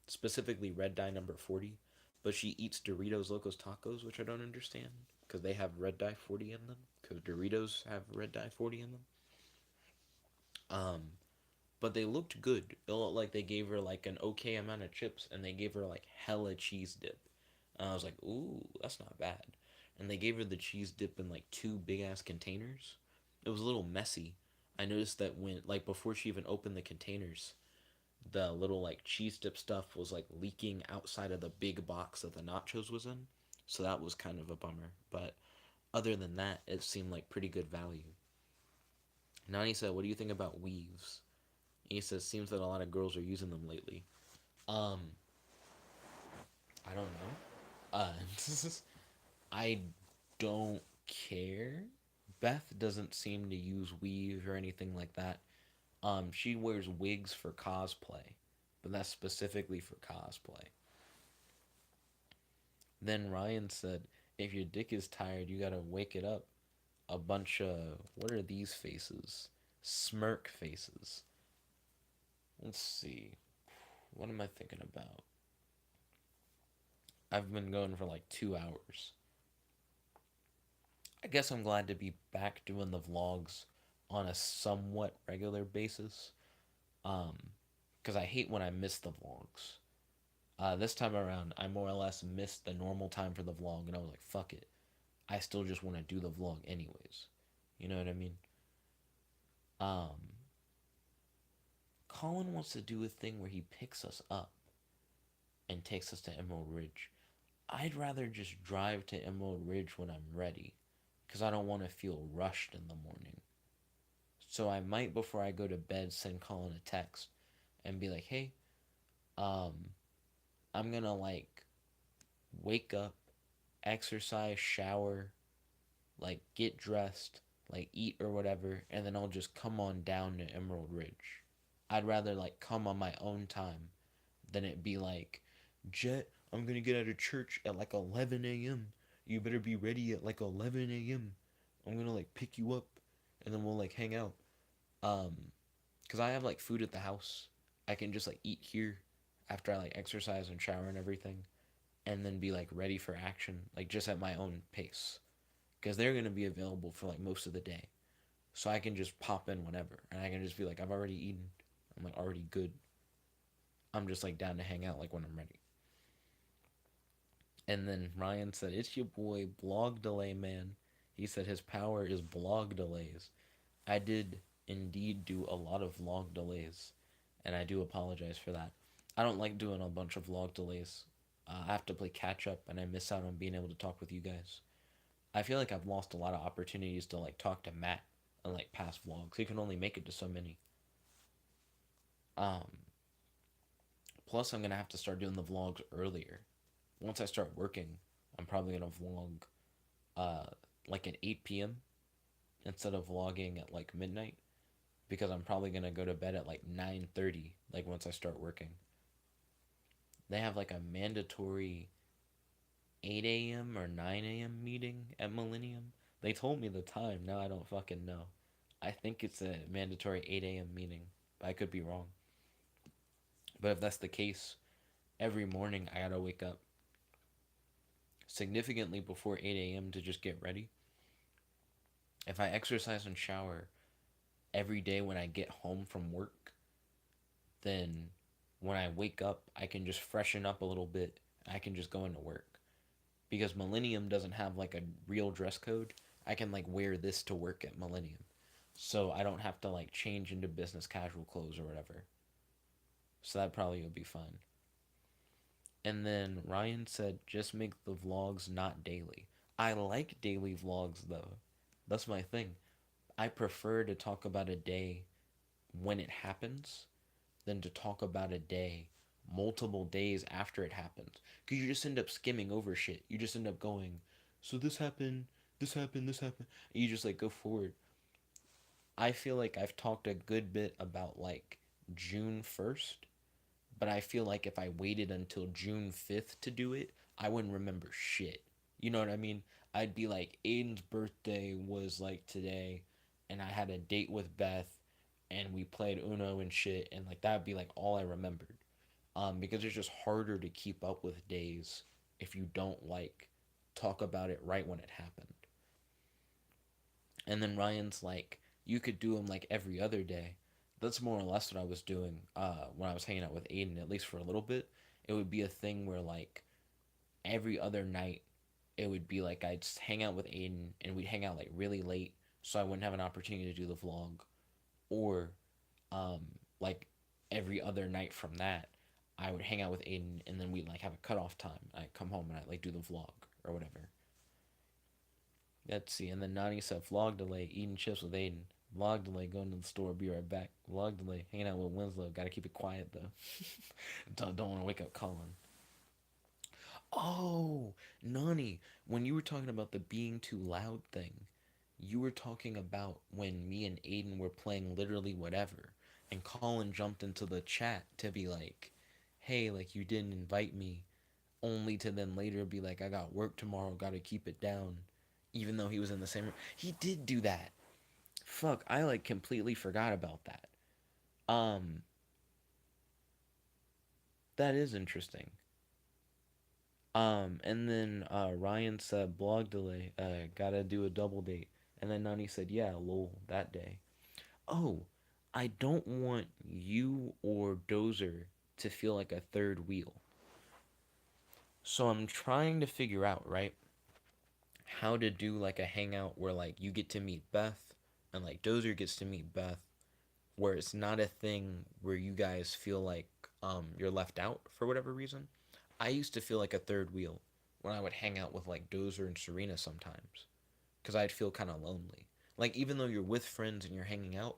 specifically red dye number 40. But she eats Doritos Locos Tacos, which I don't understand because they have red dye 40 in them. Because Doritos have red dye 40 in them. Um, but they looked good. It looked like they gave her like an okay amount of chips, and they gave her like hella cheese dip. And I was like, ooh, that's not bad. And they gave her the cheese dip in like two big ass containers. It was a little messy. I noticed that when like before she even opened the containers, the little like cheese dip stuff was like leaking outside of the big box that the nachos was in. So that was kind of a bummer. But other than that, it seemed like pretty good value. Nani said, "What do you think about weaves?" He says, "Seems that a lot of girls are using them lately." Um, I don't know. I don't care. Beth doesn't seem to use weave or anything like that. She wears wigs for cosplay, but that's specifically for cosplay. Then Ryan said, "If your dick is tired, you gotta wake it up." A bunch of what are these faces? Smirk faces. Let's see. What am I thinking about? I've been going for like 2 hours. I guess I'm glad to be back doing the vlogs on a somewhat regular basis. Um, because I hate when I miss the vlogs. This time around, I more or less missed the normal time for the vlog, and I was like, fuck it. I still just want to do the vlog anyways. You know what I mean? Um, Colin wants to do a thing where he picks us up and takes us to Emerald Ridge. I'd rather just drive to Emerald Ridge when I'm ready, because I don't want to feel rushed in the morning. So I might, before I go to bed, send Colin a text and be like, hey, um, I'm gonna like wake up, exercise, shower, like get dressed, like eat or whatever, and then I'll just come on down to Emerald Ridge. I'd rather like come on my own time than it be like, Jet, I'm gonna get out of church at like 11 a.m. You better be ready at like 11 a.m. I'm gonna like pick you up and then we'll like hang out. Um, because I have like food at the house. I can just like eat here after I like exercise and shower and everything, and then be like ready for action, like just at my own pace. Because they're gonna be available for like most of the day, so I can just pop in whenever, and I can just be like, I've already eaten, I'm like already good. I'm just like down to hang out like when I'm ready. And then Ryan said, "It's your boy, Blog Delay Man." He said his power is blog delays. I did indeed do a lot of vlog delays, and I do apologize for that. I don't like doing a bunch of vlog delays. I have to play catch up, and I miss out on being able to talk with you guys. I feel like I've lost a lot of opportunities to like talk to Matt on like past vlogs. He can only make it to so many. Um, Plus, I'm gonna have to start doing the vlogs earlier. Once I start working, I'm probably gonna vlog uh like at 8 p.m. instead of vlogging at like midnight because I'm probably gonna go to bed at like 9:30. Like once I start working, they have like a mandatory 8 a.m. or 9 a.m. meeting at Millennium. They told me the time. Now I don't fucking know. I think it's a mandatory 8 a.m. meeting. I could be wrong. But if that's the case, every morning I gotta wake up significantly before 8 a.m. to just get ready. If I exercise and shower every day when I get home from work, then when I wake up, I can just freshen up a little bit. I can just go into work. Because Millennium doesn't have like a real dress code. I can like wear this to work at Millennium. So I don't have to like change into business casual clothes or whatever. So that probably would be fun. And then Ryan said, just make the vlogs not daily. I like daily vlogs though. That's my thing. I prefer to talk about a day when it happens than to talk about a day multiple days after it happens. Because you just end up skimming over shit. You just end up going, so this happened, this happened, this happened. And you just like go forward. I feel like I've talked a good bit about like June 1st, but I feel like if I waited until June 5th to do it, I wouldn't remember shit. You know what I mean? I'd be like, Aiden's birthday was like today, and I had a date with Beth, and we played Uno and shit, and like that'd be like all I remembered. Because it's just harder to keep up with days if you don't like talk about it right when it happened. And then Ryan's like, you could do them like every other day. That's more or less what I was doing when I was hanging out with Aiden, at least for a little bit. It would be a thing where like every other night, it would be like I'd hang out with Aiden and we'd hang out like really late, so I wouldn't have an opportunity to do the vlog. Or um, like every other night from that, I would hang out with Aiden and then we'd like have a cutoff time. I'd come home and I'd like do the vlog or whatever. Let's see. And then Nani said, vlog delay, eating chips with Aiden. Vlog delay, going to the store, be right back. Vlog delay, hanging out with Winslow. Gotta keep it quiet though. don't want to wake up Colin. Oh, Nani, when you were talking about the being too loud thing, you were talking about when me and Aiden were playing literally whatever, and Colin jumped into the chat to be like, hey, like you didn't invite me, only to then later be like, I got work tomorrow, gotta keep it down, even though he was in the same room. He did do that. Fuck, I like completely forgot about that. Um, that is interesting. And then Ryan said blog delay, gotta do a double date. And then Nani said, yeah, lol, that day. Oh, I don't want you or Dozer to feel like a third wheel. So I'm trying to figure out, right, how to do like a hangout where like you get to meet Beth and like Dozer gets to meet Beth, where it's not a thing where you guys feel like you're left out for whatever reason. I used to feel like a third wheel when I would hang out with like Dozer and Serena sometimes because I'd feel kind of lonely. Like even though you're with friends and you're hanging out,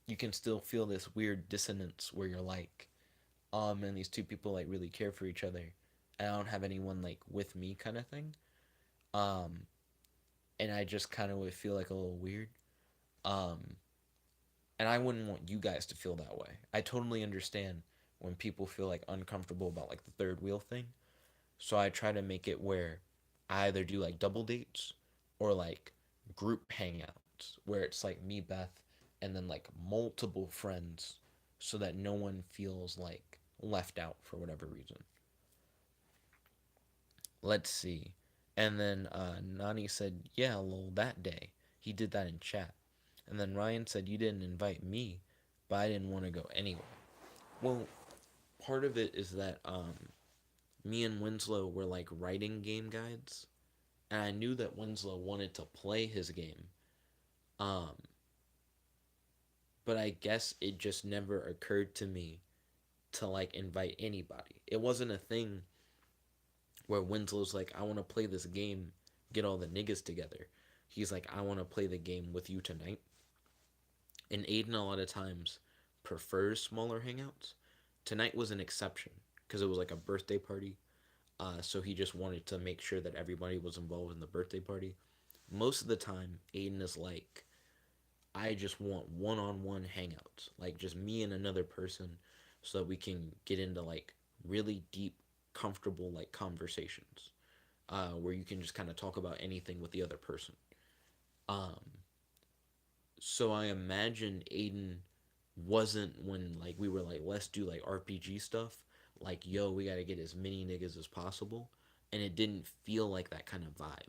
you can still feel this weird dissonance where you're like, and these two people like really care for each other. And I don't have anyone like with me kind of thing. Um, and I just kind of would feel like a little weird. Um, and I wouldn't want you guys to feel that way. I totally understand when people feel like uncomfortable about like the third wheel thing. So I try to make it where I either do like double dates or like group hangouts where it's like me, Beth, and then like multiple friends so that no one feels like left out for whatever reason. Let's see. And then Nani said, yeah, lol, that day. He did that in chat. And then Ryan said, you didn't invite me, but I didn't want to go anyway. Well, part of it is that me and Winslow were like writing game guides, and I knew that Winslow wanted to play his game. Um, but I guess it just never occurred to me to like invite anybody. It wasn't a thing where Winslow's like, I want to play this game, get all the niggas together. He's like, I want to play the game with you tonight. And Aiden, a lot of times, prefers smaller hangouts. Tonight was an exception because it was like a birthday party. So he just wanted to make sure that everybody was involved in the birthday party. Most of the time, Aiden is like, I just want one on one hangouts, like just me and another person, so that we can get into like really deep, comfortable like conversations, where you can just kind of talk about anything with the other person. Um, so I imagine Aiden wasn't when like we were like let's do like RPG stuff, like yo we gotta get as many niggas as possible, and it didn't feel like that kind of vibe.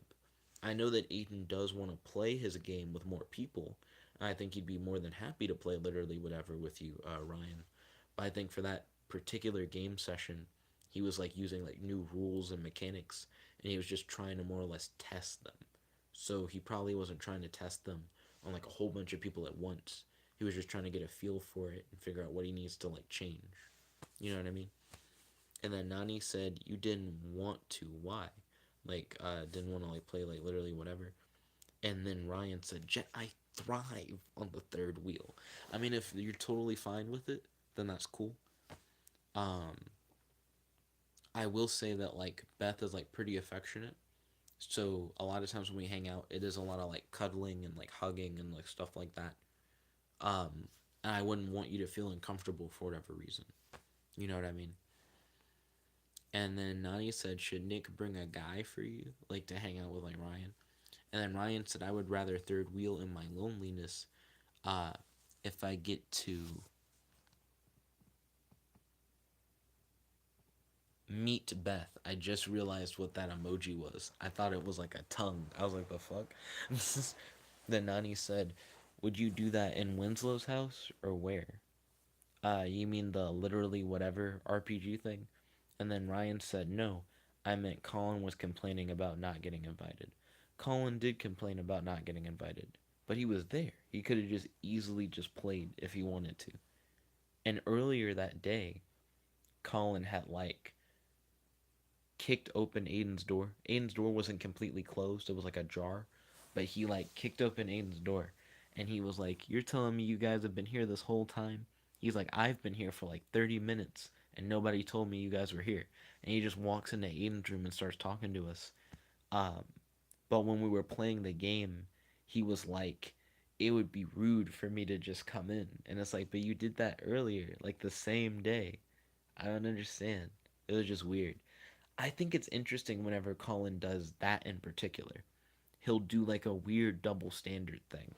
I know that Aiden does want to play his game with more people. I think he'd be more than happy to play literally whatever with you, Ryan. But I think for that particular game session, he was like using like new rules and mechanics, and he was just trying to more or less test them. So he probably wasn't trying to test them on like a whole bunch of people at once. He was just trying to get a feel for it and figure out what he needs to like change. You know what I mean? And then Nani said you didn't want to. Why? Like, didn't want to like play like literally whatever. And then Ryan said, Jet, I thrive on the third wheel. I mean, if you're totally fine with it, then that's cool. Um, I will say that like Beth is like pretty affectionate. So a lot of times when we hang out, it is a lot of like cuddling and like hugging and like stuff like that. And I wouldn't want you to feel uncomfortable for whatever reason. You know what I mean? And then Nani said, should Nick bring a guy for you, like to hang out with like Ryan? And then Ryan said, I would rather third wheel in my loneliness, uh, if I get to meet Beth. I just realized what that emoji was. I thought it was like a tongue. I was like, the fuck? Then Nani said, would you do that in Winslow's house or where? You mean the literally whatever RPG thing? And then Ryan said, no, I meant Colin was complaining about not getting invited. Colin did complain about not getting invited, but he was there. He could have just easily just played if he wanted to. And earlier that day, Colin had like kicked open Aiden's door. Aiden's door wasn't completely closed, it was like ajar, but he like kicked open Aiden's door and he was like, you're telling me you guys have been here this whole time? He's like, I've been here for like 30 minutes and nobody told me you guys were here. And he just walks into Aiden's room and starts talking to us. Um, but when we were playing the game, he was like, it would be rude for me to just come in. And it's like, but you did that earlier, like the same day. I don't understand. It was just weird. I think it's interesting whenever Colin does that in particular. He'll do like a weird double standard thing.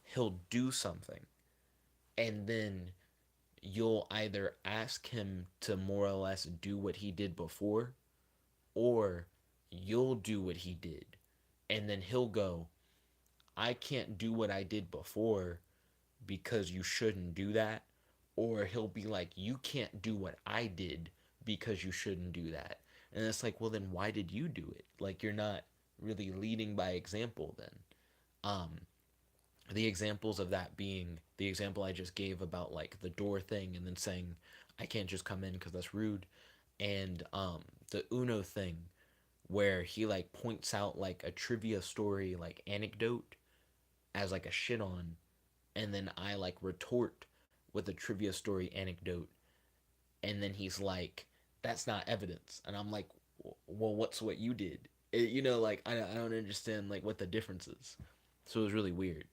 He'll do something, and then you'll either ask him to more or less do what he did before, or you'll do what he did. And then he'll go, I can't do what I did before because you shouldn't do that. Or he'll be like, you can't do what I did because you shouldn't do that. And it's like, well, then why did you do it? Like, you're not really leading by example then. Um, the examples of that being the example I just gave about like the door thing and then saying, I can't just come in because that's rude. And the Uno thing where he like points out like a trivia story, like anecdote as like a shit on, and then I like retort with a trivia story anecdote, and then he's like, "That's not evidence," and I'm like, "Well, what's what you did?" Like I don't understand like what the difference is. So it was really weird.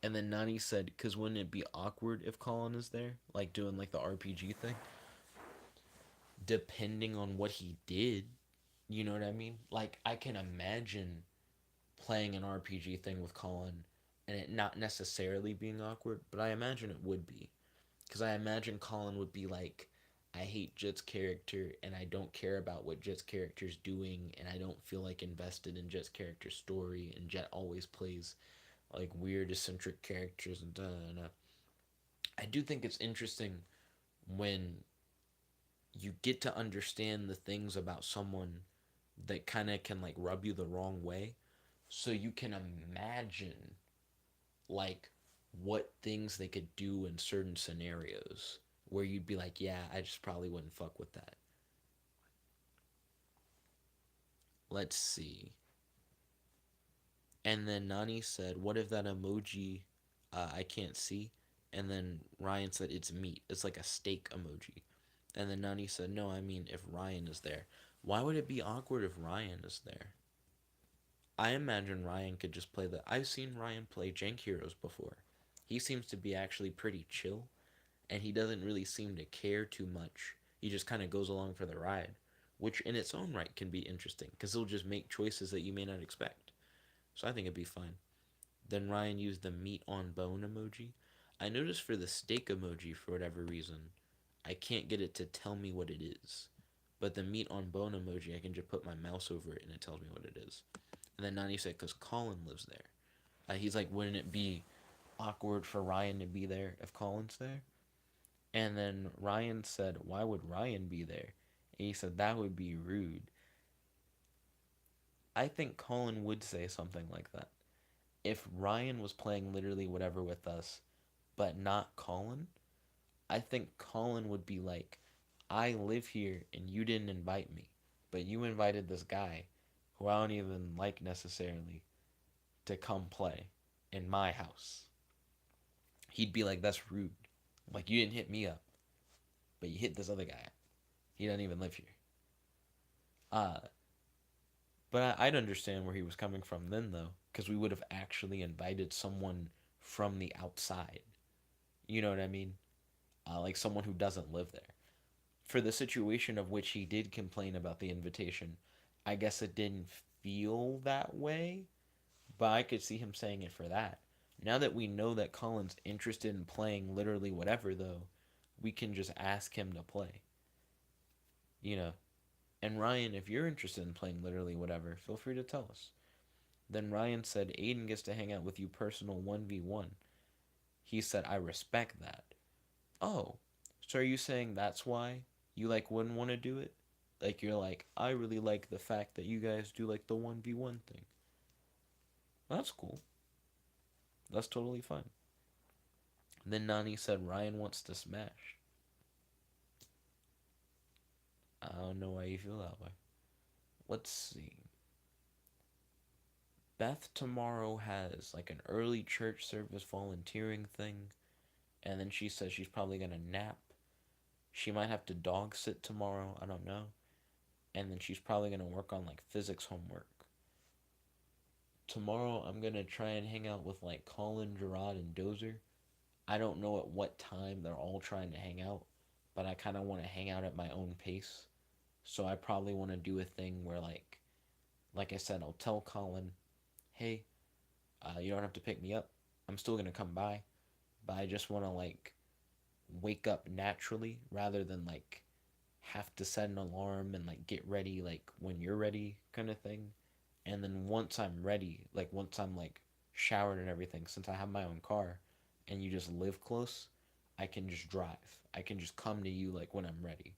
And then Nani said, "Cause wouldn't it be awkward if Colin is there, like doing like the RPG thing, depending on what he did?" You know what I mean? Like I can imagine playing an RPG thing with Colin and it not necessarily being awkward, but I imagine it would be. Because I imagine Colin would be like, I hate Jet's character and I don't care about what Jet's character's doing and I don't feel like invested in Jet's character story, and Jet always plays like weird eccentric characters and I do think it's interesting when you get to understand the things about someone that kind of can like rub you the wrong way, so you can imagine like what things they could do in certain scenarios where you'd be like, yeah, I just probably wouldn't fuck with that. Let's see. And then Nani said, what if that emoji I can't see? And then Ryan said, it's meat. It's like a steak emoji. And then Nani said, no, I mean if Ryan is there. Why would it be awkward if Ryan is there? I imagine Ryan could just play the. I've seen Ryan play Jank Heroes before. He seems to be actually pretty chill, and he doesn't really seem to care too much. He just kind of goes along for the ride, which in its own right can be interesting because he'll just make choices that you may not expect. So I think it'd be fine. Then Ryan used the meat on bone emoji. I noticed for the steak emoji, for whatever reason, I can't get it to tell me what it is. But the meat on bone emoji, I can just put my mouse over it and it tells me what it is. And then 96, because Colin lives there. He's like, wouldn't it be awkward for Ryan to be there if Colin's there? And then Ryan said, why would Ryan be there? And he said, that would be rude. I think Colin would say something like that. If Ryan was playing literally whatever with us, but not Colin, I think Colin would be like, I live here and you didn't invite me, but you invited this guy who I don't even like necessarily to come play in my house. He'd be like, that's rude. Like, you didn't hit me up, but you hit this other guy. He doesn't even live here. Uh, but I'd understand where he was coming from then, though, because we would have actually invited someone from the outside. You know what I mean? Like someone who doesn't live there. For the situation of which he did complain about the invitation, I guess it didn't feel that way, but I could see him saying it for that. Now that we know that Colin's interested in playing literally whatever, though, we can just ask him to play. You know. And Ryan, if you're interested in playing literally whatever, feel free to tell us. Then Ryan said Aiden gets to hang out with you personal 1v1. He said, I respect that. Oh, so are you saying that's why you like wouldn't want to do it? Like you're like, I really like the fact that you guys do like the 1v1 thing. Well, that's cool. That's totally fine. Then Nani said Ryan wants to smash. I don't know why you feel that way. Let's see. Beth tomorrow has like an early church service volunteering thing, and then she says she's probably gonna nap. She might have to dog sit tomorrow, I don't know. And then she's probably gonna work on like physics homework. Tomorrow I'm gonna try and hang out with like Colin, Gerard, and Dozer. I don't know at what time they're all trying to hang out, but I kind of want to hang out at my own pace. So I probably want to do a thing where like I said, I'll tell Colin, hey, you don't have to pick me up. I'm still gonna come by, but I just want to like wake up naturally rather than like have to set an alarm and like get ready like when you're ready kind of thing. And then once I'm ready, like once I'm like showered and everything, since I have my own car and you just live close, I can just drive. I can just come to you like when I'm ready.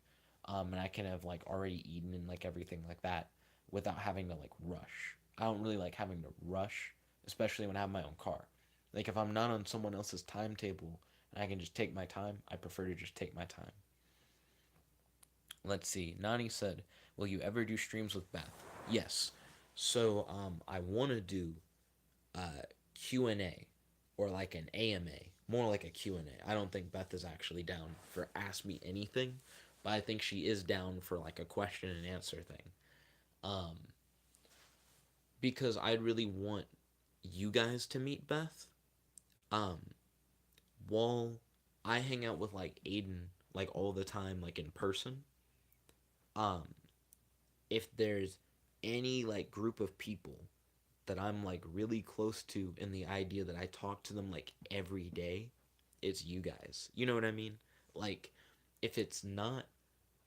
And I can have like already eaten and like everything like that without having to like rush. I don't really like having to rush, especially when I have my own car. Like if I'm not on someone else's timetable and I can just take my time, I prefer to just take my time. Let's see. Nani said, "Will you ever do streams with Beth?" Yes. So I want to do Q&A or like an AMA, more like a Q&A. I don't think Beth is actually down for ask me anything, but I think she is down for like a question and answer thing. Um, because I'd really want you guys to meet Beth. Um, while I hang out with like Aiden like all the time, like in person. Um, if there's any like group of people that I'm like really close to in the idea that I talk to them like every day, it's you guys. You know what I mean? Like if it's not,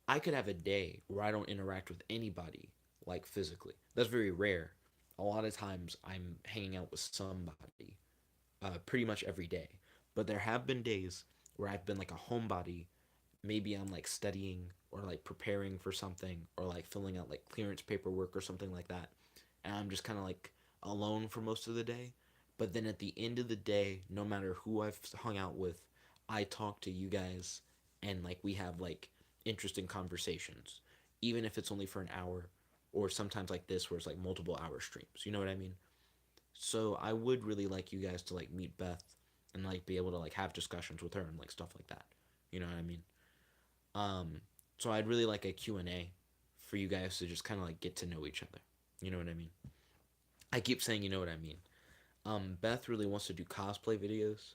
I could have a day where I don't interact with anybody like physically. That's very rare. A lot of times I'm hanging out with somebody pretty much every day. But there have been days where I've been like a homebody maybe I'm like studying or like preparing for something or like filling out like clearance paperwork or something like that. And I'm just kind of like alone for most of the day. But then at the end of the day, no matter who I've hung out with, I talk to you guys and like we have like interesting conversations, even if it's only for an hour or sometimes like this where it's like multiple hour streams. You know what I mean? So I would really like you guys to like meet Beth and like be able to like have discussions with her and like stuff like that. You know what I mean? Um, so I'd really like a Q&A for you guys to just kind of like get to know each other. You know what I mean? I keep saying you know what I mean. Beth really wants to do cosplay videos.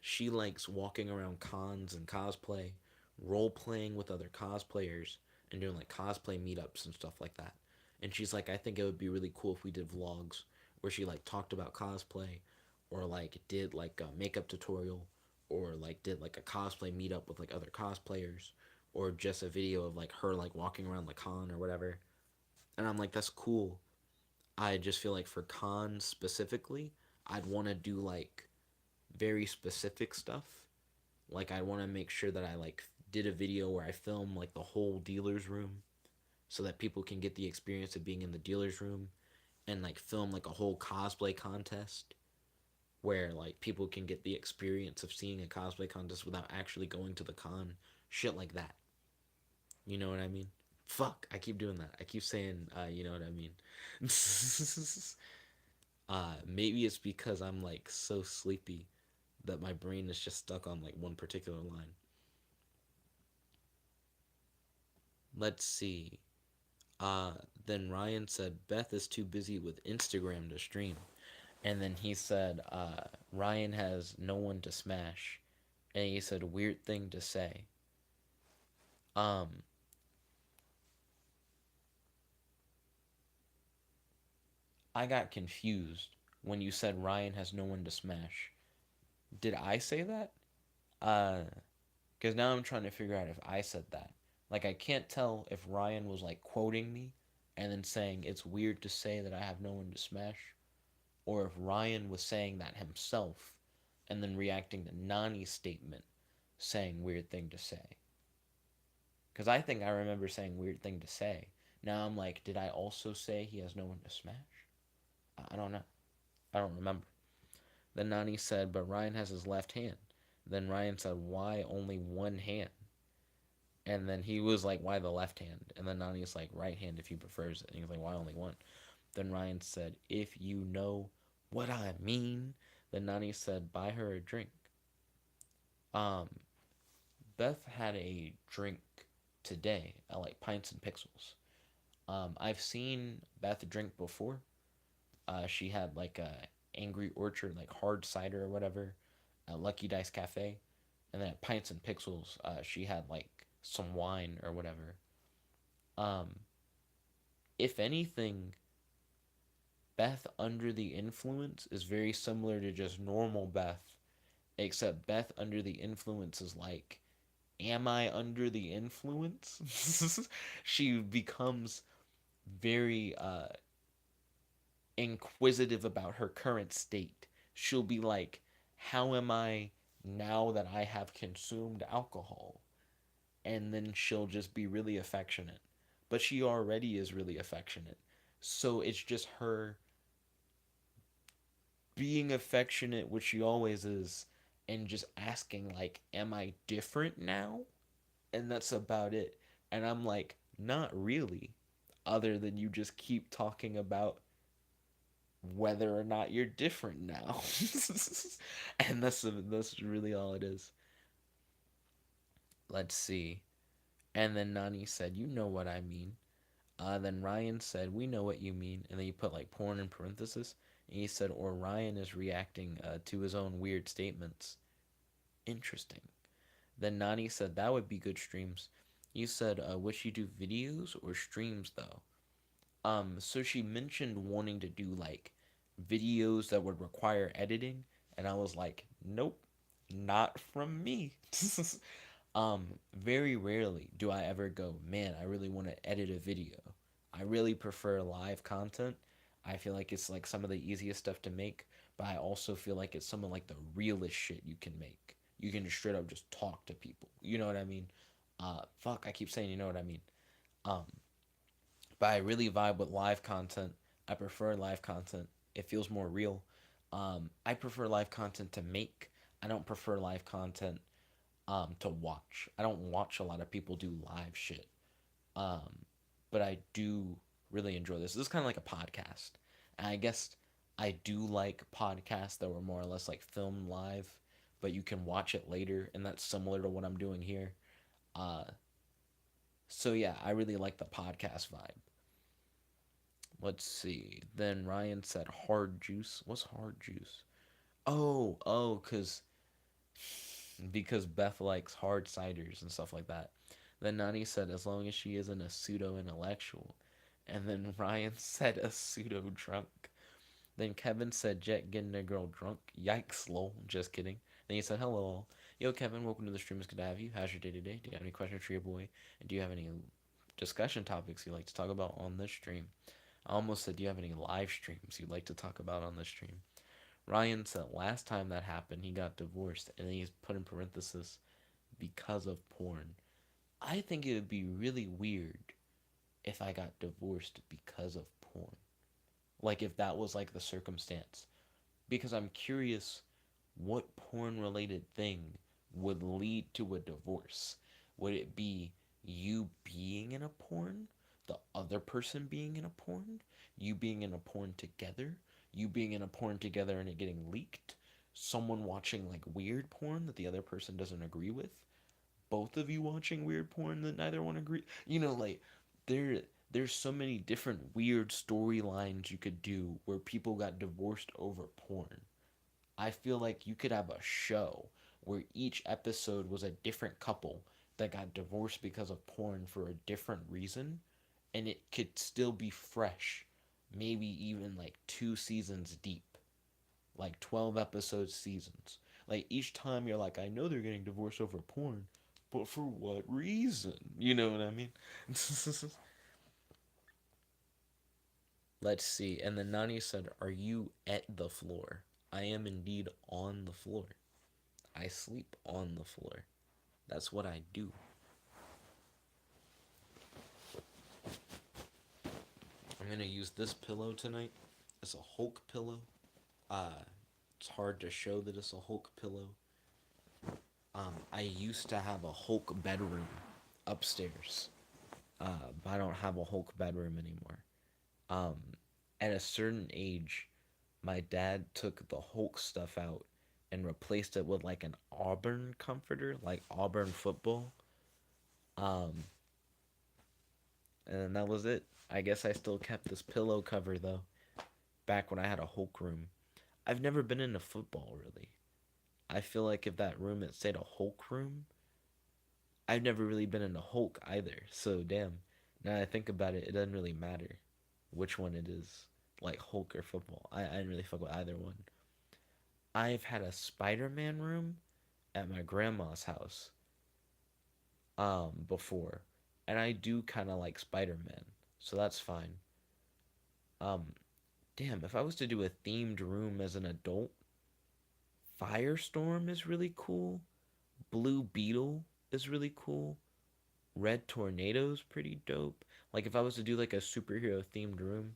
She likes walking around cons and cosplay, role playing with other cosplayers, and doing like cosplay meetups and stuff like that. And she's like, I think it would be really cool if we did vlogs where she like talked about cosplay, or like did like a makeup tutorial, or like did like a cosplay meetup with like other cosplayers, or just a video of like her like walking around the con or whatever. And I'm like, that's cool. I just feel like for cons specifically, I'd want to do like very specific stuff. Like I want to make sure that I like did a video where I film like the whole dealer's room so that people can get the experience of being in the dealer's room, and like film like a whole cosplay contest where like people can get the experience of seeing a cosplay contest without actually going to the con. Shit like that. You know what I mean? Fuck, I keep doing that. I keep saying you know what I mean. Maybe it's because I'm like so sleepy that my brain is just stuck on like one particular line. Let's see. Uh, then Ryan said Beth is too busy with Instagram to stream. And then he said Ryan has no one to smash. And he said weird thing to say. Um, I got confused when you said Ryan has no one to smash. Did I say that? Uh, because now I'm trying to figure out if I said that. Like, I can't tell if Ryan was like quoting me and then saying it's weird to say that I have no one to smash, or if Ryan was saying that himself and then reacting to Nani's statement saying weird thing to say. Because I think I remember saying weird thing to say. Now I'm like, did I also say he has no one to smash? I don't know. I don't remember. Then Nani said, but Ryan has his left hand. Then Ryan said, why only one hand? And then he was like, why the left hand? And then Nani's like, right hand if he prefers it. And he was like, why only one? Then Ryan said, if you know what I mean. Then Nani said, buy her a drink. Um, Beth had a drink today at like Pints and Pixels. I've seen Beth drink before. She had like a Angry Orchard, like hard cider or whatever, at Lucky Dice Cafe. And then at Pints and Pixels, she had like some wine or whatever. Um, if anything, Beth under the influence is very similar to just normal Beth, except Beth under the influence is like, am I under the influence? She becomes very inquisitive about her current state. She'll be like, how am I now that I have consumed alcohol? And then she'll just be really affectionate. But she already is really affectionate. So it's just her being affectionate, which she always is, and just asking, like, am I different now? And that's about it. And I'm like, not really, other than you just keep talking about whether or not you're different now. And that's really all it is. Let's see. And then Nani said, you know what I mean. Then Ryan said, we know what you mean. And then you put like porn in parenthesis. And he said, or Ryan is reacting to his own weird statements. Interesting. Then Nani said, that would be good streams. You said, would she do videos or streams though? So she mentioned wanting to do like videos that would require editing, and I was like, nope, not from me. Very rarely do I ever go, man, I really want to edit a video. I really prefer live content. I feel like it's like some of the easiest stuff to make, but I also feel like it's some of like the realest shit you can make. You can just straight up just talk to people. You know what I mean? Fuck, I keep saying you know what I mean. Um, but I really vibe with live content. I prefer live content. It feels more real. I prefer live content to make. I don't prefer live content to watch. I don't watch a lot of people do live shit. Um, but I do really enjoy this. This is kind of like a podcast. And I guess I do like podcasts that were more or less like filmed live, but you can watch it later, and that's similar to what I'm doing here. Uh, so yeah, I really like the podcast vibe. Let's see. Then Ryan said hard juice. What's hard juice? Because Beth likes hard ciders and stuff like that. Then Nani said as long as she isn't a pseudo intellectual. And then Ryan said a pseudo drunk. Then Kevin said Jet getting a girl drunk. Yikes, lol. Just kidding. Then he said hello. Yo, Kevin, welcome to the stream. It's good to have you. How's your day today? Do you have any questions for your boy? And do you have any discussion topics you'd like to talk about on this stream? I almost said, do you have any live streams you'd like to talk about on this stream? Ryan said last time that happened, he got divorced, and then he's put in parenthesis because of porn. I think it would be really weird if I got divorced because of porn. Like if that was like the circumstance. Because I'm curious what porn related thing would lead to a divorce. Would it be you being in a porn? The other person being in a porn? You being in a porn together? You being in a porn together and it getting leaked? Someone watching like weird porn that the other person doesn't agree with? Both of you watching weird porn that neither one agree? You know, like there there's so many different weird storylines you could do where people got divorced over porn. I feel like you could have a show where each episode was a different couple that got divorced because of porn for a different reason, and it could still be fresh, maybe even like 2 seasons deep, like 12 episode seasons. Like each time you're like, I know they're getting divorced over porn, but for what reason? You know what I mean? Let's see. And then Nani said, are you at the floor? I am indeed on the floor. I sleep on the floor. That's what I do. I'm gonna use this pillow tonight. It's a Hulk pillow. Uh, it's hard to show that it's a Hulk pillow. I used to have a Hulk bedroom upstairs, but I don't have a Hulk bedroom anymore. Um, at a certain age, my dad took the Hulk stuff out and replaced it with like an Auburn comforter, like Auburn football. Um, and that was it. I guess I still kept this pillow cover though, back when I had a Hulk room. I've never been into football really. I feel like if that room had stayed a Hulk room, I've never really been into Hulk either. So damn. Now I think about it, it doesn't really matter which one it is, like Hulk or football. I didn't really fuck with either one. I've had a Spider-Man room at my grandma's house before, and I do kind of like Spider-Man, so that's fine. Um Damn, if I was to do a themed room as an adult, Firestorm is really cool. Blue Beetle is really cool. Red Tornado's pretty dope. Like if I was to do like a superhero themed room,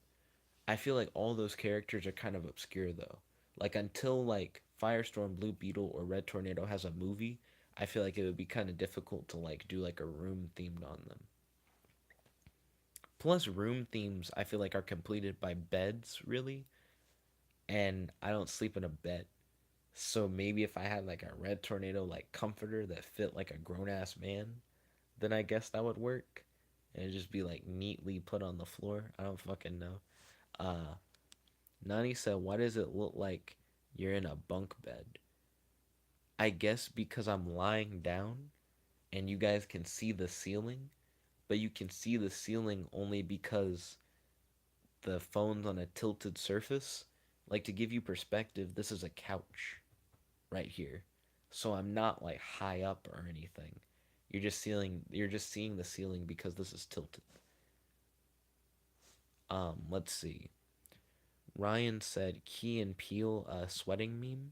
I feel like all those characters are kind of obscure though. Like until like Firestorm, Blue Beetle, or Red Tornado has a movie, I feel like it would be kind of difficult to like do like a room themed on them. Plus, room themes I feel like are completed by beds really, and I don't sleep in a bed. So maybe if I had like a Red Tornado like comforter that fit like a grown ass man, then I guess that would work. And it'd just be like neatly put on the floor. I don't fucking know. Uh Nani said, why does it look like you're in a bunk bed? I guess because I'm lying down and you guys can see the ceiling, but you can see the ceiling only because the phone's on a tilted surface. Like to give you perspective, this is a couch right here. So I'm not like high up or anything. You're just seeing the ceiling because this is tilted. Let's see. Ryan said Key and Peele sweating meme.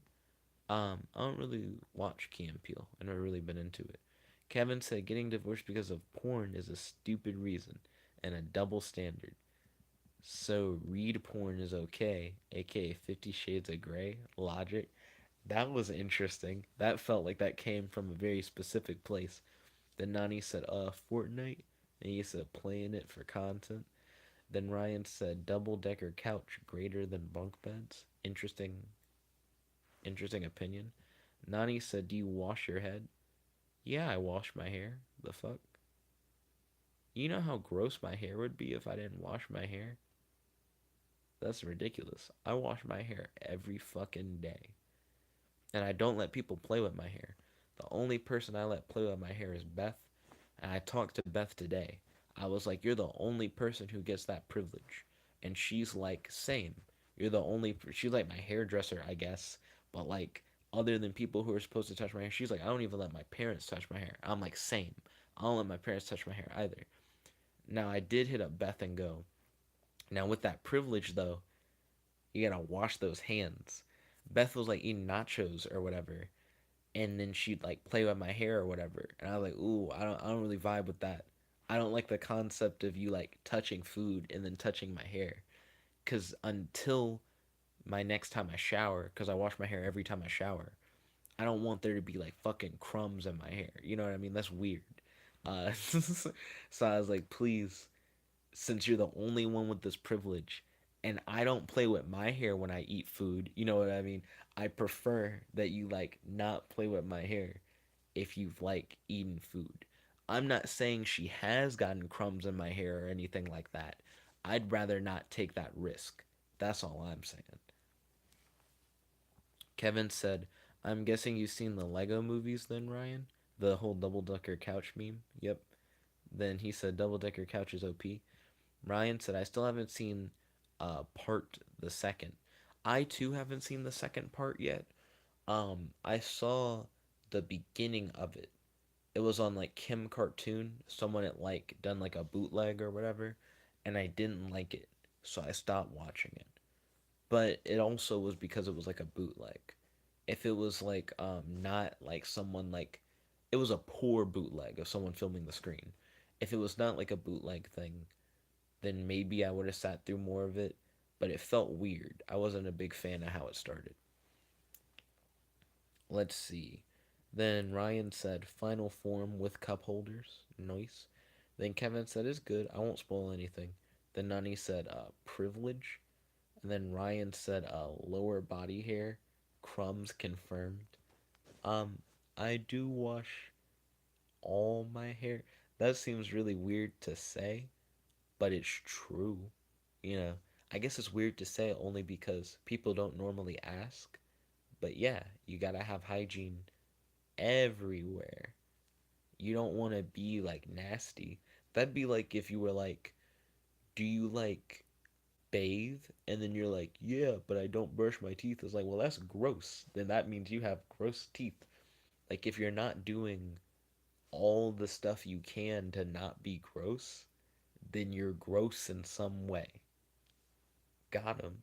I don't really watch Key and Peele. I've never really been into it. Kevin said getting divorced because of porn is a stupid reason and a double standard. So read porn is okay, aka 50 Shades of Grey logic. That was interesting. That felt like that came from a very specific place. Then Nani said, Fortnite. And he said, playing it for content. Then Ryan said, double decker couch greater than bunk beds. Interesting opinion. Nani said, do you wash your head? Yeah, I wash my hair. The fuck? You know how gross my hair would be if I didn't wash my hair? That's ridiculous. I wash my hair every fucking day. And I don't let people play with my hair. The only person I let play with my hair is Beth. And I talked to Beth today. I was like, you're the only person who gets that privilege. And she's like, same. You're the only, she's like my hairdresser, I guess. But like, other than people who are supposed to touch my hair, she's like, I don't even let my parents touch my hair. I'm like, same. I don't let my parents touch my hair either. Now, I did hit up Beth and go, now, with that privilege, though, you gotta wash those hands. Beth was like eating nachos or whatever, and then she'd like play with my hair or whatever, and I was like, ooh, I don't really vibe with that. I don't like the concept of you like touching food and then touching my hair, cause until my next time I shower, cause I wash my hair every time I shower, I don't want there to be like fucking crumbs in my hair. You know what I mean? That's weird. So I was like, please, since you're the only one with this privilege, and I don't play with my hair when I eat food, you know what I mean? I prefer that you like not play with my hair if you've like eaten food. I'm not saying she has gotten crumbs in my hair or anything like that. I'd rather not take that risk. That's all I'm saying. Kevin said, I'm guessing you've seen the Lego movies then, Ryan? The whole double decker couch meme? Yep. Then he said double decker couch is OP. Ryan said, I still haven't seen part the second. I too haven't seen the second part yet. I saw the beginning of it. It was on like Kim Cartoon. Someone had like done like a bootleg or whatever, and I didn't like it, so I stopped watching it. But it also was because it was like a bootleg. If it was like not like someone like it was a poor bootleg of someone filming the screen. If it was not like a bootleg thing, then maybe I would have sat through more of it, but it felt weird. I wasn't a big fan of how it started. Let's see. Then Ryan said final form with cup holders. Nice. Then Kevin said it's good. I won't spoil anything. Then Nani said privilege. And then Ryan said lower body hair. Crumbs confirmed. Um, I do wash all my hair. That seems really weird to say, but it's true. You know, I guess it's weird to say only because people don't normally ask. But yeah, you gotta have hygiene everywhere. You don't want to be like nasty. That'd be like if you were like, do you like bathe? And then you're like, yeah, but I don't brush my teeth. It's like, well, that's gross. Then that means you have gross teeth. Like if you're not doing all the stuff you can to not be gross, then you're gross in some way. Got him.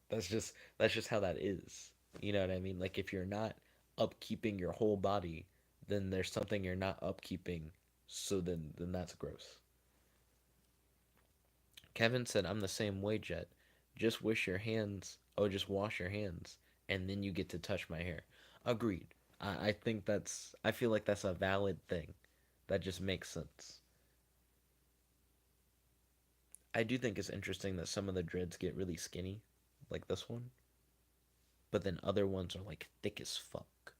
That's just how that is. You know what I mean? Like if you're not upkeeping your whole body, then there's something you're not upkeeping. So then that's gross. Kevin said, "I'm the same way, Jet. Just wish your hands. Oh, just wash your hands, and then you get to touch my hair." Agreed. I think that's. I feel like that's a valid thing. That just makes sense. I do think it's interesting that some of the dreads get really skinny, like this one, but then other ones are like thick as fuck.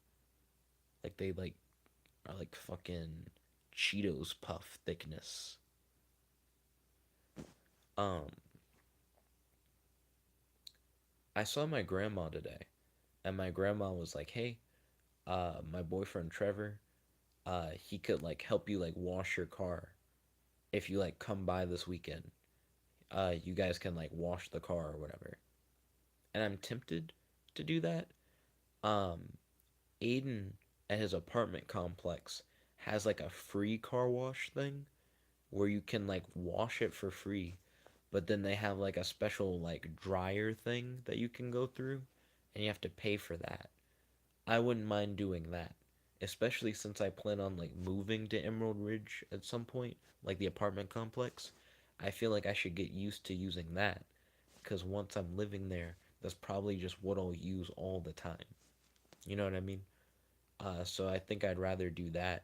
Like they like are like fucking Cheetos puff thickness. Um, I saw my grandma today, and my grandma was like, "Hey, my boyfriend Trevor, he could like help you like wash your car if you like come by this weekend. You guys can like wash the car or whatever." And I'm tempted to do that. Um, Aiden at his apartment complex has like a free car wash thing where you can like wash it for free, but then they have like a special like dryer thing that you can go through and you have to pay for that. I wouldn't mind doing that, especially since I plan on like moving to Emerald Ridge at some point, like the apartment complex. I feel like I should get used to using that because once I'm living there, that's probably just what I'll use all the time. You know what I mean? So I think I'd rather do that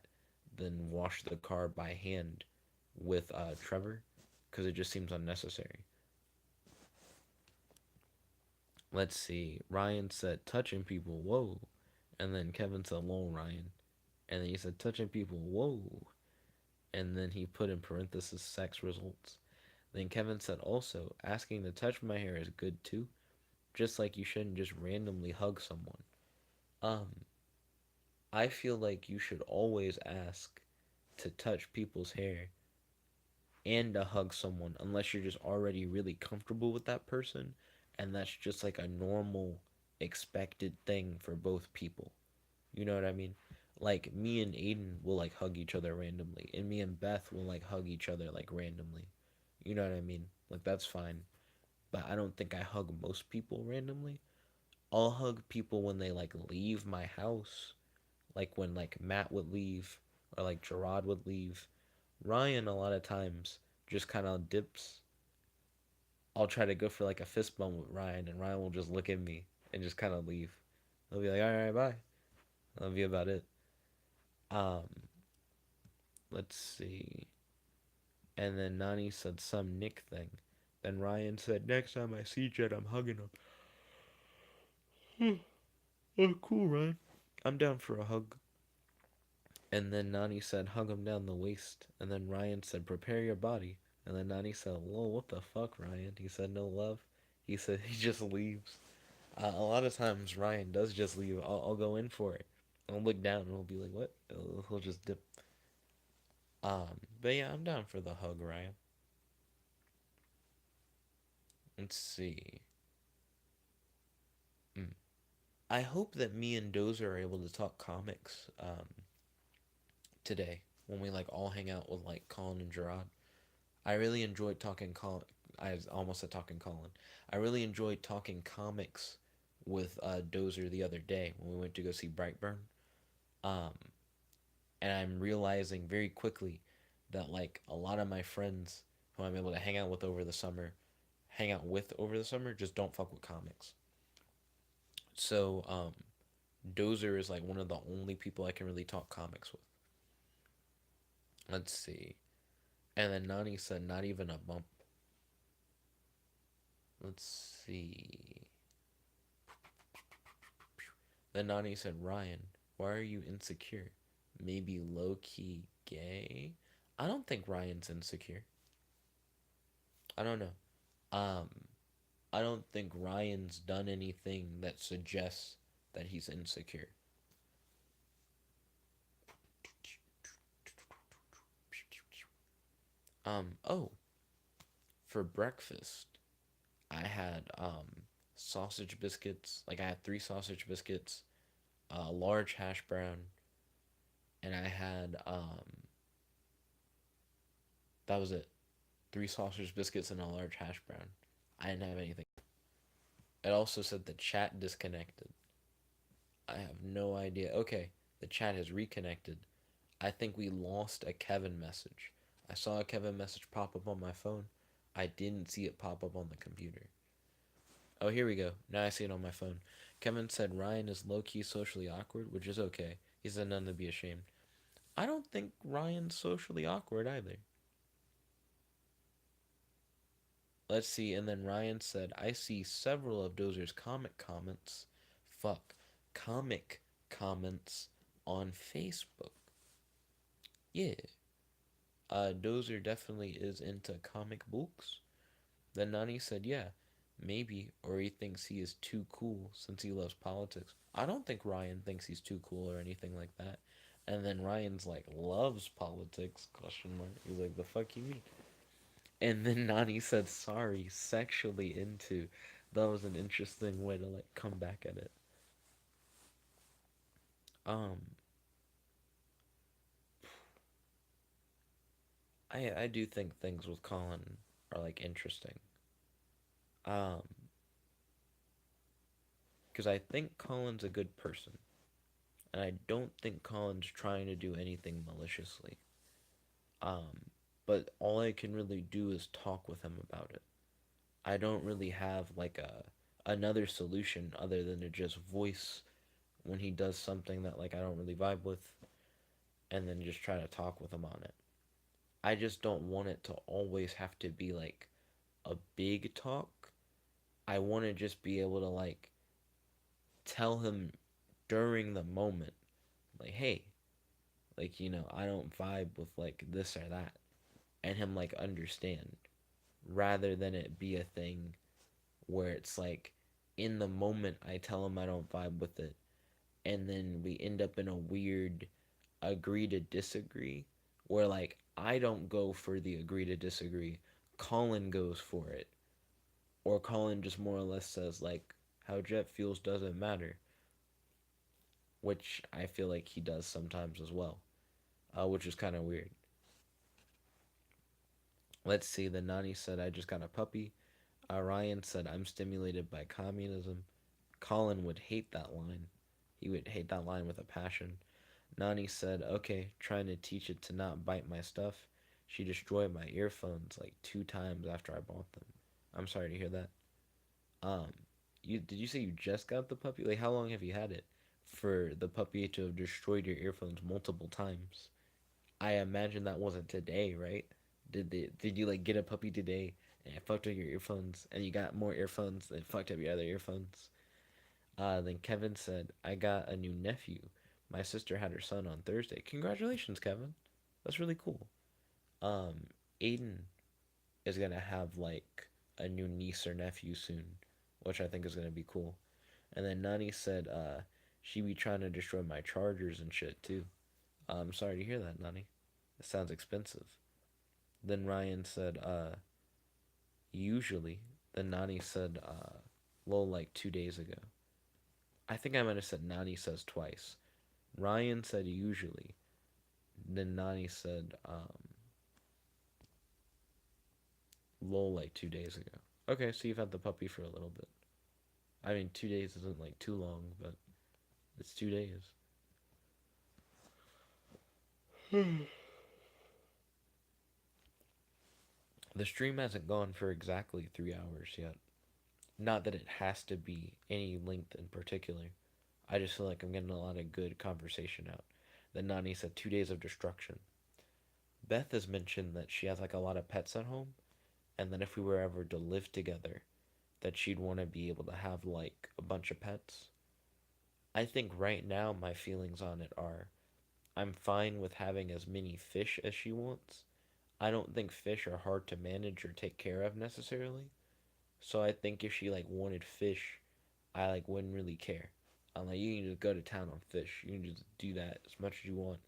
than wash the car by hand with Trevor because it just seems unnecessary. Let's see. Ryan said touching people, whoa. And then Kevin said, lol, Ryan. And then he said touching people, whoa. And then he put in parentheses sex results. Then Kevin said also, asking to touch my hair is good too. Just like you shouldn't just randomly hug someone. Um, I feel like you should always ask to touch people's hair and to hug someone unless you're just already really comfortable with that person and that's just like a normal expected thing for both people. You know what I mean? Like me and Aiden will like hug each other randomly and me and Beth will like hug each other like randomly. You know what I mean? Like that's fine. But I don't think I hug most people randomly. I'll hug people when they like leave my house, like when like Matt would leave or like Gerard would leave. Ryan a lot of times just kind of dips. I'll try to go for like a fist bump with Ryan, and Ryan will just look at me and just kind of leave. He'll be like, "All right, bye." That'll be about it. Um, let's see. And then Nani said some Nick thing. Then Ryan said, "Next time I see Jet, I'm hugging him." Oh, cool, Ryan. I'm down for a hug. And then Nani said, hug him down the waist. And then Ryan said, prepare your body. And then Nani said, whoa, what the fuck, Ryan? He said, no love. He said, he just leaves. A lot of times Ryan does just leave. I'll go in for it. I'll look down and he'll be like, what? He'll just dip. But yeah, I'm down for the hug, Ryan. Let's see. Mm. I hope that me and Dozer are able to talk comics today when we like all hang out with like Colin and Gerard. I really enjoyed talking Colin. I almost said talking Colin. I really enjoyed talking comics with Dozer the other day when we went to go see Brightburn. Um, and I'm realizing very quickly that like a lot of my friends who I'm able to hang out with over the summer, just don't fuck with comics. So Dozer is like one of the only people I can really talk comics with. Let's see. And then Nani said not even a bump. Let's see. Then Nani said, Ryan, why are you insecure? Maybe low key gay? I don't think Ryan's insecure. I don't know. Um, I don't think Ryan's done anything that suggests that he's insecure. Oh, for breakfast, I had sausage biscuits. Like I had three sausage biscuits, a large hash brown, and I had that was it. Three sausage biscuits and a large hash brown. I didn't have anything. It also said the chat disconnected. I have no idea. Okay, the chat has reconnected. I think we lost a Kevin message. I saw a Kevin message pop up on my phone. I didn't see it pop up on the computer. Oh, here we go. Now I see it on my phone. Kevin said Ryan is low key socially awkward, which is okay. He said none to be ashamed. I don't think Ryan's socially awkward either. Let's see. And then Ryan said, I see several of Dozer's comic comments. Fuck. Comic comments on Facebook. Yeah. Dozer definitely is into comic books. Then Nani said, yeah, maybe, or he thinks he is too cool since he loves politics. I don't think Ryan thinks he's too cool or anything like that. And then Ryan's like, loves politics, question mark. He's like, the fuck you mean? And then Nani said, sorry, sexually into. That was an interesting way to like come back at it. Um, I do think things with Colin are like interesting. Um, because I think Colin's a good person. and I don't think Colin's trying to do anything maliciously. Um, but all I can really do is talk with him about it. I don't really have like a another solution other than to just voice when he does something that like I don't really vibe with, and then just try to talk with him on it. I just don't want it to always have to be like a big talk. I want to just be able to like tell him during the moment, like, hey, like, I don't vibe with like this or that, and him like understand, rather than it be a thing where it's like in the moment I tell him I don't vibe with it, and then we end up in a weird agree to disagree where like I don't go for the agree to disagree, Colin goes for it, or Colin just more or less says like how Jet feels doesn't matter, which I feel like he does sometimes as well, which is kind of weird. Let's see. The Nani said, I just got a puppy. Ryan said, I'm stimulated by communism. Colin would hate that line. He would hate that line with a passion. Nani said, okay, trying to teach it to not bite my stuff. She destroyed my earphones like 2 times after I bought them. I'm sorry to hear that. Um, did you say you just got the puppy? Like, how long have you had it? For the puppy to have destroyed your earphones multiple times. I imagine that wasn't today, right? Did you like get a puppy today and it fucked up your earphones and you got more earphones that fucked up your other earphones? Then Kevin said, I got a new nephew. My sister had her son on Thursday. Congratulations, Kevin. That's really cool. Um, Aiden is gonna have like a new niece or nephew soon, which I think is gonna be cool. And then Nani said, she be trying to destroy my chargers and shit too. I'm sorry to hear that, Nani. It sounds expensive. Then Ryan said, usually. Then Nani said, lol, like 2 days ago. I think I might have said Nani says twice. Ryan said usually. Then Nani said, lol, like 2 days ago. Okay, so you've had the puppy for a little bit. I mean, 2 days isn't like too long, but it's 2 days. The stream hasn't gone for exactly 3 hours yet. Not that it has to be any length in particular. I just feel like I'm getting a lot of good conversation out. Then Nani said 2 days of destruction. Beth has mentioned that she has like a lot of pets at home, and that if we were ever to live together, that she'd want to be able to have like a bunch of pets. I think right now my feelings on it are I'm fine with having as many fish as she wants. I don't think fish are hard to manage or take care of necessarily. So I think if she like wanted fish, I like wouldn't really care. I'm like, you can just go to town on fish. You can just do that as much as you want.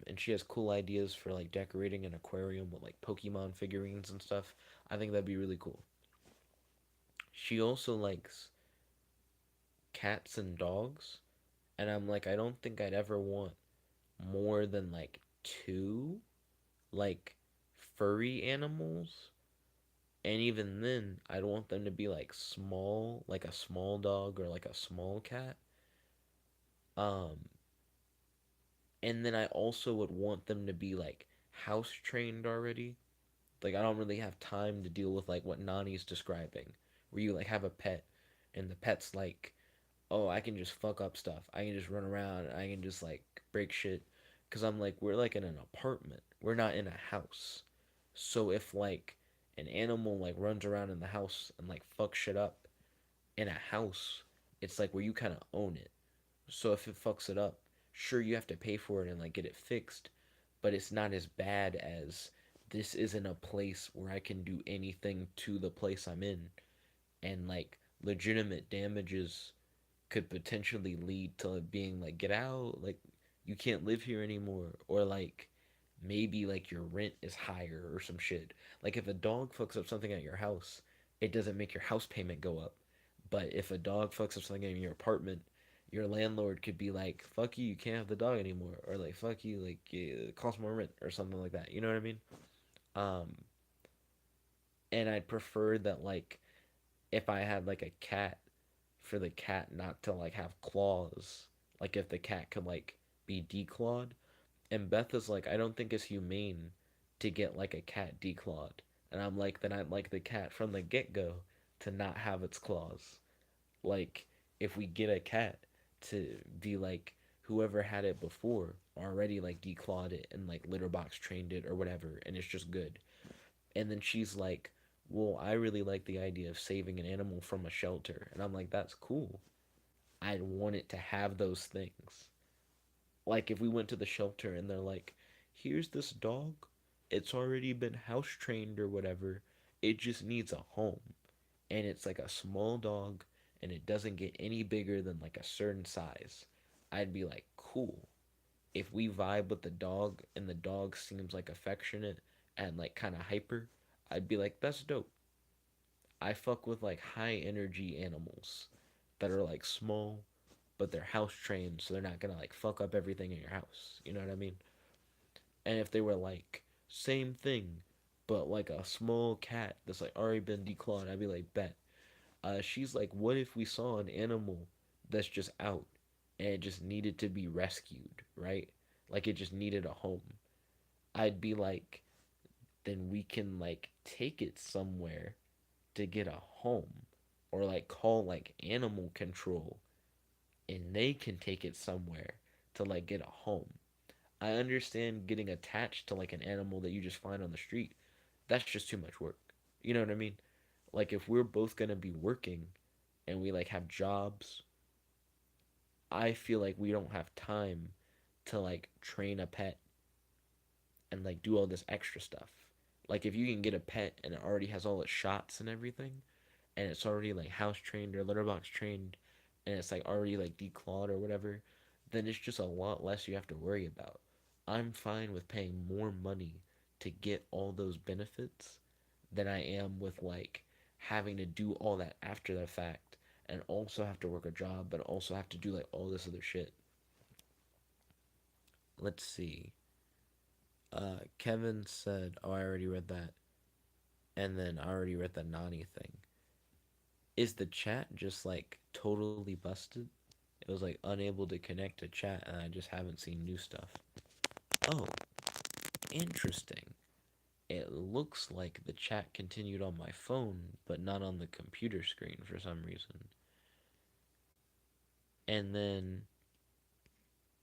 And she has cool ideas for like decorating an aquarium with like Pokemon figurines and stuff. I think that'd be really cool. She also likes cats and dogs, and I'm like, I don't think I'd ever want more than like two, like furry animals. And even then, I'd want them to be like small, like a small dog or like a small cat. Um, and then I also would want them to be like house trained already. Like I don't really have time to deal with like what Nani's describing, where you like have a pet and the pet's like, "Oh, I can just fuck up stuff. I can just run around. I can just like break shit." Cuz I'm like we're like in an apartment. We're not in a house. So if like an animal like runs around in the house and like fucks shit up in a house, it's like where you kind of own it. So if it fucks it up, sure you have to pay for it and like get it fixed, but it's not as bad as this isn't a place where I can do anything to the place I'm in, and like legitimate damages could potentially lead to it being like get out, like you can't live here anymore, or like maybe like your rent is higher or some shit. Like if a dog fucks up something at your house, it doesn't make your house payment go up. But if a dog fucks up something in your apartment, your landlord could be like, "Fuck you, you can't have the dog anymore," or like, "Fuck you, like it costs more rent," or something like that. You know what I mean? Um, and I'd prefer that like if I had like a cat, for the cat not to like have claws like if the cat could like be declawed. And Beth is like, I don't think it's humane to get like a cat declawed. And I'm like, then I'd like the cat from the get go to not have its claws. Like, if we get a cat to be like whoever had it before already like declawed it and like litter box trained it or whatever, and it's just good. And then she's like, well, I really like the idea of saving an animal from a shelter. And I'm like, that's cool. I'd want it to have those things. Like if we went to the shelter and they're like, here's this dog. It's already been house trained or whatever. It just needs a home. And it's like a small dog and it doesn't get any bigger than like a certain size. I'd be like, cool. If we vibe with the dog and the dog seems like affectionate and like kind of hyper, I'd be like, that's dope. I fuck with like high energy animals that are like small, but they're house trained, so they're not gonna like fuck up everything in your house. You know what I mean? And if they were like same thing, but like a small cat that's like already been declawed, I'd be like, bet. She's like, what if we saw an animal that's just out and it just needed to be rescued, right? Like it just needed a home. I'd be like, then we can like take it somewhere to get a home, or like call like animal control and they can take it somewhere to like get a home. I understand getting attached to like an animal that you just find on the street. That's just too much work. You know what I mean? Like if we're both going to be working and we like have jobs, I feel like we don't have time to like train a pet and like do all this extra stuff. Like if you can get a pet and it already has all its shots and everything, and it's already like house trained or litter box trained, and it's like already like declawed or whatever, then it's just a lot less you have to worry about. I'm fine with paying more money to get all those benefits than I am with like having to do all that after the fact and also have to work a job but also have to do like all this other shit. Let's see. Kevin said, "Oh, I already read that," and then I already read the Nani thing. Is the chat just like totally busted? It was like unable to connect to chat, and I just haven't seen new stuff. Oh, interesting. It looks like the chat continued on my phone, but not on the computer screen for some reason. And then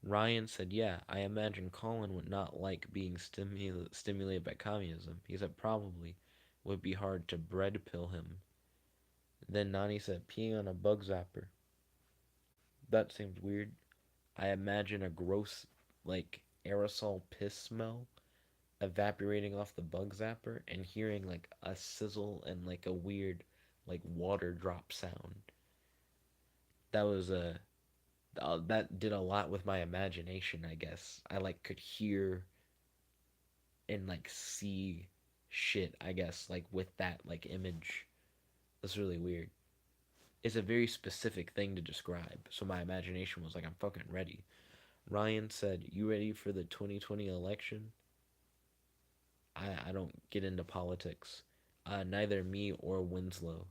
Ryan said, yeah, I imagine Colin would not like being stimulated by communism. He said, probably would be hard to bread pill him. Then Nani said, peeing on a bug zapper. That seems weird. I imagine a gross, like, aerosol piss smell evaporating off the bug zapper and hearing, like, a sizzle and, like, a weird, like, water drop sound. That was a. That did a lot with my imagination, I guess. I, like, could hear and, like, see shit, I guess, like, with that, like, image. That's really weird. It's a very specific thing to describe, so my imagination was like, I'm fucking ready. Ryan said, you ready for the 2020 election? I don't get into politics. Neither me or Winslow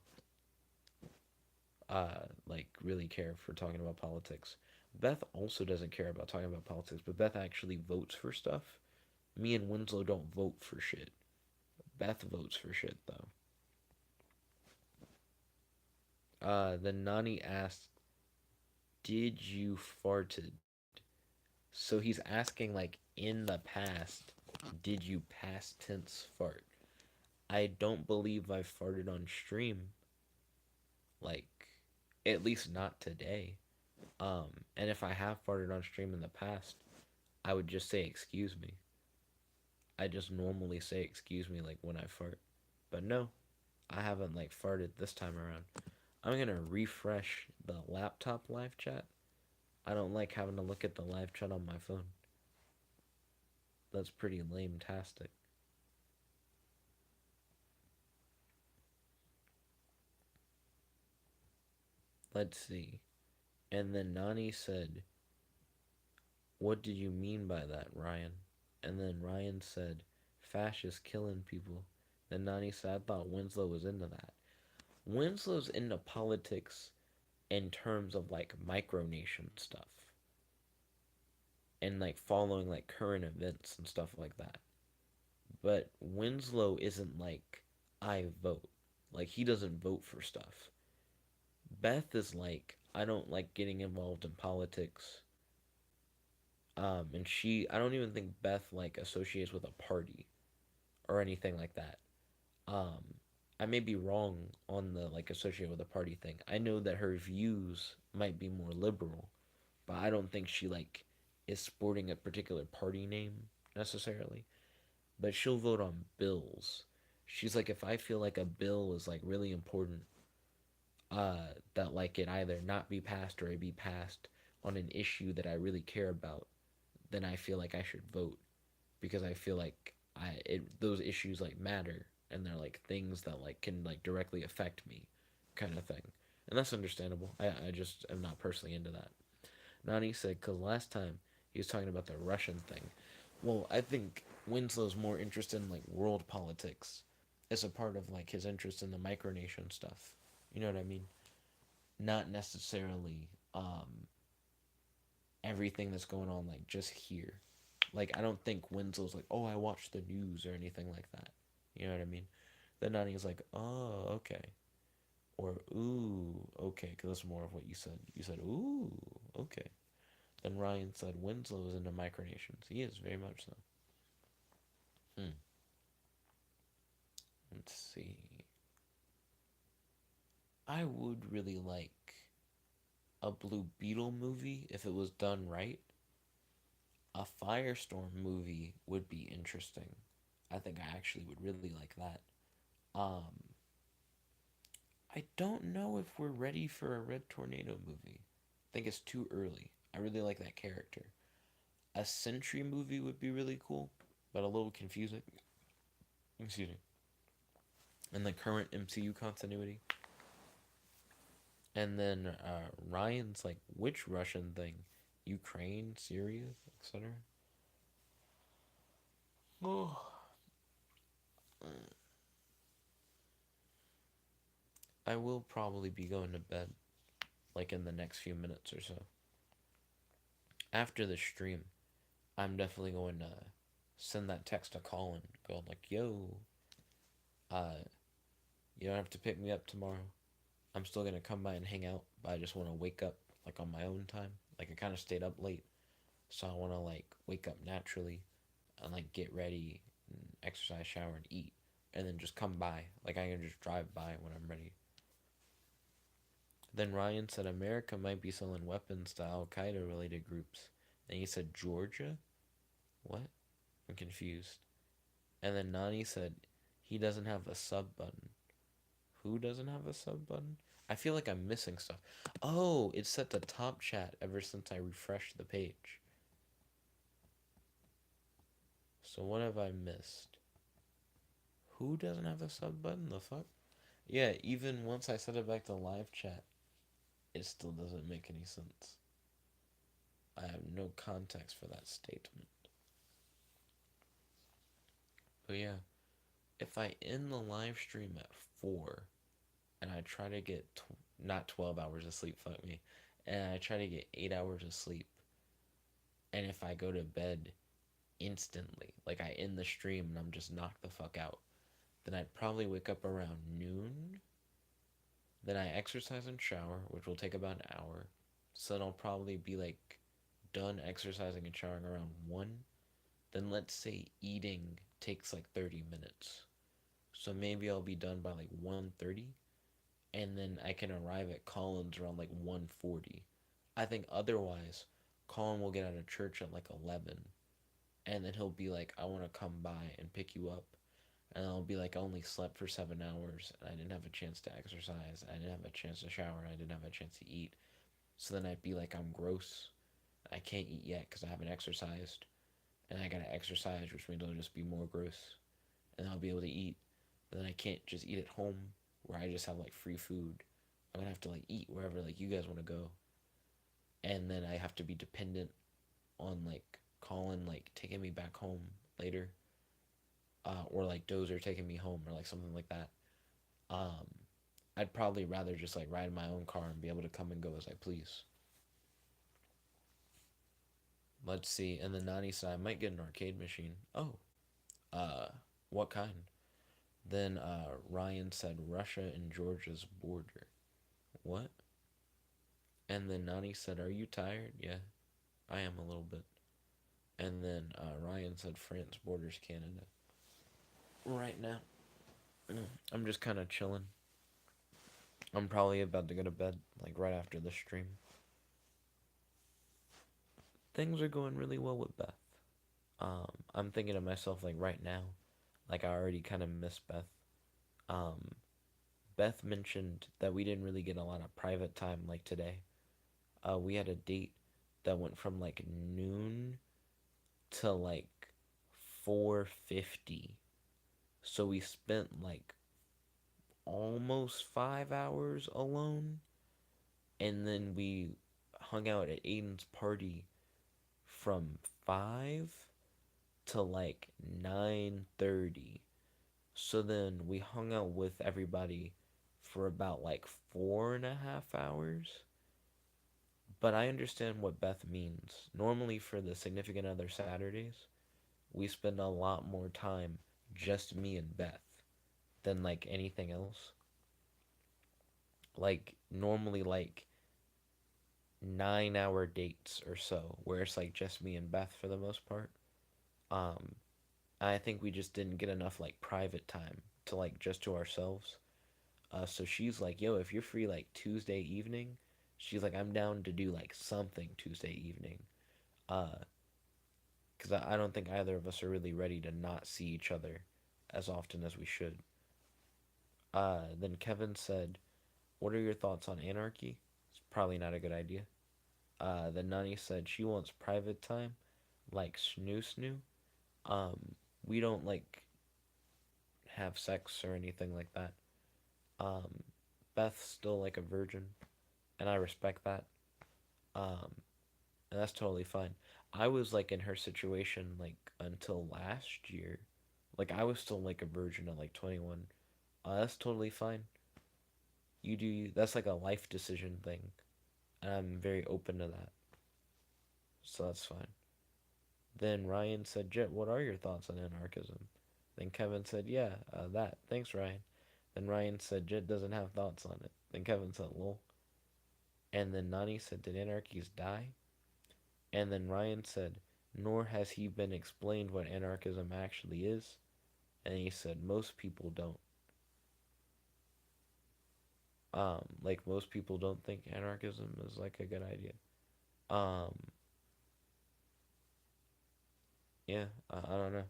like really care for talking about politics. Beth also doesn't care about talking about politics, but Beth actually votes for stuff. Me and Winslow don't vote for shit. Beth votes for shit though. Then Nani asked, "Did you farted?" So he's asking like in the past, did you past tense fart? I don't believe I farted on stream. Like, at least not today. And if I have farted on stream in the past, I would just say excuse me. I just normally say excuse me like when I fart. But no, I haven't like farted this time around. I'm gonna refresh the laptop live chat. I don't like having to look at the live chat on my phone. That's pretty lame-tastic. Let's see. And then Nani said, what did you mean by that, Ryan? And then Ryan said, fascists killing people. Then Nani said, I thought Winslow was into that. Winslow's into politics in terms of like micronation stuff. and like following like current events and stuff like that. But Winslow isn't like I vote. Like he doesn't vote for stuff. Beth is like I don't like getting involved in politics. And I don't even think Beth like associates with a party or anything like that. Um, I may be wrong on the like associated with a party thing. I know that her views might be more liberal, but I don't think she like is sporting a particular party name necessarily. But she'll vote on bills. She's like, if I feel like a bill is like really important, that like it either not be passed or it be passed on an issue that I really care about, then I feel like I should vote because I feel like those issues like matter and they're like things that like can like directly affect me, kind of thing. And that's understandable. I just am not personally into that. Nani said, because last time he was talking about the Russian thing. Well, I think Winslow's more interested in like world politics as a part of like his interest in the micronation stuff. You know what I mean? Not necessarily everything that's going on like just here. Like I don't think Winslow's like, oh, I watch the news or anything like that. You know what I mean? Then Nani's like, oh, okay, or ooh, okay, because that's more of what you said. You said ooh, okay. Then Ryan said Winslow is into micronations. He is very much so. Hmm. Let's see. I would really like a Blue Beetle movie if it was done right. A Firestorm movie would be interesting. I think I actually would really like that. Um, I don't know if we're ready for a Red Tornado movie. I think it's too early. I really like that character. A Sentry movie would be really cool, but a little confusing. Excuse me. In the current MCU continuity. And then Ryan's like, which Russian thing? Ukraine, Syria, etc. Oh, I will probably be going to bed like in the next few minutes or so. After the stream, I'm definitely going to send that text to Colin, going like, "Yo, uh, you don't have to pick me up tomorrow. I'm still gonna come by and hang out, but I just want to wake up like on my own time. Like I kind of stayed up late, so I want to like wake up naturally and like get ready, and exercise, shower, and eat, and then just come by. Like I can just drive by when I'm ready." Then Ryan said America might be selling weapons to Al Qaeda related groups. And he said Georgia? What? I'm confused. And then Nani said he doesn't have a sub button. Who doesn't have a sub button? I feel like I'm missing stuff. Oh, it's set to top chat ever since I refreshed the page. So what have I missed? Who doesn't have a sub button? The fuck? Yeah, even once I set it back to live chat, it still doesn't make any sense. I have no context for that statement. But yeah, if I end the live stream at 4 and I try to get not 12 hours of sleep, fuck me, and I try to get 8 hours of sleep, and if I go to bed instantly, like I end the stream and I'm just knocked the fuck out, then I'd probably wake up around noon. Then I exercise and shower, which will take about an hour. So then I'll probably be like done exercising and showering around 1. Then let's say eating takes like 30 minutes. So maybe I'll be done by like 1:30, and then I can arrive at Colin's around like 1:40. I think otherwise Colin will get out of church at like 11, and then he'll be like, I want to come by and pick you up. And I'll be like, I only slept for 7 hours and I didn't have a chance to exercise. I didn't have a chance to shower. I didn't have a chance to eat. So then I'd be like, I'm gross. I can't eat yet because I haven't exercised. And I gotta exercise, which means I'll just be more gross. And I'll be able to eat. But then I can't just eat at home where I just have like free food. I'm gonna have to like eat wherever like you guys want to go. And then I have to be dependent on like Colin like taking me back home later, or like Dozer taking me home or like something like that. Um, I'd probably rather just like ride in my own car and be able to come and go as I please. Let's see. And then Nani said, I might get an arcade machine. Oh, uh, what kind? Then Ryan said, Russia and Georgia's border. What? And then Nani said, Are you tired? Yeah, I am a little bit. And then Ryan said, France borders Canada. Right now, I'm just kind of chilling. I'm probably about to go to bed, like right after the stream. Things are going really well with Beth. I'm thinking to myself, like right now, like I already kind of miss Beth. Um, Beth mentioned that we didn't really get a lot of private time like today. We had a date that went from like noon to like 4:50. So we spent like almost 5 hours alone, and then we hung out at Aiden's party from 5 to like 9:30. So then we hung out with everybody for about like 4.5 hours. But I understand what Beth means. Normally, for the significant other Saturdays, we spend a lot more time just me and Beth than like anything else. Like, normally, like 9 hour dates or so, where it's like just me and Beth for the most part. Um, I think we just didn't get enough like private time to like just to ourselves. So she's like, yo, if you're free like Tuesday evening, she's like, I'm down to do like something Tuesday evening. Uh, because I don't think either of us are really ready to not see each other as often as we should. Then Kevin said, what are your thoughts on anarchy? It's probably not a good idea. Then Nani said she wants private time, like snoo snoo. We don't like have sex or anything like that. Um, Beth's still like a virgin, and I respect that. Um, and that's totally fine. I was like in her situation like until last year. Like I was still like a virgin at like 21. That's totally fine. You do you. That's like a life decision thing, and I'm very open to that. So that's fine. Then Ryan said, Jet, what are your thoughts on anarchism? Then Kevin said, yeah, that. Thanks, Ryan. Then Ryan said, Jet doesn't have thoughts on it. Then Kevin said, lol. And then Nani said, did anarchies die? And then Ryan said, nor has he been explained what anarchism actually is. And he said, most people don't. Like most people don't think anarchism is like a good idea. Um, yeah, I don't know.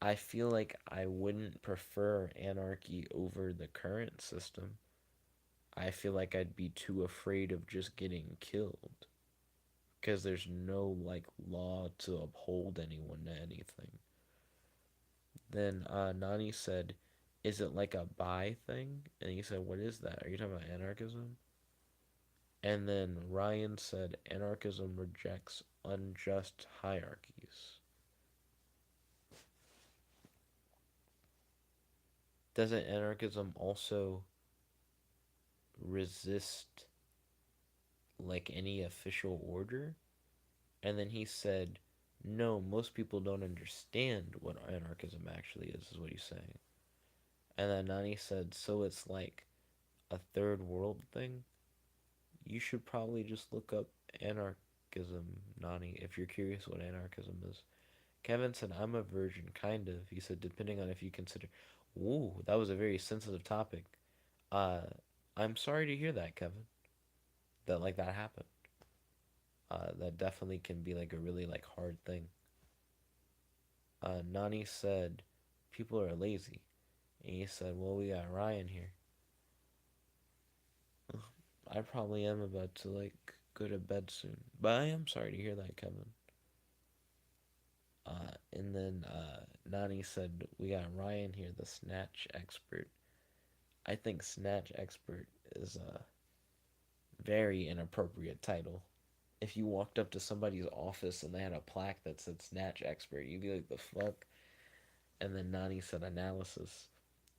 I feel like I wouldn't prefer anarchy over the current system. I feel like I'd be too afraid of just getting killed because there's no like law to uphold anyone to anything. Then Nani said, "Is it like a buy thing?" And he said, "What is that? Are you talking about anarchism?" And then Ryan said, "Anarchism rejects unjust hierarchies." Doesn't anarchism also resist like any official order? And then he said, no, most people don't understand what anarchism actually is what he's saying. And then Nani said, so it's like a third world thing? You should probably just look up anarchism, Nani, if you're curious what anarchism is. Kevin said, I'm a virgin, kind of. He said, depending on if you consider. Ooh, that was a very sensitive topic. Uh, I'm sorry to hear that, Kevin. That like that happened. That definitely can be like a really like hard thing. Nani said, people are lazy. And he said, well, we got Ryan here. I probably am about to like go to bed soon. But I am sorry to hear that, Kevin. And then Nani said, we got Ryan here, the snatch expert. I think snatch expert is a very inappropriate title. If you walked up to somebody's office and they had a plaque that said snatch expert, you'd be like, the fuck? And then Nani said analysis.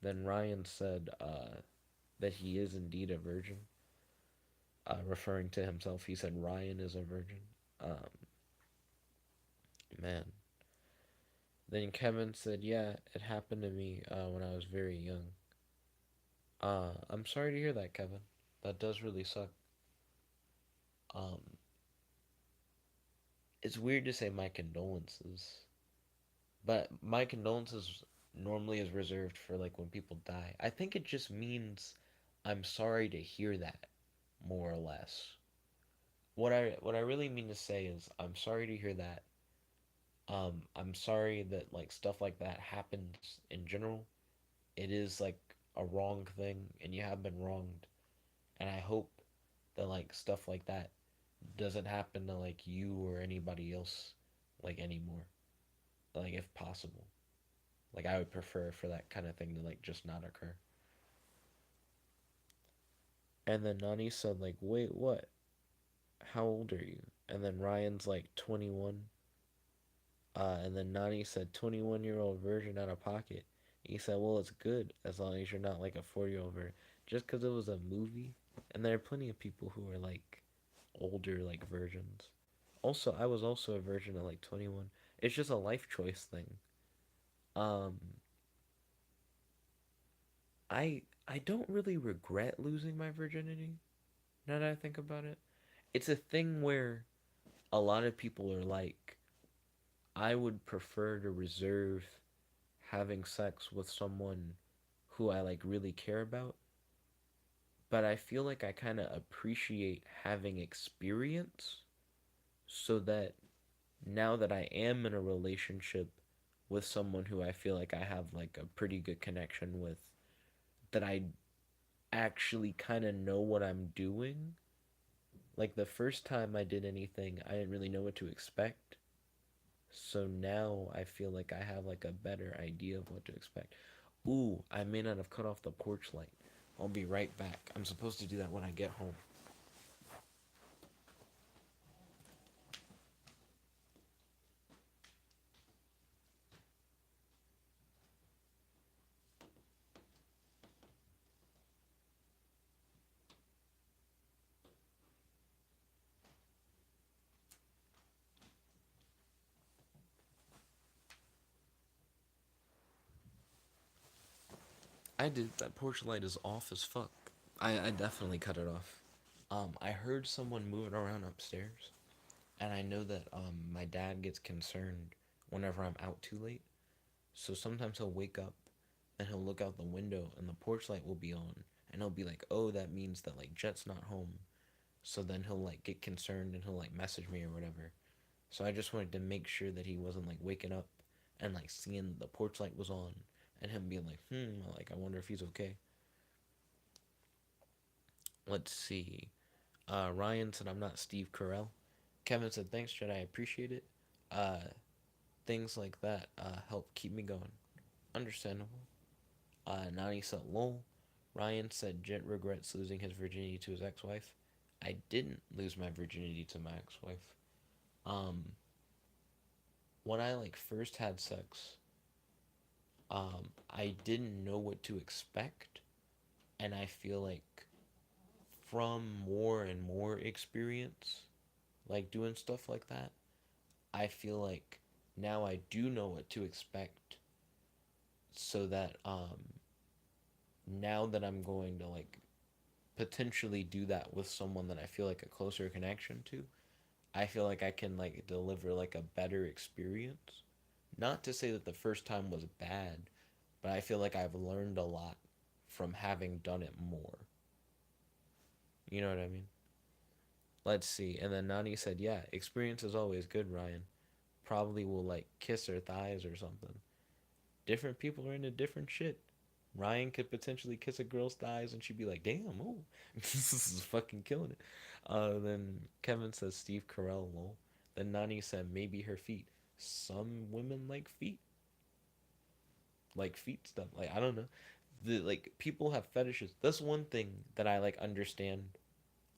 Then Ryan said that he is indeed a virgin, referring to himself. He said Ryan is a virgin. Um, Man. Then Kevin said, "Yeah, it happened to me when I was very young." I'm sorry to hear that, Kevin. That does really suck. Um, it's weird to say my condolences, but my condolences normally is reserved for like when people die. I think it just means I'm sorry to hear that, more or less. What I really mean to say is I'm sorry to hear that. I'm sorry that like stuff like that happens in general. It is like a wrong thing, and you have been wronged. And I hope that like stuff like that doesn't happen to like you or anybody else like anymore. Like if possible. Like I would prefer for that kind of thing to like just not occur. And then Nani said like, "Wait, what? How old are you?" And then Ryan's like 21. And then Nani said 21-year-old virgin out of pocket. He said, "Well, it's good as long as you're not like a 4-year-old virgin." Just because it was a movie, and there are plenty of people who are like older like virgins. Also, I was also a virgin at like 21. It's just a life choice thing. Um, I don't really regret losing my virginity. Now that I think about it, it's a thing where a lot of people are like, I would prefer to reserve having sex with someone who I like really care about, but I feel like I kind of appreciate having experience so that now that I am in a relationship with someone who I feel like I have like a pretty good connection with, that I actually kind of know what I'm doing. Like the first time I did anything, I didn't really know what to expect. So now I feel like I have like a better idea of what to expect. Ooh, I may not have cut off the porch light. I'll be right back. I'm supposed to do that when I get home. I did. That porch light is off as fuck. I definitely cut it off. I heard someone moving around upstairs, and I know that my dad gets concerned whenever I'm out too late. So sometimes he'll wake up and he'll look out the window and the porch light will be on, and he'll be like, "Oh, that means that like Jet's not home." So then he'll like get concerned and he'll like message me or whatever. So I just wanted to make sure that he wasn't like waking up and like seeing the porch light was on and him being like, like I wonder if he's okay. Let's see. Ryan said I'm not Steve Carell. Kevin said thanks, Jet. I appreciate it. Uh, Things like that help keep me going. Understandable. Nani said lol. Ryan said Jet regrets losing his virginity to his ex-wife. I didn't lose my virginity to my ex-wife. Um, when I like first had sex, I didn't know what to expect, and I feel like from more and more experience, like doing stuff like that, I feel like now I do know what to expect, so that now that I'm going to like potentially do that with someone that I feel like a closer connection to, I feel like I can like deliver like a better experience. Not to say that the first time was bad, but I feel like I've learned a lot from having done it more. You know what I mean? Let's see. And then Nani said, "Yeah, experience is always good, Ryan. Probably will like kiss her thighs or something." Different people are into different shit. Ryan could potentially kiss a girl's thighs and she'd be like, "Damn, oh, this is fucking killing it." Then Kevin says Steve Carell, lol. Then Nani said maybe her feet. Some women like feet stuff. Like I don't know. The like people have fetishes. That's one thing that I like understand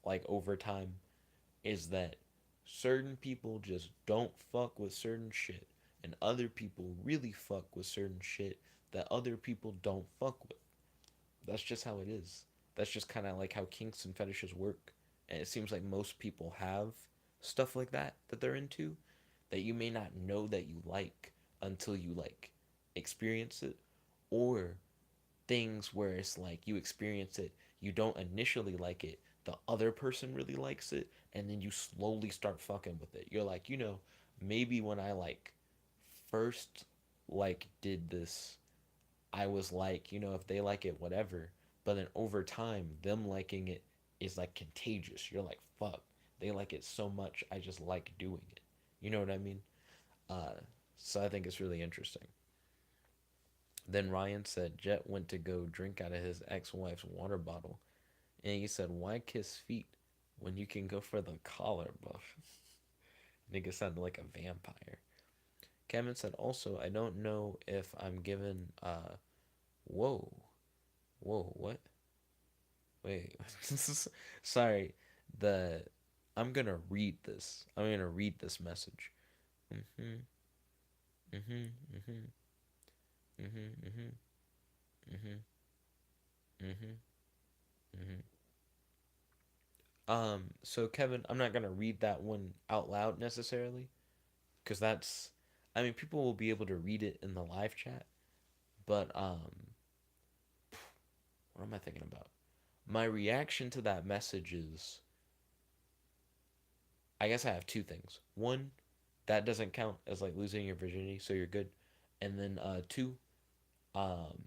like over time is that certain people just don't fuck with certain shit, and other people really fuck with certain shit that other people don't fuck with. That's just how it is. That's just kind of like how kinks and fetishes work. And it seems like most people have stuff like that that they're into. that you may not know that you like until you like experience it, or things where it's like you experience it, you don't initially like it, the other person really likes it, and then you slowly start fucking with it. You're like, maybe when I like first like did this, I was like, if they like it, whatever. But then over time, them liking it is like contagious. You're like, fuck, they like it so much, I just like doing it. You know what I mean? Uh, so I think it's really interesting. Then Ryan said Jet went to go drink out of his ex-wife's water bottle, and he said, "Why kiss feet when you can go for the collar buff?" Nigga sounded like a vampire. Kevin said, "Also, I don't know if I'm given whoa, whoa, what? Wait, sorry. The I'm gonna read this. I'm gonna read this message. Mhm, mhm, mhm, mhm, mhm, mhm, mhm, mhm. So Kevin, I'm not gonna read that one out loud necessarily, because that's, I mean, people will be able to read it in the live chat, but what am I thinking about? My reaction to that message is, I guess I have two things. One, that doesn't count as like losing your virginity, so you're good. And then two, um,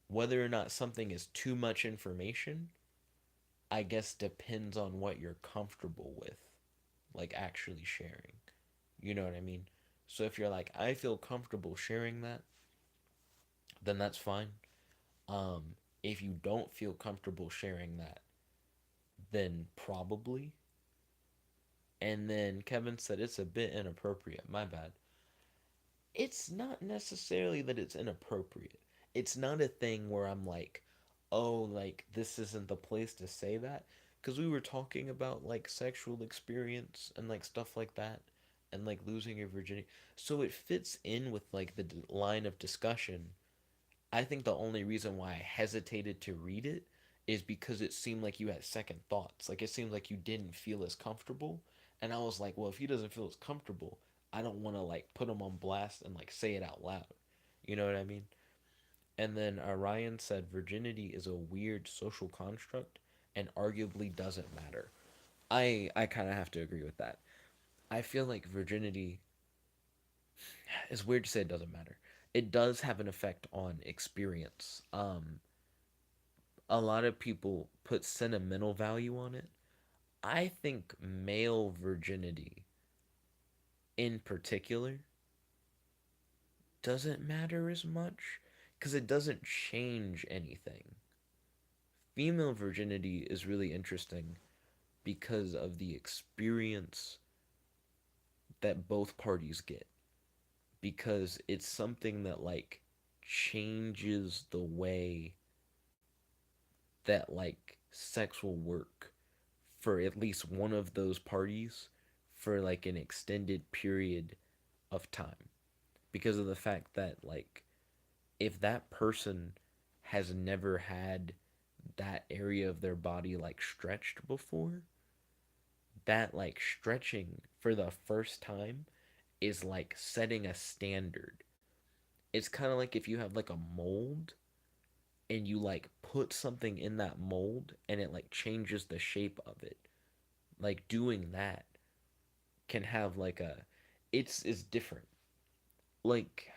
whether or not something is too much information, I guess depends on what you're comfortable with, like actually sharing. You know what I mean? So if you're like, I feel comfortable sharing that, then that's fine. If you don't feel comfortable sharing that, then probably. And then Kevin said it's a bit inappropriate. My bad. It's not necessarily that it's inappropriate. It's not a thing where I'm like, oh, like this isn't the place to say that. Because we were talking about like sexual experience and like stuff like that and like losing your virginity. So it fits in with like the line of discussion. I think the only reason why I hesitated to read it is because it seemed like you had second thoughts. Like it seemed like you didn't feel as comfortable. And I was like, well, if he doesn't feel as comfortable, I don't want to like put him on blast and like say it out loud. You know what I mean? And then Ryan said virginity is a weird social construct and arguably doesn't matter. I kind of have to agree with that. I feel like virginity is weird to say it doesn't matter. It does have an effect on experience. A lot of people put sentimental value on it. I think male virginity in particular doesn't matter as much because it doesn't change anything. Female virginity is really interesting because of the experience that both parties get, because it's something that like changes the way that like sex will work for at least one of those parties for like an extended period of time, because of the fact that like if that person has never had that area of their body like stretched before, that like stretching for the first time is like setting a standard. It's kind of like if you have like a mold and you like put something in that mold and it like changes the shape of it. Like doing that can have like a, it's different. Like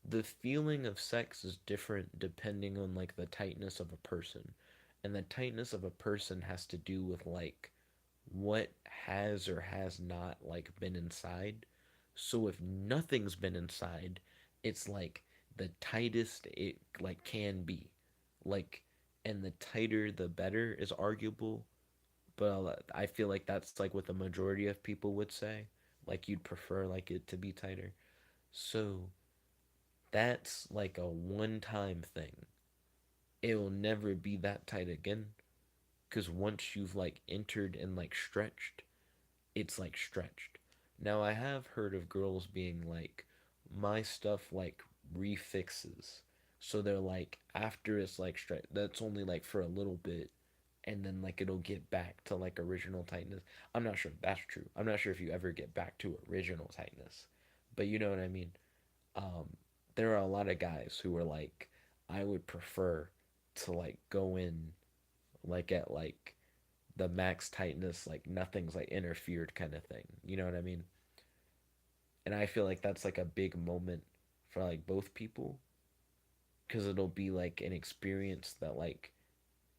the feeling of sex is different depending on like the tightness of a person. And the tightness of a person has to do with like what has or has not like been inside. So if nothing's been inside, it's like the tightest it like can be. Like, and the tighter the better is arguable, but I feel like that's like what the majority of people would say. Like you'd prefer like it to be tighter. So that's like a one-time thing. It will never be that tight again, because once you've like entered and like stretched, it's like stretched. Now I have heard of girls being like, my stuff like refixes. So they're like, after it's like stretched, that's only like for a little bit, and then like it'll get back to like original tightness. I'm not sure if that's true. I'm not sure if you ever get back to original tightness, but you know what I mean. Um, there are a lot of guys who are like, I would prefer to like go in like at like the max tightness, like nothing's like interfered kind of thing. You know what I mean? And I feel like that's like a big moment for like both people because it'll be like an experience that like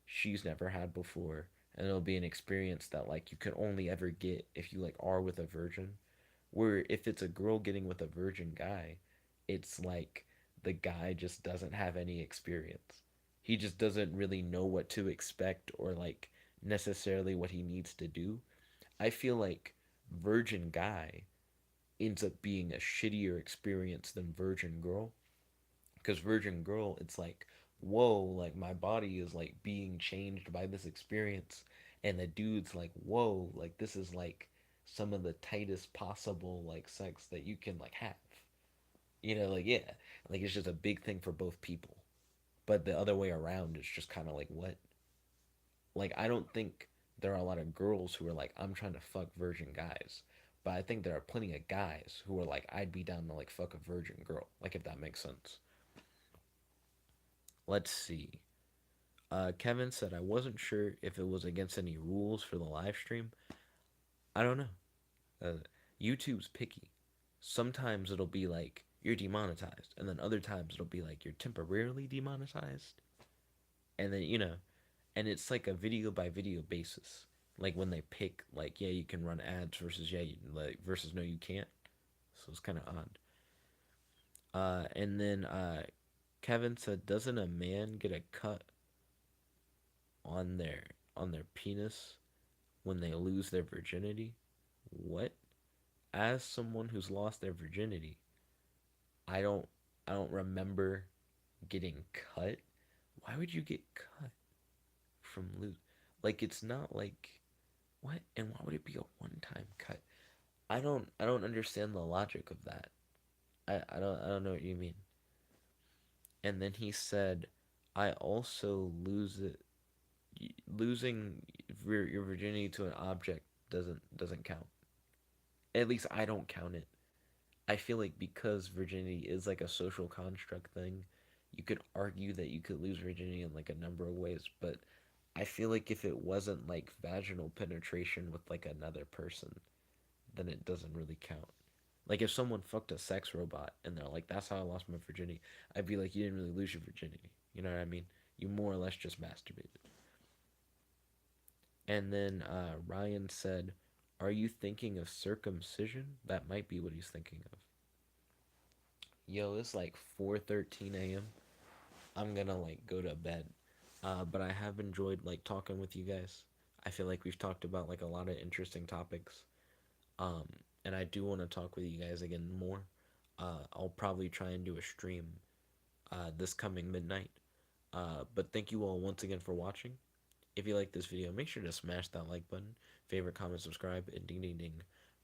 she's never had before, and it'll be an experience that like you can only ever get if you like are with a virgin. Where if it's a girl getting with a virgin guy, it's like the guy just doesn't have any experience. He just doesn't really know what to expect or like necessarily what he needs to do. I feel like virgin guy ends up being a shittier experience than virgin girl, because virgin girl it's like, whoa, like my body is like being changed by this experience, and the dude's like, whoa, like this is like some of the tightest possible like sex that you can like have, like, yeah, like it's just a big thing for both people. But the other way around it's just kind of like, what, like I don't think there are a lot of girls who are like, I'm trying to fuck virgin guys, but I think there are plenty of guys who are like, I'd be down to like fuck a virgin girl, like if that makes sense. Let's see. Kevin said, I wasn't sure if it was against any rules for the live stream. I don't know. Uh, YouTube's picky. Sometimes it'll be like you're demonetized, and then other times it'll be like you're temporarily demonetized, and then and it's like a video by video basis. Like when they pick, like, yeah, you can run ads versus yeah, like versus no, you can't. So it's kind of odd. And then Kevin said, doesn't a man get a cut on their penis when they lose their virginity? What? As someone who's lost their virginity, I don't I don't remember getting cut. Why would you get cut from lose? Like it's not like, what? And why would it be a one-time cut? I don't understand the logic of that. I don't know what you mean. And then he said, I also lose it. Losing your virginity to an object doesn't count. At least I don't count it. I feel like because virginity is like a social construct thing, you could argue that you could lose virginity in like a number of ways, but I feel like if it wasn't like vaginal penetration with like another person, then it doesn't really count. Like if someone fucked a sex robot and they're like, that's how I lost my virginity, I'd be like, you didn't really lose your virginity. You know what I mean? You more or less just masturbated. And then Ryan said, are you thinking of circumcision? That might be what he's thinking of. Yo, it's like 4:13 a.m. I'm gonna like go to bed. But I have enjoyed like talking with you guys. I feel like we've talked about like a lot of interesting topics. Um, and I do want to talk with you guys again more. I'll probably try and do a stream this coming midnight. But thank you all once again for watching. If you like this video, make sure to smash that like button, favorite, comment, subscribe, and ding ding ding.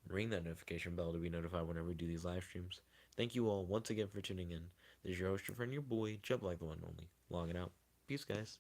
Ring that notification bell to be notified whenever we do these live streams. Thank you all once again for tuning in. This is your host, your friend, your boy, Jump Like the One and Only, logging out. Peace, guys.